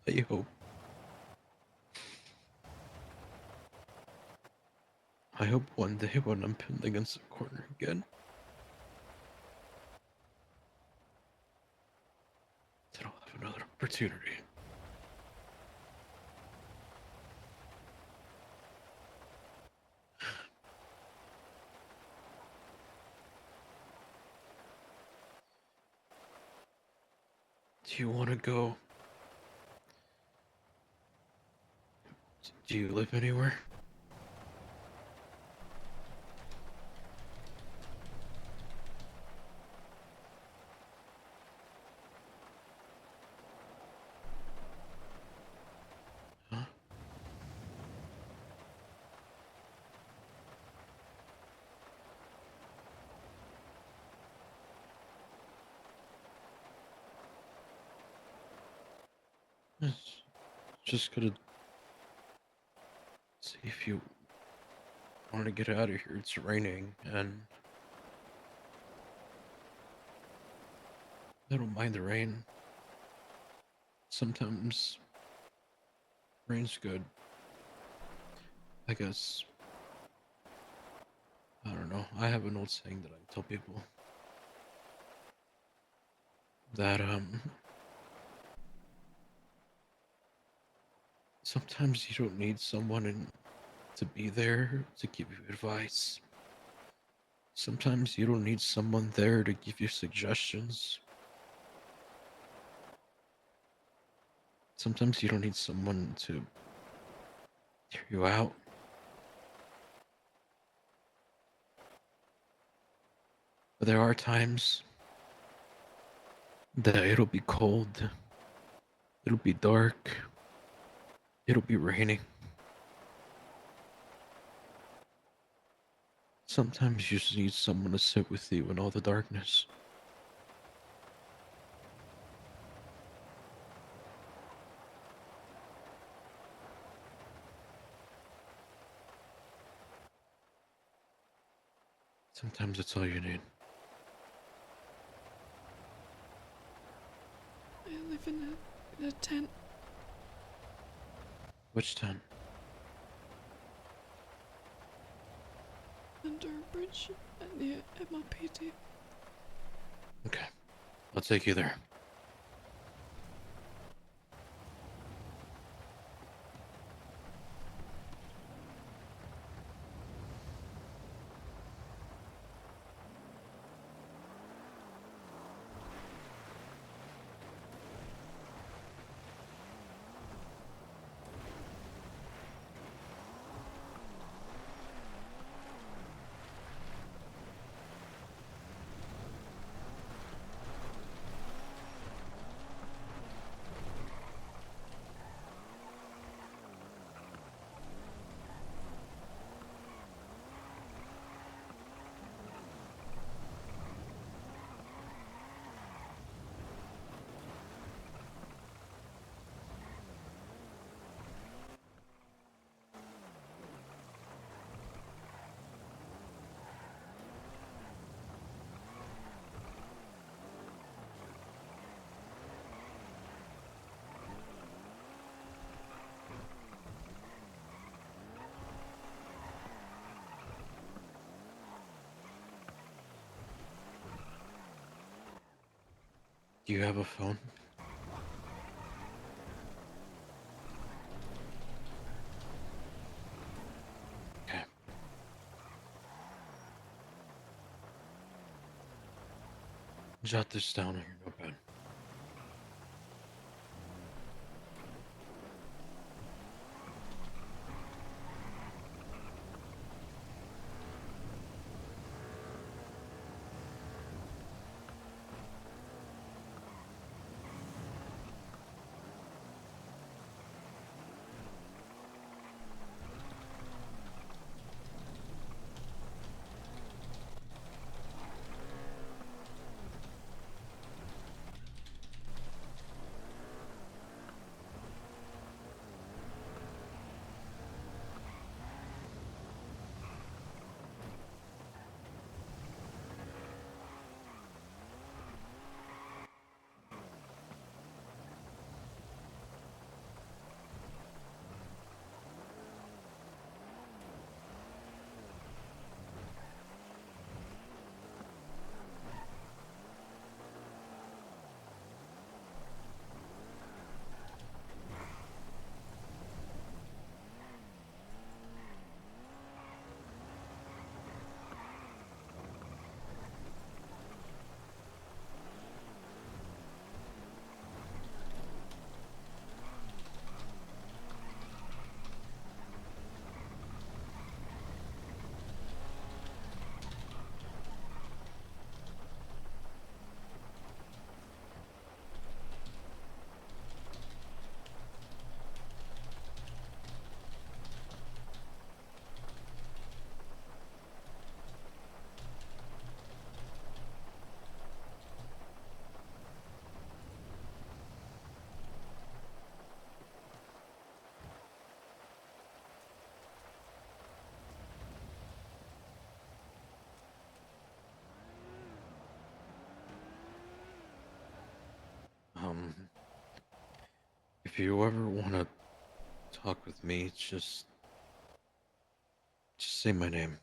I hope. I hope one day when I'm pinned against a corner again, that I'll have another opportunity. Do you want to go? Do you live anywhere? Yes. Just gotta see if you want to get out of here. It's raining, and I don't mind the rain. Sometimes rain's good. I guess. I don't know. I have an old saying that I tell people that sometimes you don't need to be there to give you advice. Sometimes you don't need someone there to give you suggestions. Sometimes you don't need someone to hear you out. But there are times that it'll be cold, it'll be dark, it'll be raining. Sometimes you just need someone to sit with you in all the darkness. Sometimes that's all you need. I live in a tent Which tent? under a bridge near MRPT. Okay, I'll take you there. Do you have a phone? Okay. Jot this down on your notepad. If you ever want to talk with me, just say my name.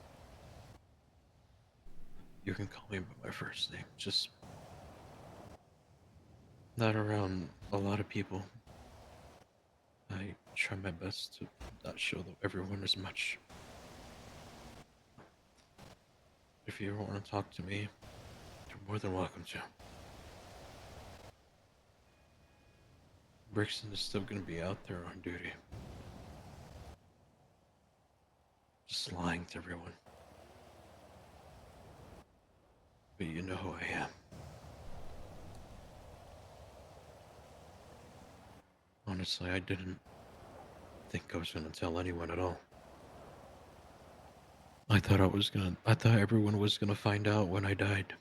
You can call me by my first name. Just not around a lot of people. I try my best to not show everyone as much. If you ever want to talk to me, you're more than welcome to. Brixton is still going to be out there on duty. Just lying to everyone. But you know who I am. Honestly, I didn't think I was going to tell anyone at all. I thought everyone was going to find out when I died.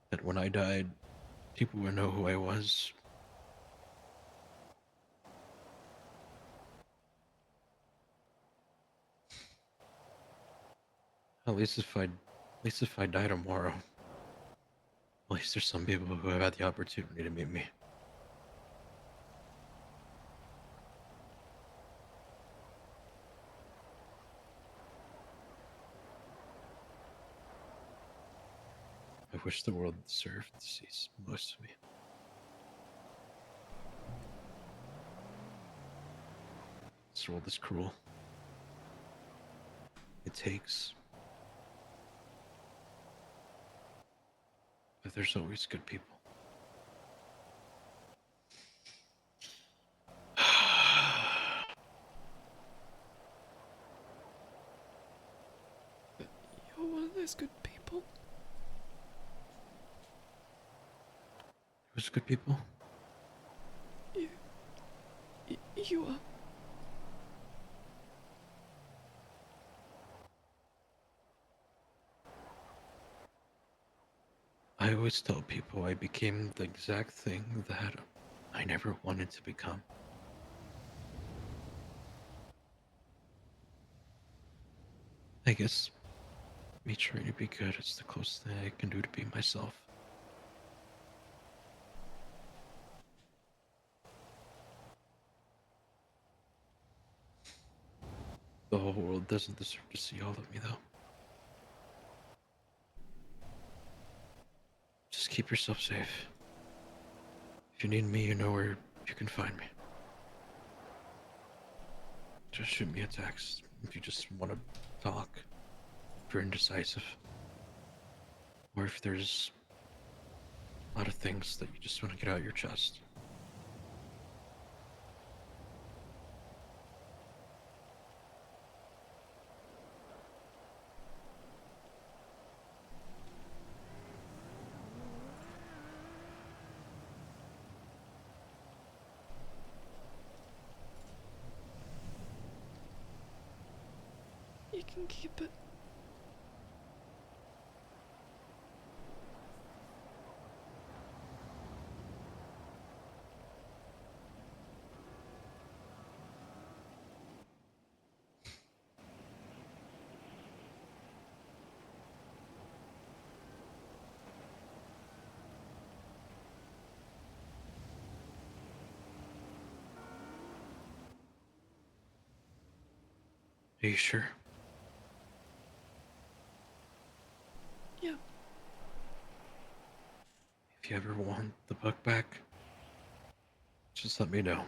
That when I died, people would know who I was. At least if I die tomorrow, at least there's some people who have had the opportunity to meet me. I wish the world deserved to see most of me. This world is cruel. It takes. But there's always good people. You're one of those good people. Who's good people? You are. I always tell people I became the exact thing that I never wanted to become. I guess me trying to be good is the closest thing I can do to be myself. The whole world doesn't deserve to see all of me, though. Just keep yourself safe. If you need me, you know where you can find me. Just shoot me a text if you just want to talk, if you're indecisive, or if there's a lot of things that you just want to get out your chest. You can keep it. Are you sure? Yeah. If you ever want the book back, just let me know.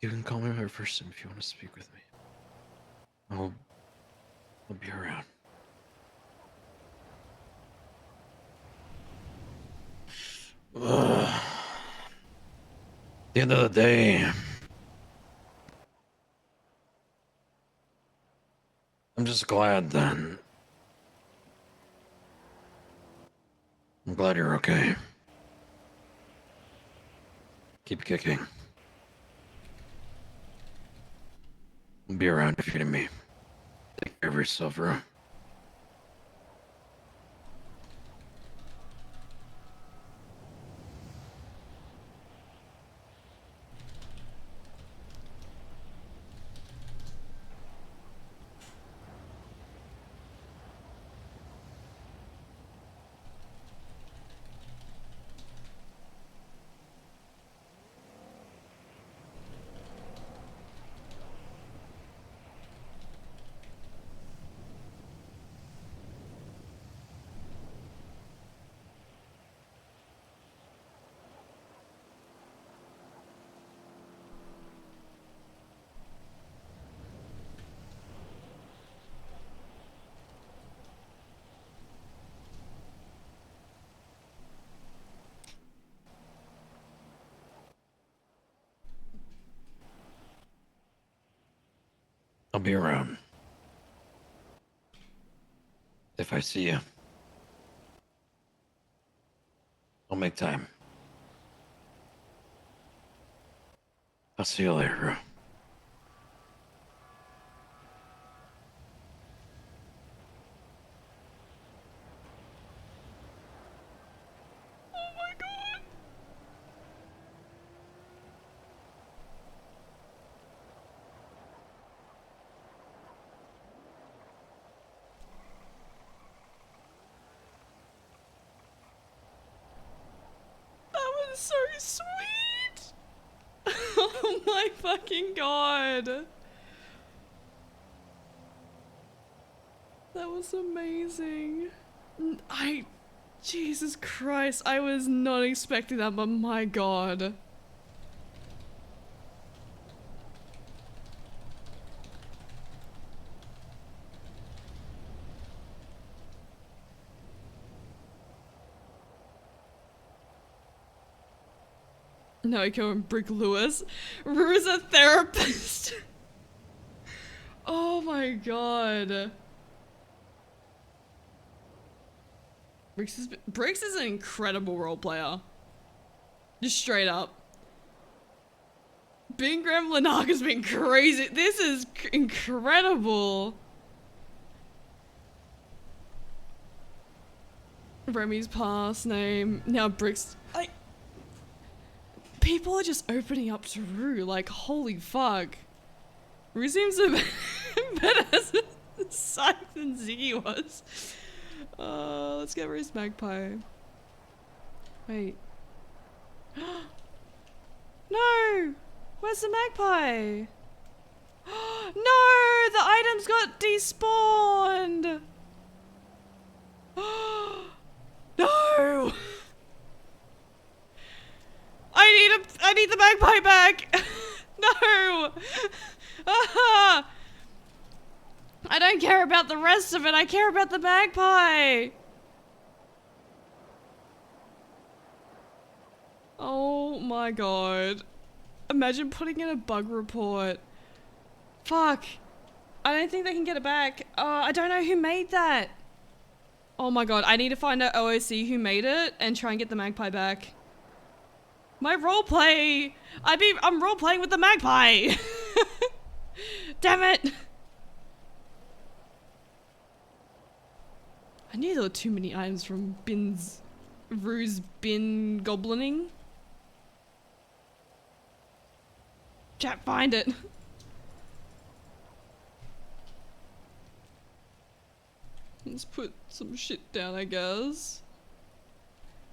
You can call me my first name if you want to speak with me. I'll be around. At the end of the day, I'm just glad that I'm glad you're okay. Keep kicking. I'll be around if you need me. Take care of yourself, bro. I'll be around. If I see you, I'll make time. I'll see you later, bro. Oh my god. That was so sweet. Oh my fucking god. That was amazing. Jesus Christ, I was not expecting that, but my god. No, go and Brick Lewis. Rue's a therapist. Oh my god. Briggs is an incredible role player. Just straight up. Being Graham Lanark has been crazy. This is incredible. Remy's past name. Now Briggs. People are just opening up to Rue. Like, holy fuck. Rue seems a better as a psych than Ziggy was. Let's get Rue's magpie. Wait. No! Where's the magpie? No! The items got despawned! No! I need the magpie back! No! Ah! I don't care about the rest of it, I care about the magpie! Oh my god. Imagine putting in a bug report. Fuck. I don't think they can get it back. I don't know who made that. Oh my god, I need to find out OOC who made it and try and get the magpie back. My roleplay! I'm roleplaying with the magpie! Damn it! I knew there were too many items from Rue's bin goblining. Chat, find it. Let's put some shit down, I guess.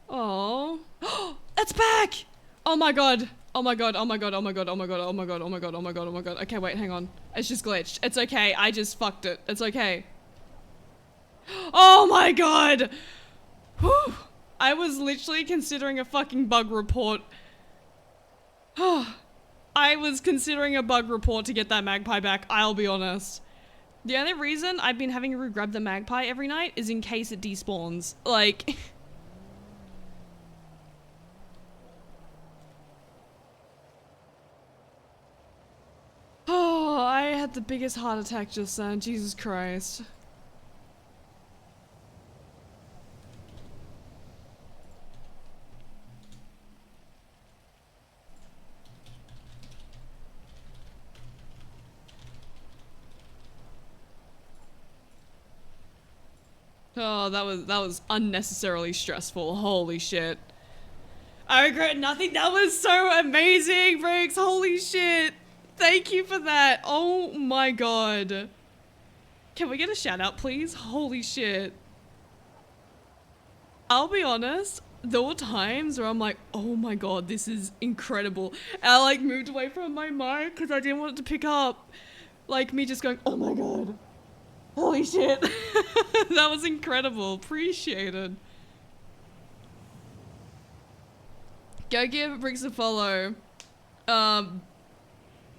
Oh, it's back! Oh my god. Oh my god, oh my god, oh my god, oh my god, oh my god, oh my god, oh my god, oh my god. Okay, wait, hang on. It's just glitched. It's okay, I just fucked it. It's okay. Oh my god! Whew. I was literally considering a fucking bug report. I was considering a bug report to get that magpie back, I'll be honest. The only reason I've been having Rue grab the magpie every night is in case it despawns. Like... Oh, I had the biggest heart attack just then, Jesus Christ. Oh, that was unnecessarily stressful. Holy shit. I regret nothing. That was so amazing, Briggs. Holy shit. Thank you for that. Oh my god. Can we get a shout out, please? Holy shit. I'll be honest, there were times where I'm like, oh my god, this is incredible. And I like moved away from my mic because I didn't want it to pick up. Like me just going, oh my god. Holy shit. That was incredible. Appreciated. Go give Briggs a follow.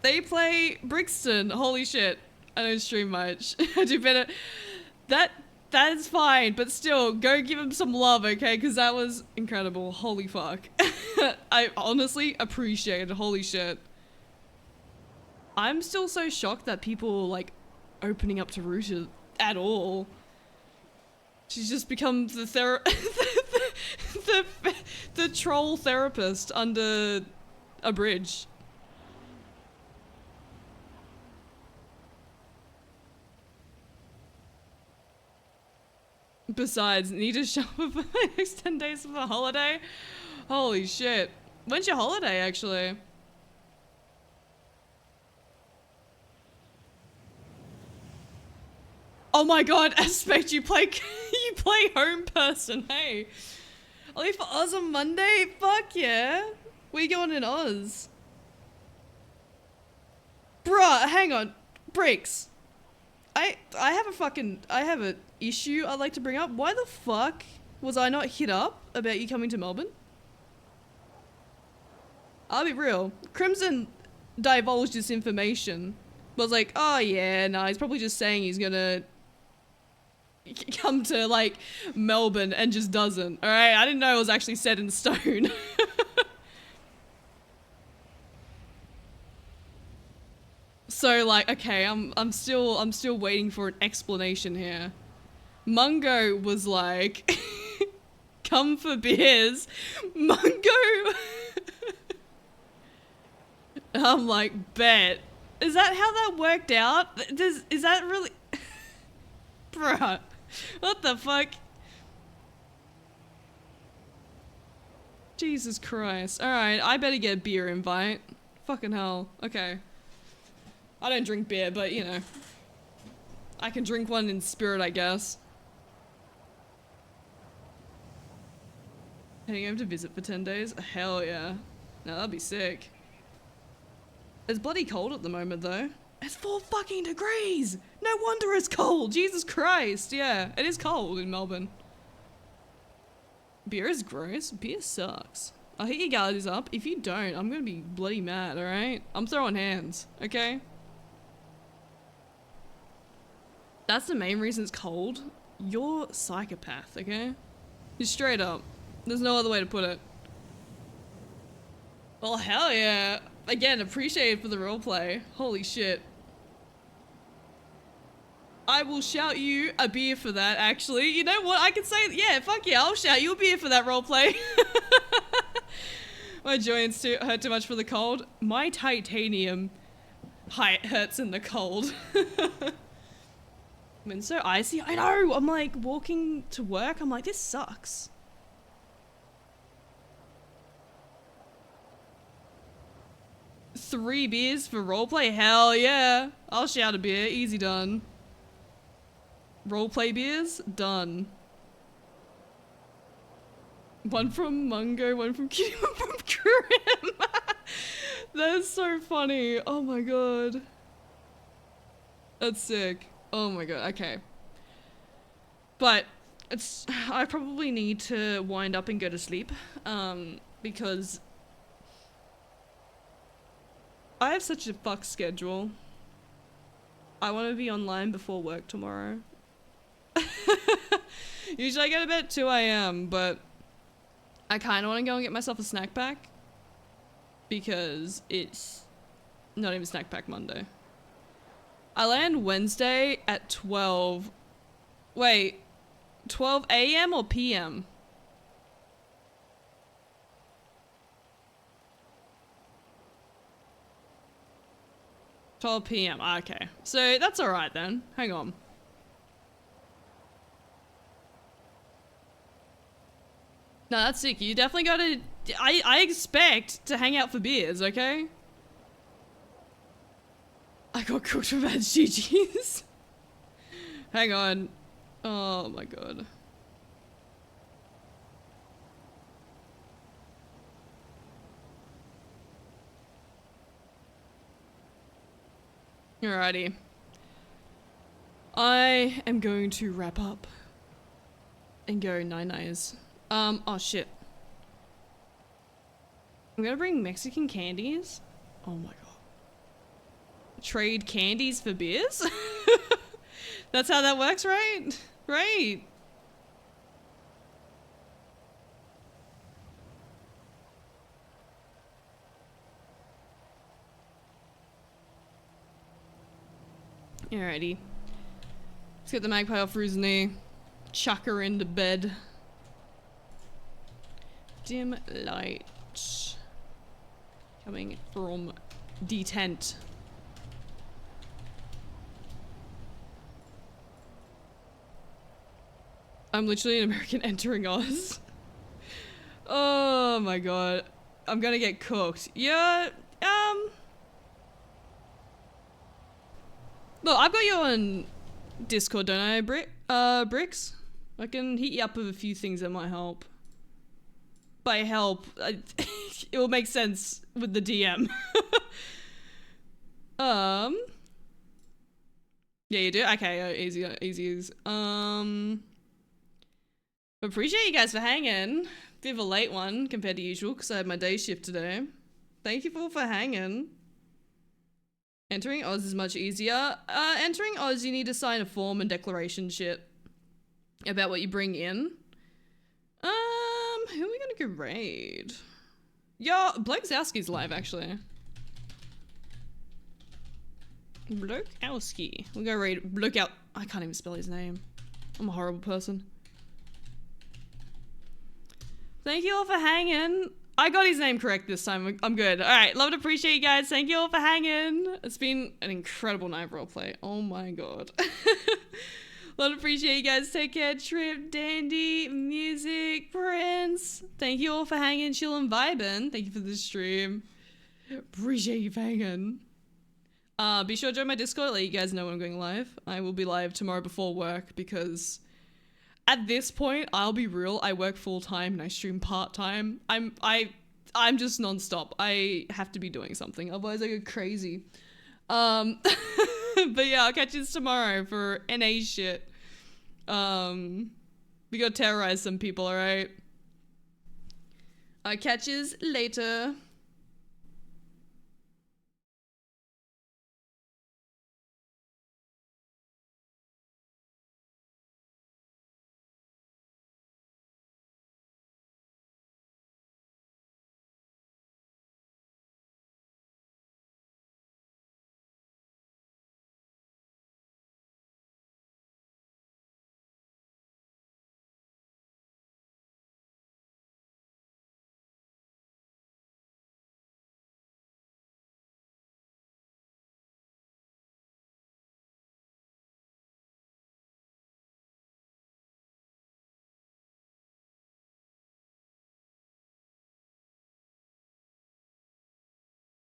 They play Brixton. Holy shit. I don't stream much. I do better. That is fine, but still, go give him some love, okay? Because that was incredible. Holy fuck. I honestly appreciate it. Holy shit. I'm still so shocked that people, like, opening up to Rusha at all. She's just become the the troll therapist under a bridge. Besides, need to show up for the next 10 days of the holiday? Holy shit. When's your holiday, actually? Oh my god, Aspect, you play home person, hey. I'll leave for Oz on Monday? Fuck yeah. Where you going in Oz? Bruh, hang on. Breaks. I have an issue I'd like to bring up. Why the fuck was I not hit up about you coming to Melbourne? I'll be real. Crimson divulged this information. Was like, oh yeah, nah, he's probably just saying he's gonna come to, like, Melbourne and just doesn't. Alright, I didn't know it was actually set in stone. So, like, okay, I'm still waiting for an explanation here. Mungo was like, come for beers. Mungo. I'm like, bet. Is that how that worked out? Is that really? Bruh. What the fuck? Jesus Christ. Alright, I better get a beer invite. Fucking hell. Okay. I don't drink beer, but you know. I can drink one in spirit, I guess. Heading over to visit for 10 days? Hell yeah. No, that'd be sick. It's bloody cold at the moment though. It's 4 fucking degrees! No wonder it's cold! Jesus Christ! Yeah, it is cold in Melbourne. Beer is gross. Beer sucks. I'll hit your galleries up. If you don't, I'm gonna be bloody mad, alright? I'm throwing hands, okay? That's the main reason it's cold. You're a psychopath, okay? Just straight up. There's no other way to put it. Well, hell yeah. Again, appreciated for the roleplay. Holy shit. I will shout you a beer for that, actually. You know what? I can say, yeah, fuck yeah, I'll shout you a beer for that roleplay. My joints hurt too much for the cold. My titanium height hurts in the cold. I mean, so icy. I know! I'm like walking to work. I'm like, this sucks. Three beers for roleplay? Hell yeah. I'll shout a beer. Easy done. Roleplay beers? Done. One from Mungo, one from Cutieno, one from Grim. That's so funny. Oh my god. That's sick. Oh my god. Okay. But I probably need to wind up and go to sleep. Because I have such a fucked schedule. I want to be online before work tomorrow. Usually I get to bed at 2 AM, but I kind of want to go and get myself a snack pack because it's not even snack pack Monday. I land Wednesday at 12. Wait, 12 AM or PM? PM. Okay. So that's alright then. Hang on. No, that's sick. You definitely gotta... I expect to hang out for beers, okay? I got cooked for bad GG's. Hang on. Oh my god. Alrighty. I am going to wrap up and go nine-nines. Oh shit. I'm gonna bring Mexican candies. Oh my god. Trade candies for beers? That's how that works, right? Right. Alrighty. Let's get the magpie off Rue's knee. Chuck her into bed. Dim light. Coming from the tent. I'm literally an American entering Oz. Oh my god. I'm gonna get cooked. Yeah, look, I've got you on Discord, don't I, Bricks? I can hit you up with a few things that might help. By help, it will make sense with the DM. Yeah, you do? Okay, easy. Appreciate you guys for hanging. Bit of a late one compared to usual because I had my day shift today. Thank you all for hanging. Entering Oz is much easier. Entering Oz, you need to sign a form and declaration shit about what you bring in. Who are we gonna go raid? Yo, Blake Zowski's live actually. Blokowski. We'll go raid Blokout. I can't even spell his name. I'm a horrible person. Thank you all for hanging. I got his name correct this time. I'm good. Alright, love and appreciate you guys. Thank you all for hanging. It's been an incredible night of roleplay. Oh my god. Love and appreciate you guys. Take care. Trip, Dandy, Music, Prince. Thank you all for hanging, chill and vibing. Thank you for the stream. Appreciate you for hanging. Be sure to join my Discord. Let you guys know when I'm going live. I will be live tomorrow before work because at this point, I'll be real. I work full time and I stream part time. I'm just non-stop. I have to be doing something, otherwise I go crazy. But yeah, I'll catch you tomorrow for NA shit. We gotta terrorize some people, alright? I'll catch you later.